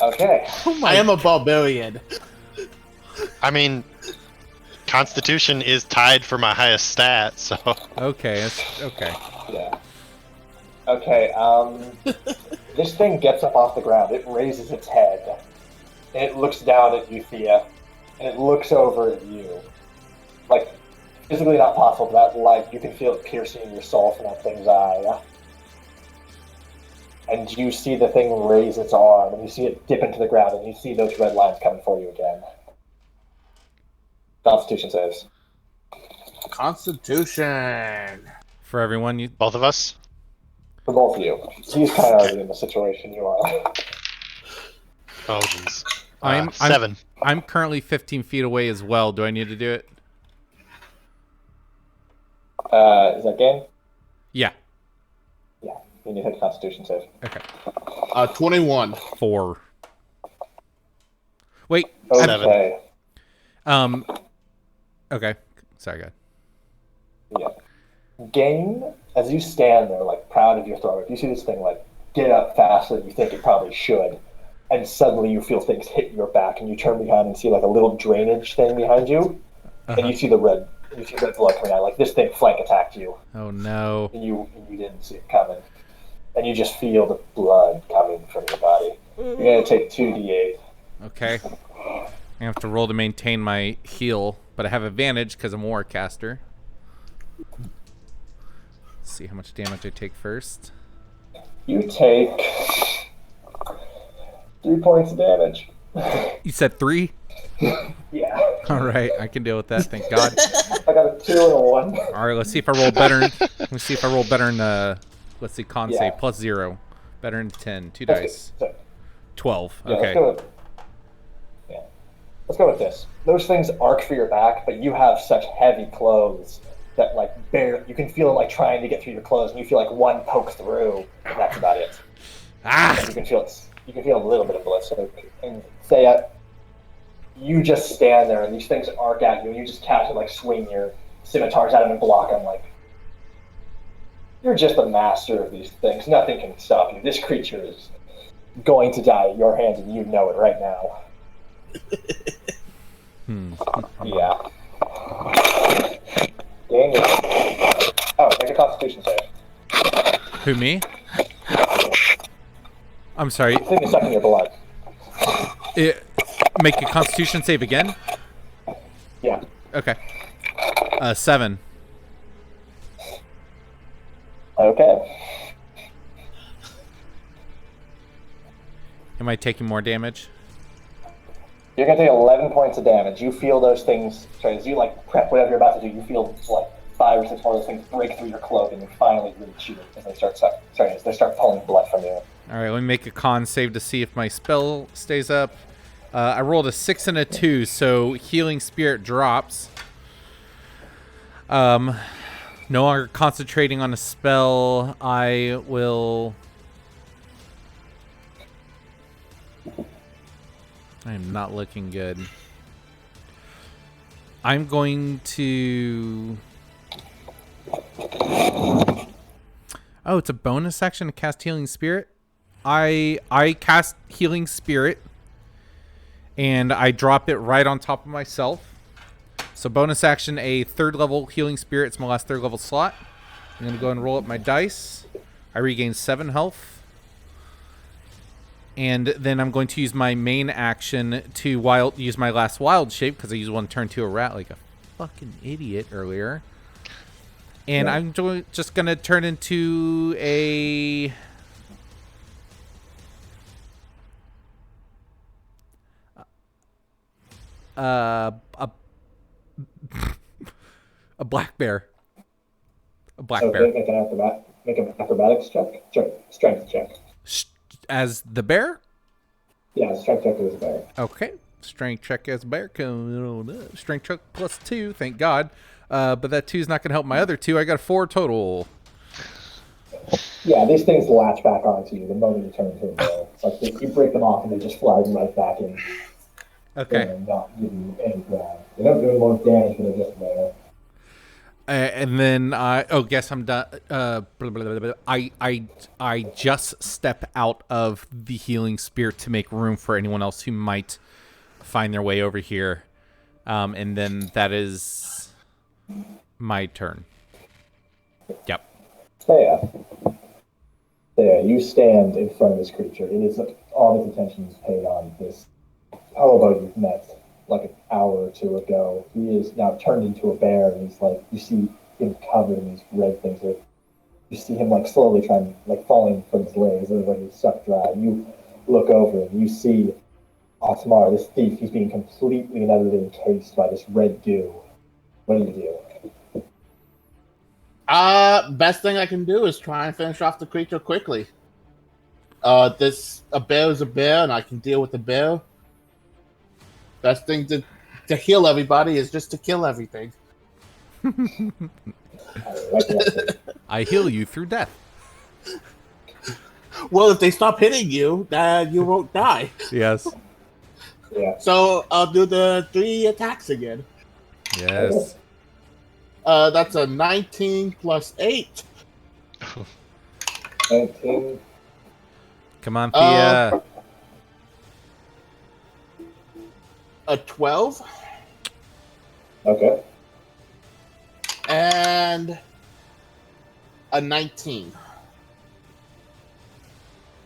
Okay. I am a barbarian. I mean, Constitution is tied for my highest stat, so... Okay, okay. Yeah. Okay, this thing gets up off the ground. It raises its head. And it looks down at you, Thea. And it looks over at you. Physically not possible, but you can feel it piercing your soul from that thing's eye. And you see the thing raise its arm, and you see it dip into the ground, and you see those red lines coming for you again. Constitution saves. Constitution. For everyone, you... Both of us? For both of you. He's kind of already in the situation you are. Oh, jeez. 7. I'm currently 15 feet away as well. Do I need to do it? Is that Gaine? Yeah. Yeah. You need to hit Constitution save. Okay. 21. 4. Wait. Okay. Okay. Sorry, God. Yeah. Gaine, as you stand there, proud of your throw, you see this thing, get up faster than you think it probably should, and suddenly you feel things hit your back, and you turn behind and see, a little drainage thing behind you, and you see the red blood coming out. This thing flank attacked you. Oh, no. And you didn't see it coming. And you just feel the blood coming from your body. You're going to take 2d8. Okay. I have to roll to maintain my heal, but I have advantage because I'm a Warcaster. Let's see how much damage I take first. You take 3 points of damage. You said 3? Yeah. All right, I can deal with that. Thank God. I got a 2 and a 1. All right, let's see if I roll better. Let's see if I roll better in let's see, con Yeah. save plus 0. Better in 10. 2 Let's dice. go- 12. Yeah, Okay. Let's go with this. Those things arc for your back, but you have such heavy clothes that like you can feel them like trying to get through your clothes, and you feel like one poke through, and that's about it. Ah! You can feel it. You can feel a little bit of ballistic. And Thea, you just stand there, and these things arc at you, and you just casually like swing your scimitars at them and block them. Like you're just a master of these things. Nothing can stop you. This creature is going to die at your hands, and you know it right now. Yeah. Gaine. Oh, make a Constitution save. Who, me? I'm sorry. The thing is sucking your blood. Make a Constitution save again? Yeah. Okay. 7. Okay. Am I taking more damage? You're gonna take 11 points of damage. You feel those things, as you like prep whatever you're about to do, you feel like 5 or 6 more of those things break through your cloak and finally reach you as they start pulling blood from you. All right, let me make a con save to see if my spell stays up. I rolled a 6 and a 2, so healing spirit drops. No longer concentrating on a spell. I will. I am not looking good. I'm going to. Oh, it's a bonus action to cast Healing Spirit. I cast Healing Spirit, and I drop it right on top of myself. So bonus action, a 3rd level Healing Spirit. It's my last 3rd level slot. I'm going to go and roll up my dice. I regain 7 health. And then I'm going to use my main action to use my last wild shape, because I used one turn to a rat like a fucking idiot earlier. And yeah. I'm just going to turn into a black bear. A black bear. Make an acrobatics check. Strength check. As the bear? Yeah, strength check as a bear. Okay. Strength check as a bear. Strength check plus 2, thank God. But that 2 is not going to help my other 2. I got a 4 total. Yeah, these things latch back onto you the moment you turn into a bear. It's like you break them off and they just fly right back in. Okay. And not give you any ground. They don't do more damage when they're just there. And then guess I'm done. I just step out of the healing spirit to make room for anyone else who might find their way over here, and then that is my turn. Yep. Thea, you stand in front of this creature. It is all his attention is paid on this hobo you've met like an hour or 2 ago. He is now turned into a bear, and he's like, you see him covered in these red things. You see him like slowly falling from his legs, and when he's sucked dry. You look over and you see Othmar, this thief. He's being completely and utterly encased by this red goo. What do you do? Best thing I can do is try and finish off the creature quickly. A bear is a bear, and I can deal with the bear. Best thing to heal everybody is just to kill everything. I heal you through death. Well, if they stop hitting you, then you won't die. Yes. Yeah. So I'll do the 3 attacks again. Yes. That's a 19 plus 8. 19. Come on, Thea. A 12. Okay. And a 19.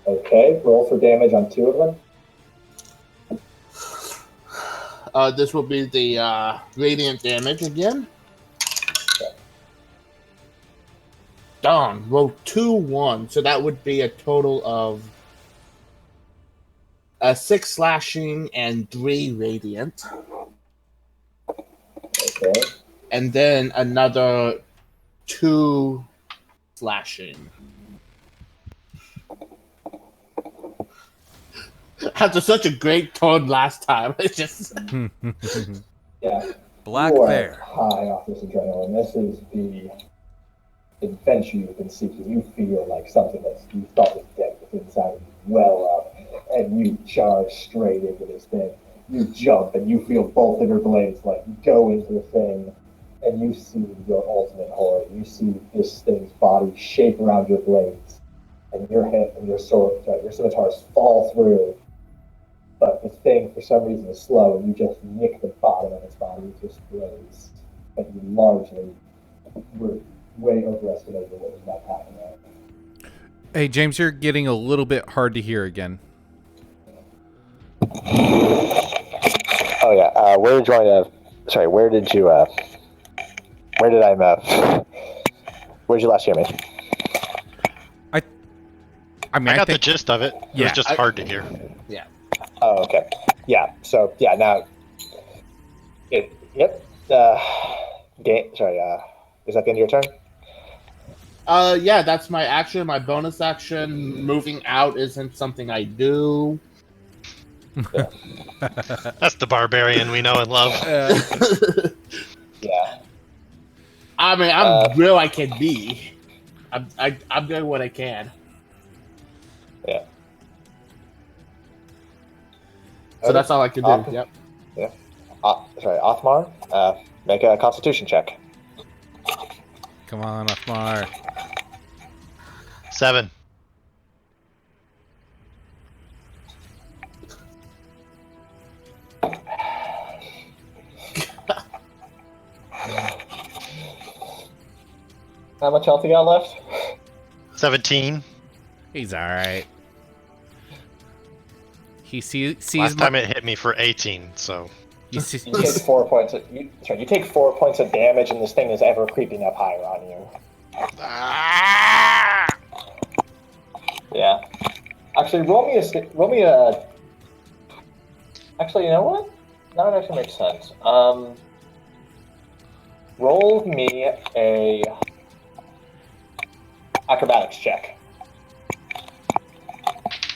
Okay. Roll for damage on 2 of them. This will be the radiant damage again. darn. Roll 2 1, so that would be a total of 6 slashing and 3 radiant. Okay. And then another 2 slashing. After such a great turn last time, it's just Yeah. Black You are bear. high off this adrenaline. This is the adventure you've been seeking. You feel like something that you thought was dead within inside of you well up, and you charge straight into this thing. You jump, and you feel both of your blades like go into the thing, and you see your ultimate horror. You see this thing's body shape around your blades, and your head and your sword, your scimitars fall through. But the thing, for some reason, is slow, and you just nick the bottom of its body with your blades. But you largely were way overestimated what was about to happen there. Hey, James, you're getting a little bit hard to hear again. Oh yeah, where did you? Sorry, where did you? Where did I? Where did you last hear me? I I got the think gist of it. It Yeah. was just hard to hear. yeah. Oh, okay. Yeah. So yeah, now. Yep. Gaine. Sorry. Is that the end of your turn? Yeah, that's my action. My bonus action, moving out, isn't something I do. That's the barbarian we know and love. Yeah. I mean, I'm real I can be. I'm doing what I can. Yeah. So that's all I can do. Yep. Yeah. Sorry, Othmar. Make a Constitution check. Come on, Othmar. 7. How much health you got left? 17. He's all right. He sees Last time it hit me for 18, so he sees, You take 4 points. You take 4 points of damage, and this thing is ever creeping up higher on you. Yeah. Actually, roll me a. Actually, you know what? That would actually make sense. Roll me a acrobatics check.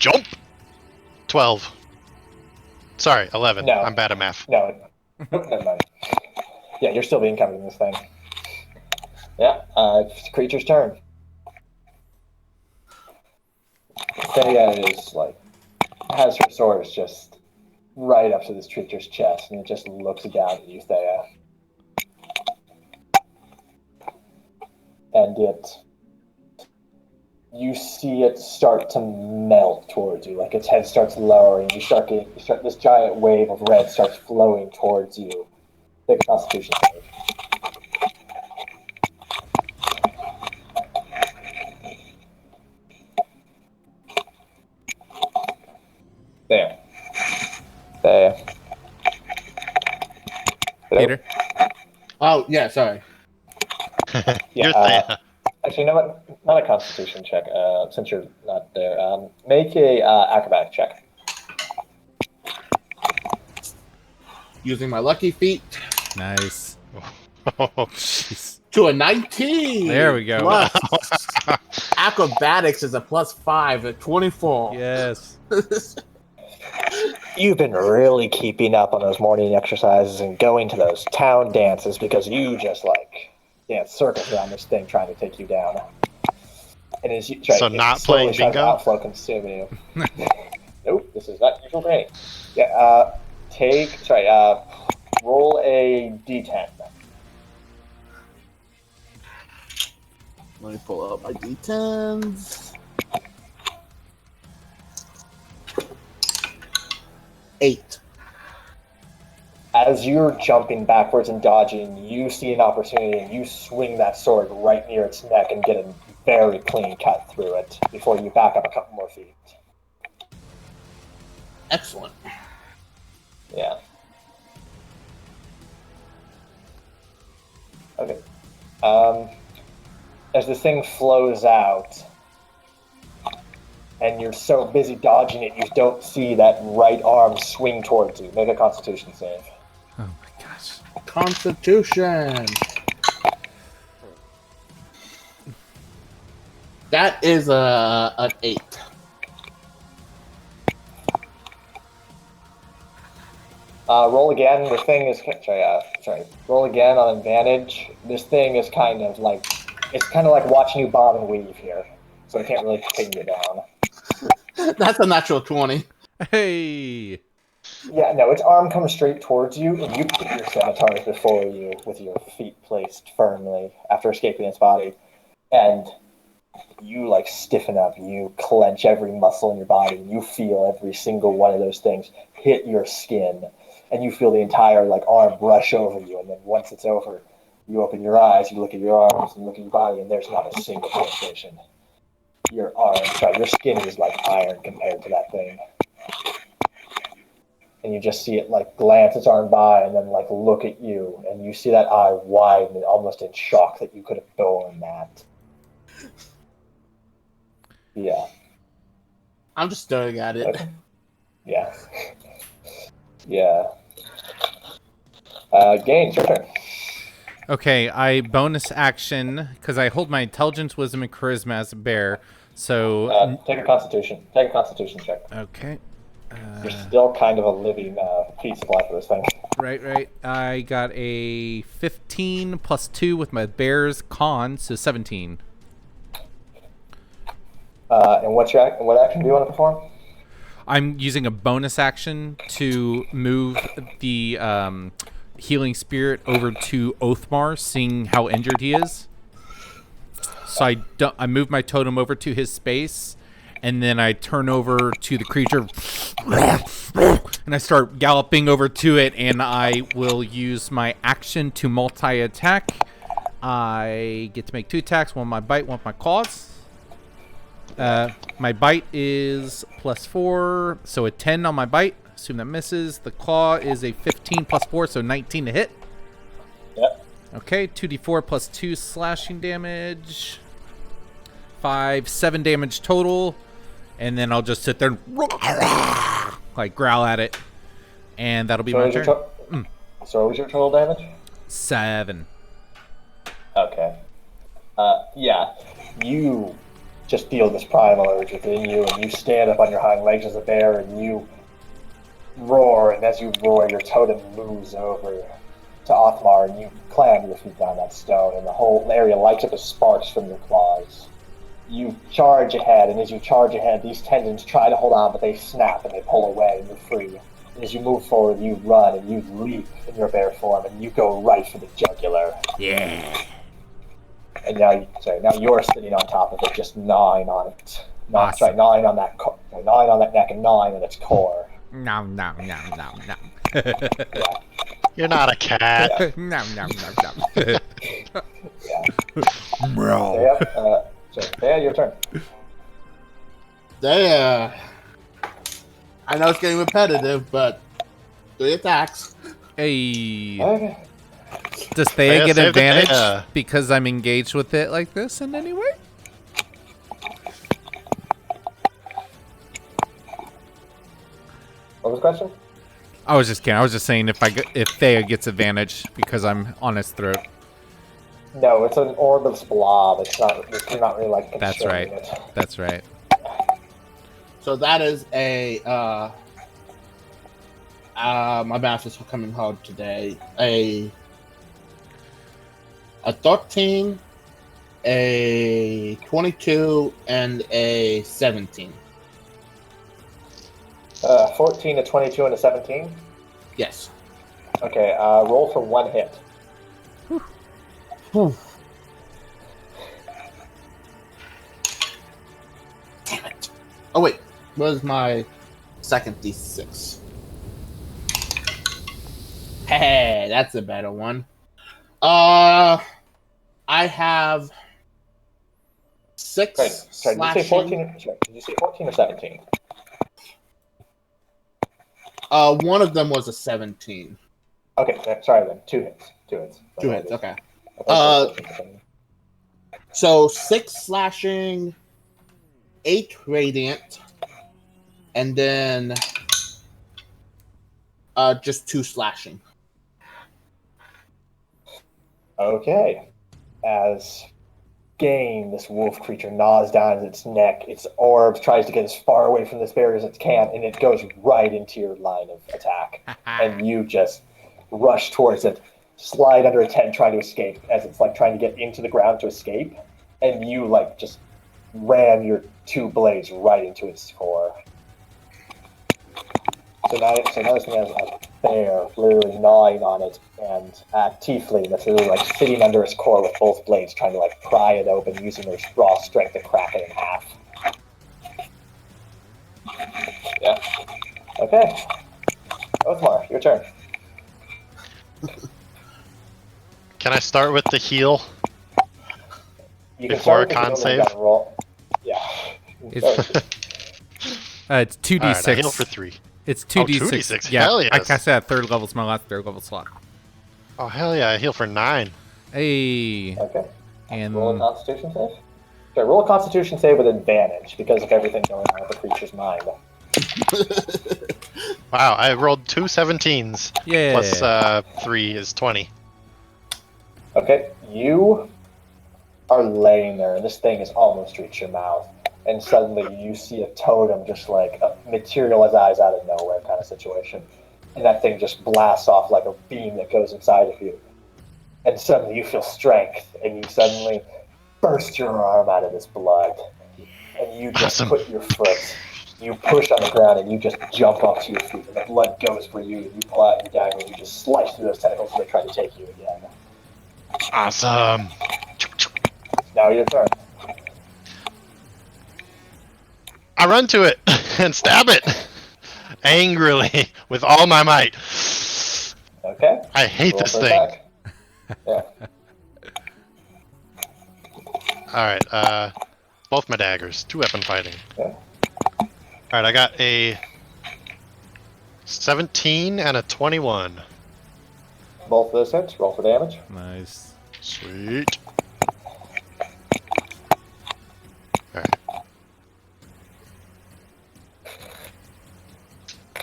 jump. 12. Sorry, 11. No. I'm bad at math. No, never mind. Yeah, you're still being covered in this thing. Yeah, it's the creature's turn. Thea is has her sword just right up to this creature's chest, and it just looks down at you, Thea. And you see it start to melt towards you, like its head starts lowering. This giant wave of red starts flowing towards you. Take a Constitution save. There. Peter. Oh, yeah, sorry. You're Thea. Actually, you know what? Not a Constitution check, since you're not there. Make a acrobatic check. Using my lucky feet Nice. Oh, Jeez. to a 19. There we go. Plus, acrobatics is a +5 at 24. Yes. You've been really keeping up on those morning exercises and going to those town dances because you just dance circles around this thing trying to take you down. And So not playing bingo? Outflow consume you. Nope, this is not usual training. Yeah, roll a d10. Let me pull up my d10s. 8. As you're jumping backwards and dodging, you see an opportunity and you swing that sword right near its neck and get a very clean cut through it before you back up a couple more feet. Excellent. Yeah. Okay. as this thing flows out, and you're so busy dodging it, you don't see that right arm swing towards you. Make a Constitution save. Oh my gosh. Constitution. That is an 8. Roll again. This thing is sorry. Roll again on advantage. This thing is kind of like watching you bob and weave here, so I can't really pin you down. That's a natural 20. Hey. Yeah, no, its arm comes straight towards you, and you put your scimitars before you with your feet placed firmly after escaping its body, and you like stiffen up. You clench every muscle in your body, and you feel every single one of those things hit your skin. And you feel the entire like arm brush over you, and then once it's over, you open your eyes, you look at your arms, and look at your body, and there's not a single penetration. Your skin is like iron compared to that thing. And you just see it like glance its arm by, and then like look at you, and you see that eye widen, and almost in shock that you could have borne that. Yeah. I'm just staring at it. Okay. Yeah. Yeah. Gaine, it's your turn. Okay, I bonus action because I hold my intelligence, wisdom, and charisma as a bear. So Take a Constitution. Take a Constitution check. okay, You're still kind of a living feed supply for this thing. right. I got a 15 plus 2 with my bear's con, so 17. And what action do you want to perform? I'm using a bonus action to move the healing spirit over to Othmar, seeing how injured he is. So I move my totem over to his space, and then I turn over to the creature, and I start galloping over to it, and I will use my action to multi-attack. I get to make 2 attacks, one with my bite, one with my claws. My bite is +4, so a 10 on my bite. Assume that misses. The claw is a 15 plus 4, so 19 to hit. Yep. Okay, 2d4 plus 2 slashing damage. 7 damage total. And then I'll just sit there and like growl at it. And that'll be my turn. So what was your total damage? 7. Okay. Yeah. You just feel this primal urge within you, and you stand up on your hind legs as a bear, and you roar, and as you roar, your totem moves over to Othmar, and you clam your feet down that stone, and the whole area lights up as sparks from your claws. You charge ahead, and as you charge ahead, these tendons try to hold on, but they snap and they pull away, and you're free. And as you move forward, you run, and you leap in your bear form, and you go right for the jugular. Yeah. And now you're sitting on top of it, just gnawing on it. Awesome. Gnawing on that neck and gnawing on its core. No. Yeah. You're not a cat. No. Yeah. Thea, your turn. Thea. I know it's getting repetitive, but 3 attacks. Hey. Okay. Does Thea get save the advantage Thea. because I'm engaged with it like this in any way? What was the question? I was just kidding. I was just saying if Thea gets advantage because I'm on its throat. No, it's an orbless blob. You're not really like That's constraining right. it. That's right. So that is a my math is coming hard today. A 13, a 22, and a 17. 14, a 22, and a 17? Yes. Okay, roll for 1 hit. Whew. Damn it. Oh, wait. Where's my second D6? Hey, that's a better one. I have 6 Sorry, did you say slashing. 14? Did you say 14 or 17? One of them was a 17. Okay, sorry then. 2 hits. 2 hits. 2 hits, okay. So 6 slashing, 8 radiant, and then just 2 slashing. Okay. As Gaine, this wolf creature, gnaws down at its neck, its orb tries to get as far away from this barrier as it can, and it goes right into your line of attack. And you just rush towards it, slide under its head, trying to escape, as it's like trying to get into the ground to escape, and you like just ram your 2 blades right into its core. So now this thing has a bear literally gnawing on it, and a tiefling that's literally like sitting under its core with both blades, trying to like pry it open, using their raw strength to crack it in half. Yeah. Okay. Othmar, your turn. Can I start with the heal? You can Before start with a con the save? gun roll. Yeah. It's it's 2d6. Alright, I heal for 3. It's Oh, 2d6. 2d6. Yeah, Hell yes. I cast that at 3rd level. It's my last 3rd level slot. Oh, hell yeah, I heal for 9. Hey. Okay. And Roll a Constitution save. Okay, roll a Constitution save with advantage because of everything going on with the creature's mind. Wow, I rolled 2 17s. yeah. Plus 3 is 20. Okay, you are laying there, and this thing has almost reached your mouth, and suddenly you see a totem just like materialize out of nowhere kind of situation, and that thing just blasts off like a beam that goes inside of you, and suddenly you feel strength, and you suddenly burst your arm out of this blood, and you just Awesome. put your foot, you push on the ground, and you just jump up to your feet, and the blood goes for you, and you pull out your dagger, and you just slice through those tentacles, and they try to take you again. Awesome. Now your turn. I run to it and stab it angrily with all my might. Okay. I hate Roll this for thing. attack. Yeah. Alright, both my daggers. 2 weapon fighting. Okay. Alright, I got a 17 and a 21. Both of those hits. Roll for damage. Nice. Sweet. Alright.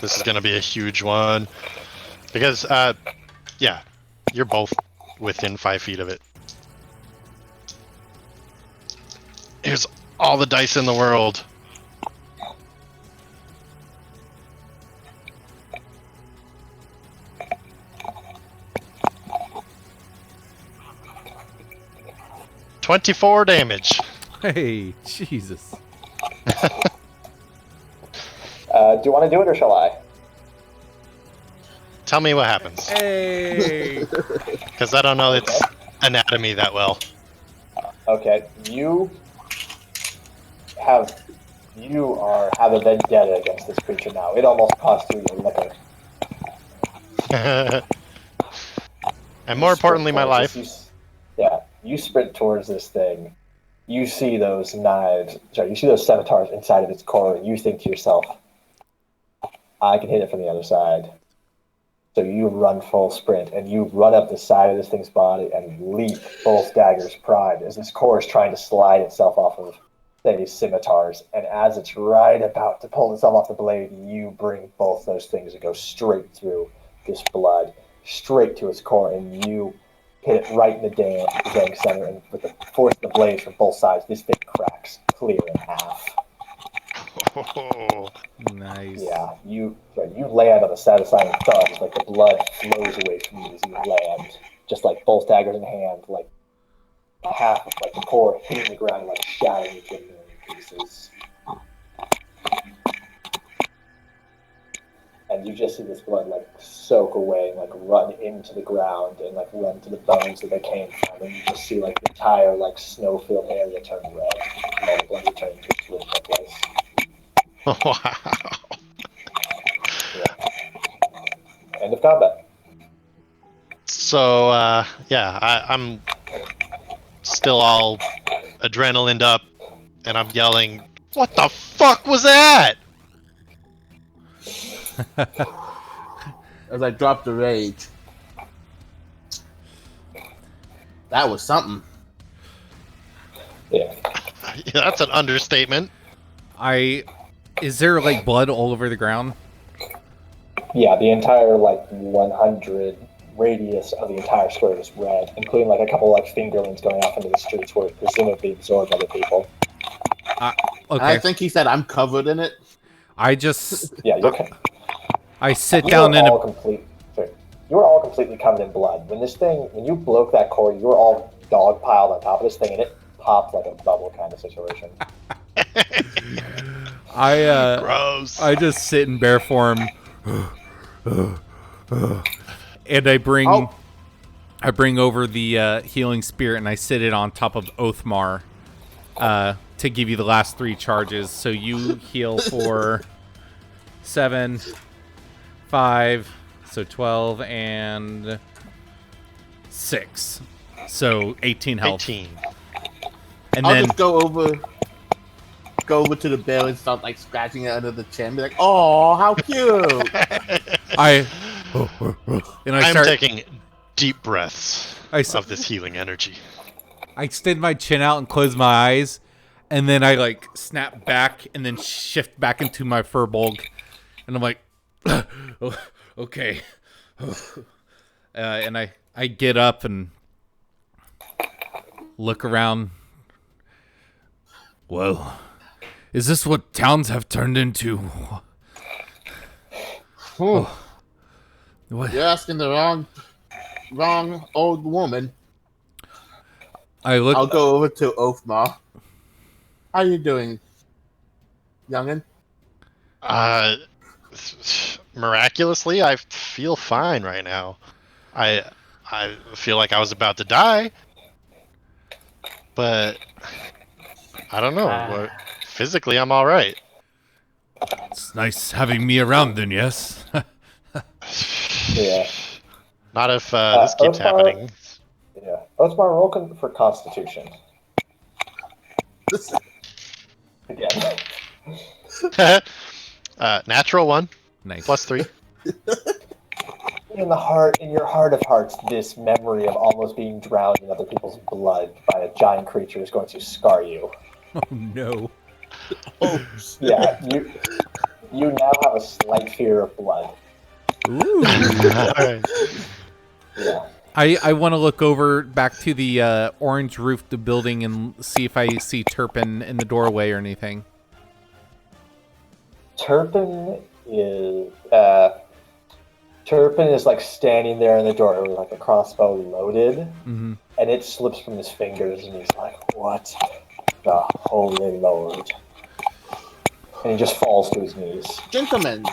This is gonna be a huge one. Because, yeah, you're both within 5 feet of it. Here's all the dice in the world. $24 damage. Hey, Jesus. Do you want to do it or shall I? Tell me what happens. Hey. Because I don't know its anatomy that well. Okay. You have a vendetta against this creature now. It almost cost you your liquor. And more importantly, my life. You sprint towards this thing. You see those knives. Sorry, you see those scimitars inside of its core, and you think to yourself, I can hit it from the other side. So you run full sprint, and you run up the side of this thing's body and leap both daggers primed as this core is trying to slide itself off of these scimitars. And as it's right about to pull itself off the blade, you bring both those things and go straight through this blood, straight to its core, and you hit it right in the dang center. And with the force of the blades from both sides, this thing cracks clear in half. Oh. Nice. Yeah, you land on the satisfying thuds, like the blood flows away from you as you land, just like both daggers in hand, like half of like the core hitting the ground, like shattering each other in pieces. And you just see this blood like soak away and like run into the ground and like run to the bones that they came from, and you just see like the entire like snow-filled area turn red, and all the blood returning to its original place. Wow. Yeah. End of combat. So, I'm still all adrenalined up, and I'm yelling, "What the fuck was that?" As I drop the rage. That was something. Yeah. That's an understatement. Is there like blood all over the ground? Yeah, the entire 100 radius of the entire square is red, including a couple fingerlings going off into the streets where it presumably absorbed other people. And Okay. I think he said I'm covered in it. I just Yeah, I sit you down were in all a complete. Sorry, you were all completely covered in blood. When you broke that cord, you were all dogpiled on top of this thing, and it popped like a bubble kind of situation. Gross. I just sit in bear form, and I bring Oh. over the healing spirit, and I sit it on top of Othmar to give you the last 3 charges. So you heal for 7, 5, so 12 and 6, so 18 health. 18. And I'll then just go over to the bear and start scratching it under the chin. Be like, "Oh, how cute!" I'm taking deep breaths of this healing energy. I extend my chin out and close my eyes, and then I snap back and then shift back into my fur bulk, and I'm like, oh, okay, and I get up and look around. Well, is this what towns have turned into? What? You're asking the wrong old woman. I'll go over to Othmar. How you doing, youngin? Miraculously, I feel fine right now. I feel like I was about to die, but I don't know. Physically, I'm all right. It's nice having me around then, yes? Yeah. Not if this keeps happening. Yeah. Othmar, roll for Constitution. Again. Natural 1. Nice. +3. In your heart of hearts, this memory of almost being drowned in other people's blood by a giant creature is going to scar you. Oh no. Oh, Yeah, you now have a slight fear of blood. Ooh. All right. Yeah. I want to look over back to the orange roofed building and see if I see Turpin in the doorway or anything. Turpin is standing there in the door with a crossbow loaded, Mm-hmm. and it slips from his fingers, and he's like, "What the holy Lord?" And he just falls to his knees. gentlemen,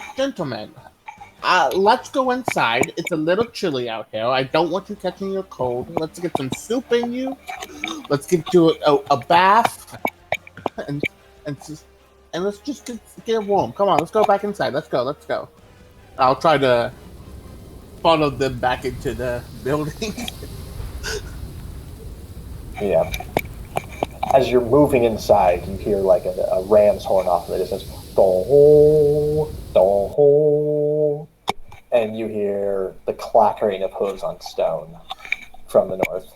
let's go inside. It's a little chilly out here. I don't want you catching your cold. Let's get some soup in you. Let's get you a bath, and let's just get warm. Come on, let's go back inside. Let's go. I'll try to follow them back into the building. Yeah. As you're moving inside, you hear a ram's horn off in the distance. Dong, dong, and you hear the clattering of hooves on stone from the north.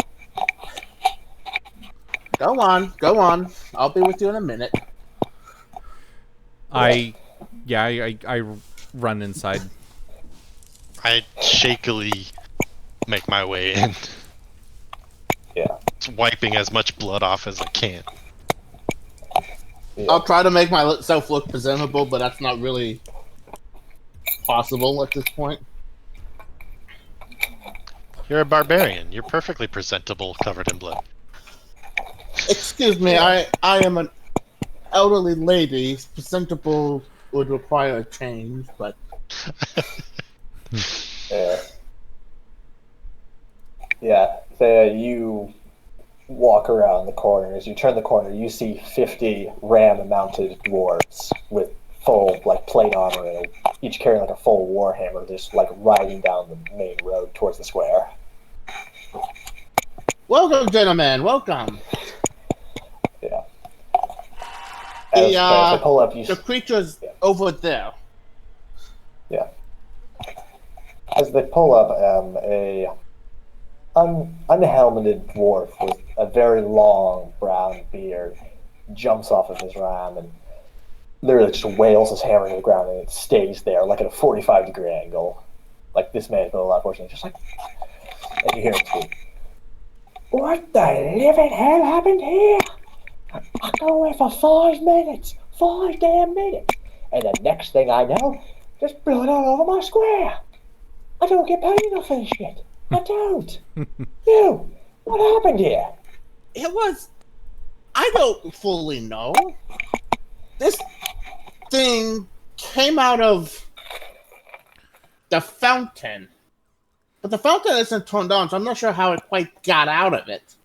Go on. I'll be with you in a minute. I run inside. I shakily make my way in. Yeah. Just wiping as much blood off as I can. Yeah. I'll try to make myself look presentable, but that's not really possible at this point. You're a barbarian. You're perfectly presentable, covered in blood. Excuse me, I am an elderly lady. Presentable would require a change, but Yeah. Thea, you walk around the corner. As you turn the corner, you see 50 ram-mounted dwarves with full plate armor, and each carrying a full warhammer, just riding down the main road towards the square. welcome, gentlemen. Welcome. Yeah. As they pull up, The creature's over there. Yeah. As they pull up, a unhelmeted dwarf with a very long brown beard jumps off of his ram and literally just wails his hammer to the ground, and it stays there, like at a 45-degree angle. Like, this man's been alive, fortunately, just like, and you hear him speak. What the living hell happened here? I go away for 5 minutes. 5 damn minutes. And the next thing I know, there's blood all over my square. I don't get paid enough for this shit. I don't. You, what happened here? It was. I don't fully know. This thing came out of the fountain. But the fountain isn't turned on, so I'm not sure how it quite got out of it.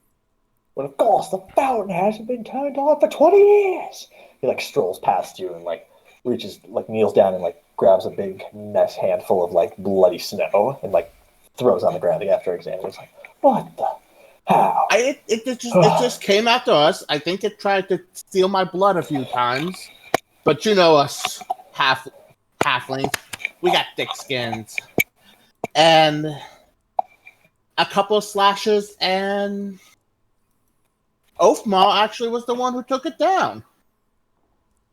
Well, of course, the fountain hasn't been turned on for 20 years. He, like, strolls past you and, like, reaches, like, kneels down and, like, grabs a big mess handful of, like, bloody snow and, like, throws on the ground after examining. It's like, what the? How? It just came after us. I think it tried to steal my blood a few times. But you know us, halflings. We got thick skins. And a couple of slashes, and Othmar actually was the one who took it down.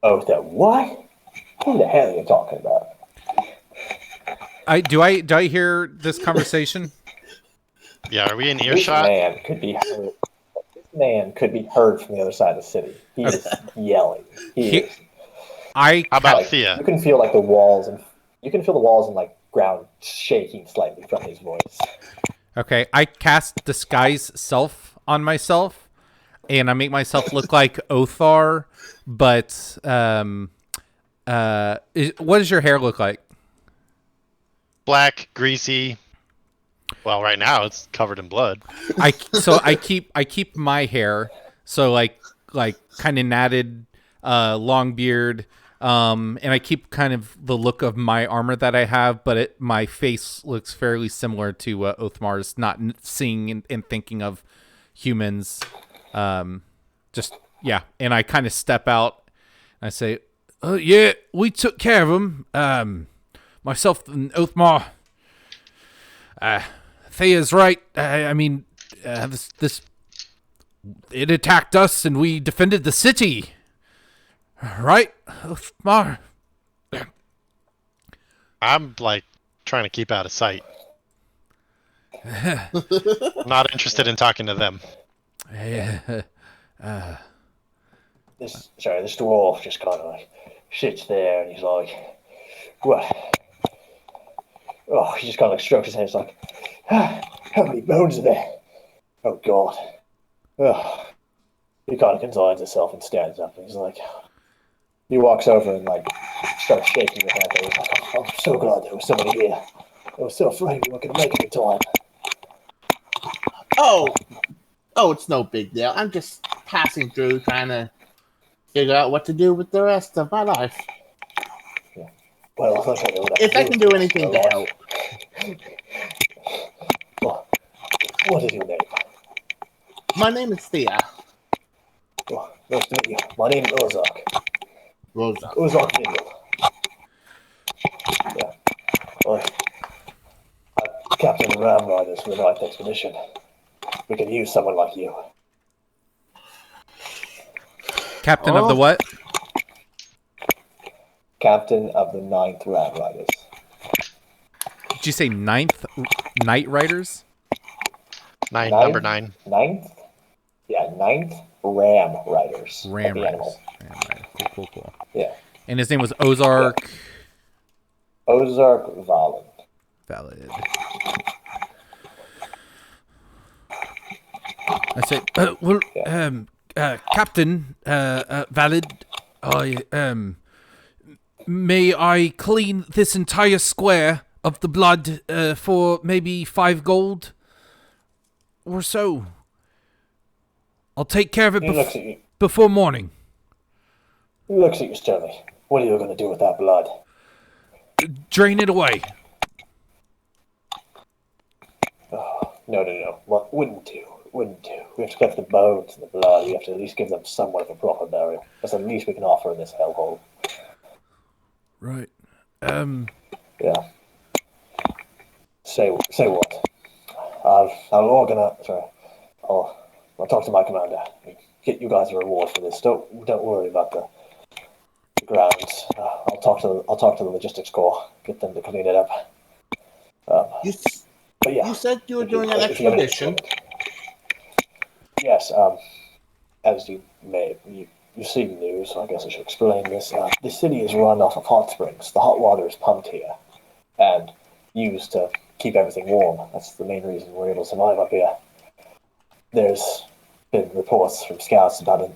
Oh, that what? Who the hell are you talking about? Do I hear this conversation? Yeah, are we in This earshot? man could be heard. This man could be heard from the other side of the city. He is yelling. He is. I How about Like, Thea? you can feel like the walls and like ground shaking slightly from his voice. Okay, I cast disguise self on myself, and I make myself look like Othmar. But what does your hair look like? Black, greasy. Well, right now it's covered in blood. I keep my hair like kind of natted, long beard. And I keep kind of the look of my armor that I have, but my face looks fairly similar to Othmar's, not seeing and thinking of humans. Just, yeah. And I kind of step out and I say, yeah, we took care of them. Myself and Othmar. Thea's right. I mean, this it attacked us and we defended the city. Right, Othmar? I'm like trying to keep out of sight. I'm not interested in talking to them. This dwarf just kind of like sits there and he's like, what? Oh, he just kind of like strokes his head. He's like, how many bones are there? Oh God. Oh. He kind of consigns himself and stands up and he's like, he walks over and like starts shaking his head. He's like, oh, I'm so glad there was somebody here. I was so afraid we weren't going to make it in time. Oh, it's no big deal. I'm just passing through trying to figure out what to do with the rest of my life. Yeah. Well, I'll tell you what If I can do anything to help. Well, what is your name? My name is Thea. Well, nice to meet you. My name is Ozark. Rosa. Ozark Mingle. Yeah. Well, I'm Captain of the Ram Riders for the Ninth Expedition. We could use someone like you. Captain of the what? Captain of the Ninth Ram Riders. Did you say ninth Night Riders? Number 9. Ninth? Yeah, Ninth Ram Riders. Ram like the Riders. animal. Ram Riders. Cool. Yeah. And his name was Ozark. Ozark Valen. Valid. I said, Captain, Valid, may I clean this entire square of the blood for maybe 5 gold or so? I'll take care of it before morning. He looks at you sternly. What are you going to do with that blood? Drain it away. Oh, no. What wouldn't do? We have to collect the bones and the blood. We have to at least give them somewhat of a proper burial. That's the least we can offer in this hellhole. Right. Yeah. Say what? I'll I'll talk to my commander. Get you guys a reward for this. Don't worry about the grounds. I'll talk to the logistics corps. Get them to clean it up. You, But yeah, you said you were if doing an if you have any- expedition. Yes. As you've seen the news, so I guess I should explain this. The city is run off of hot springs. The hot water is pumped here and used to keep everything warm. That's the main reason we're able to survive up here. There's been reports from scouts about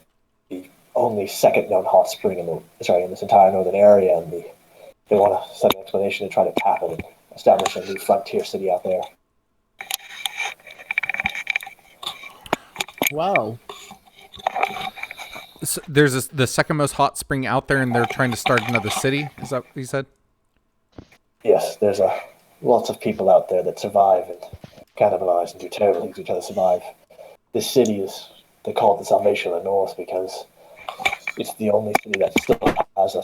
the only second known hot spring in this entire northern area, and they want to set an expedition to try to tap it and establish a new frontier city out there. Wow. So there's the second most hot spring out there, and they're trying to start another city. Is that what you said? Yes, there's lots of people out there that survive and cannibalize and do terrible things to each other survive. This city they call it the Salvation of the North because it's the only city that still has a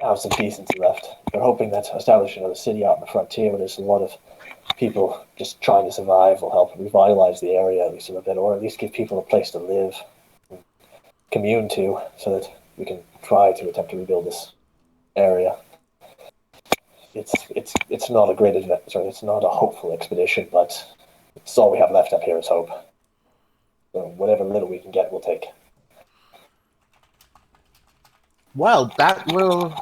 ounce of decency left. They're hoping that establishing another city out in the frontier where there's a lot of people just trying to survive will help revitalize the area at least a little bit, or at least give people a place to live, and commune to, so that we can try to attempt to rebuild this area. It's not a great adventure. It's not a hopeful expedition, but it's all we have left up here is hope. So whatever little we can get, we'll take. Well, that will.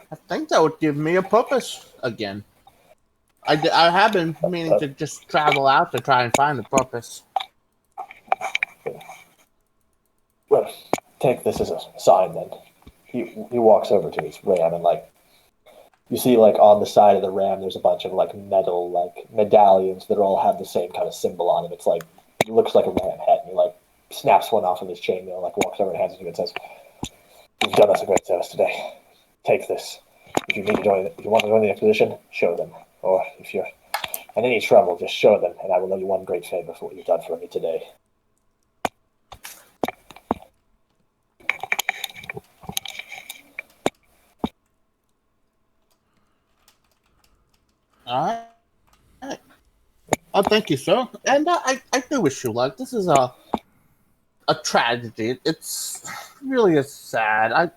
I think that would give me a purpose again. I have been meaning to just travel out to try and find a purpose. Well, take this as a sign then. He walks over to his ram and you see on the side of the ram there's a bunch of metal medallions that all have the same kind of symbol on them. It's it looks like a ram head, and he snaps one off of his chainmail, walks over and hands it to you and says, "You've done us a great service today. Take this. If you want to join the expedition, show them. Or if you're in any trouble, just show them, and I will owe you one great favor for what you've done for me today." All right. Oh, thank you, sir. And I do wish you luck. This is a tragedy. It's really sad. I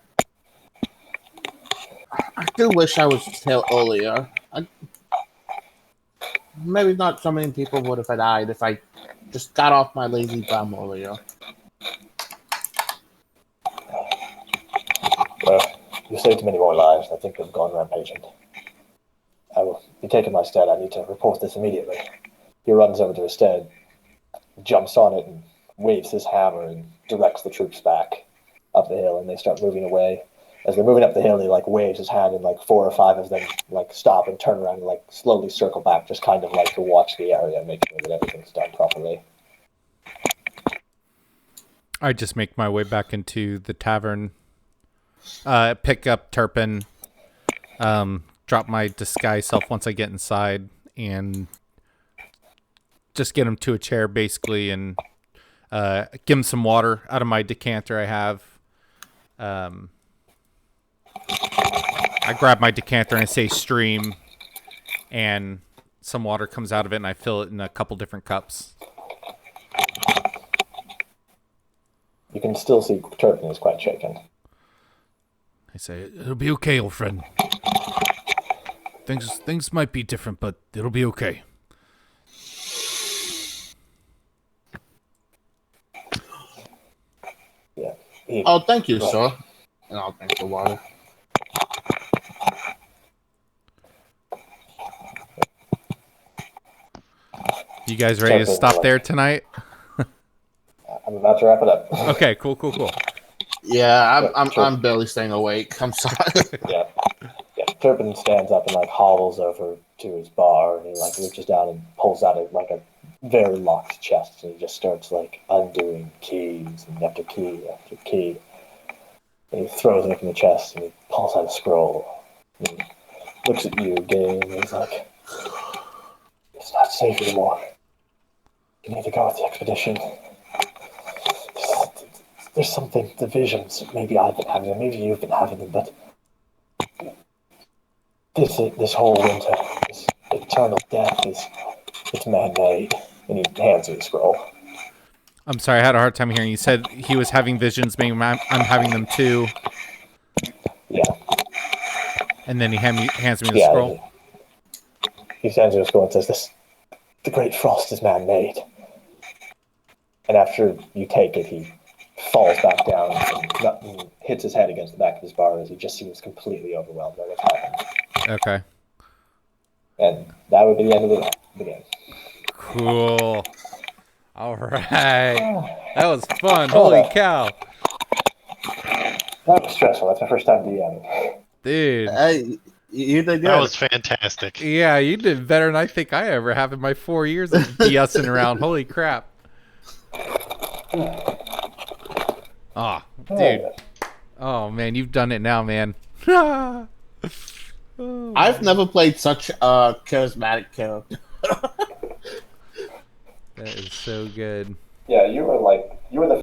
do wish I was here earlier. Maybe not so many people would have died if I just got off my lazy bum earlier. Well, you saved many more lives than I think have gone rampaging. I will be taking my stead. I need to report this immediately. He runs over to his stead, jumps on it, and waves his hammer and directs the troops back up the hill, and they start moving away. As they're moving up the hill, he waves his hand, and 4 or 5 of them stop and turn around and slowly circle back, just kind of to watch the area and make sure that everything's done properly. I just make my way back into the tavern, pick up Turpin, drop my disguise self once I get inside, and just get him to a chair basically, and give him some water out of my decanter I have. I grab my decanter and I say stream, and some water comes out of it, and I fill it in a couple different cups. You can still see Turpin is quite shaken. I say, it'll be okay, old friend. Things might be different, but it'll be okay. Yeah. Oh, thank you, sir. And I'll drink the water. You guys ready to stop there tonight? I'm about to wrap it up. Okay, cool. Yeah, I'm barely staying awake. I'm sorry. Yeah. Turpin stands up and hobbles over to his bar, and he reaches down and pulls out a very locked chest, and he just starts undoing keys and after key after key. And he throws it up in the chest, and he pulls out a scroll. And he looks at you, Gaine, and he's like, "It's not safe anymore. You need to go with the expedition. There's something, the visions, maybe I've been having them, maybe you've been having them, but this whole winter, this eternal death it's man-made. And he hands you the scroll. I'm sorry, I had a hard time hearing. You said he was having visions, maybe I'm having them too. Yeah. And then he hands me the Yeah. scroll. He hands you the scroll and says, the great frost is man-made. And after you take it, he falls back down and hits his head against the back of his bar as he just seems completely overwhelmed by what's happened. Okay. And that would be the end of the game. Cool. All right. That was fun. Holy cow. That was stressful. That's my first time DMing. Dude. Hey, you did good. That was fantastic. Yeah, you did better than I think I ever have in my 4 years of BSing around. Holy crap. Oh, dude. Oh, man, you've done it now, man. I've never played such a charismatic character. That is so good. Yeah, you were the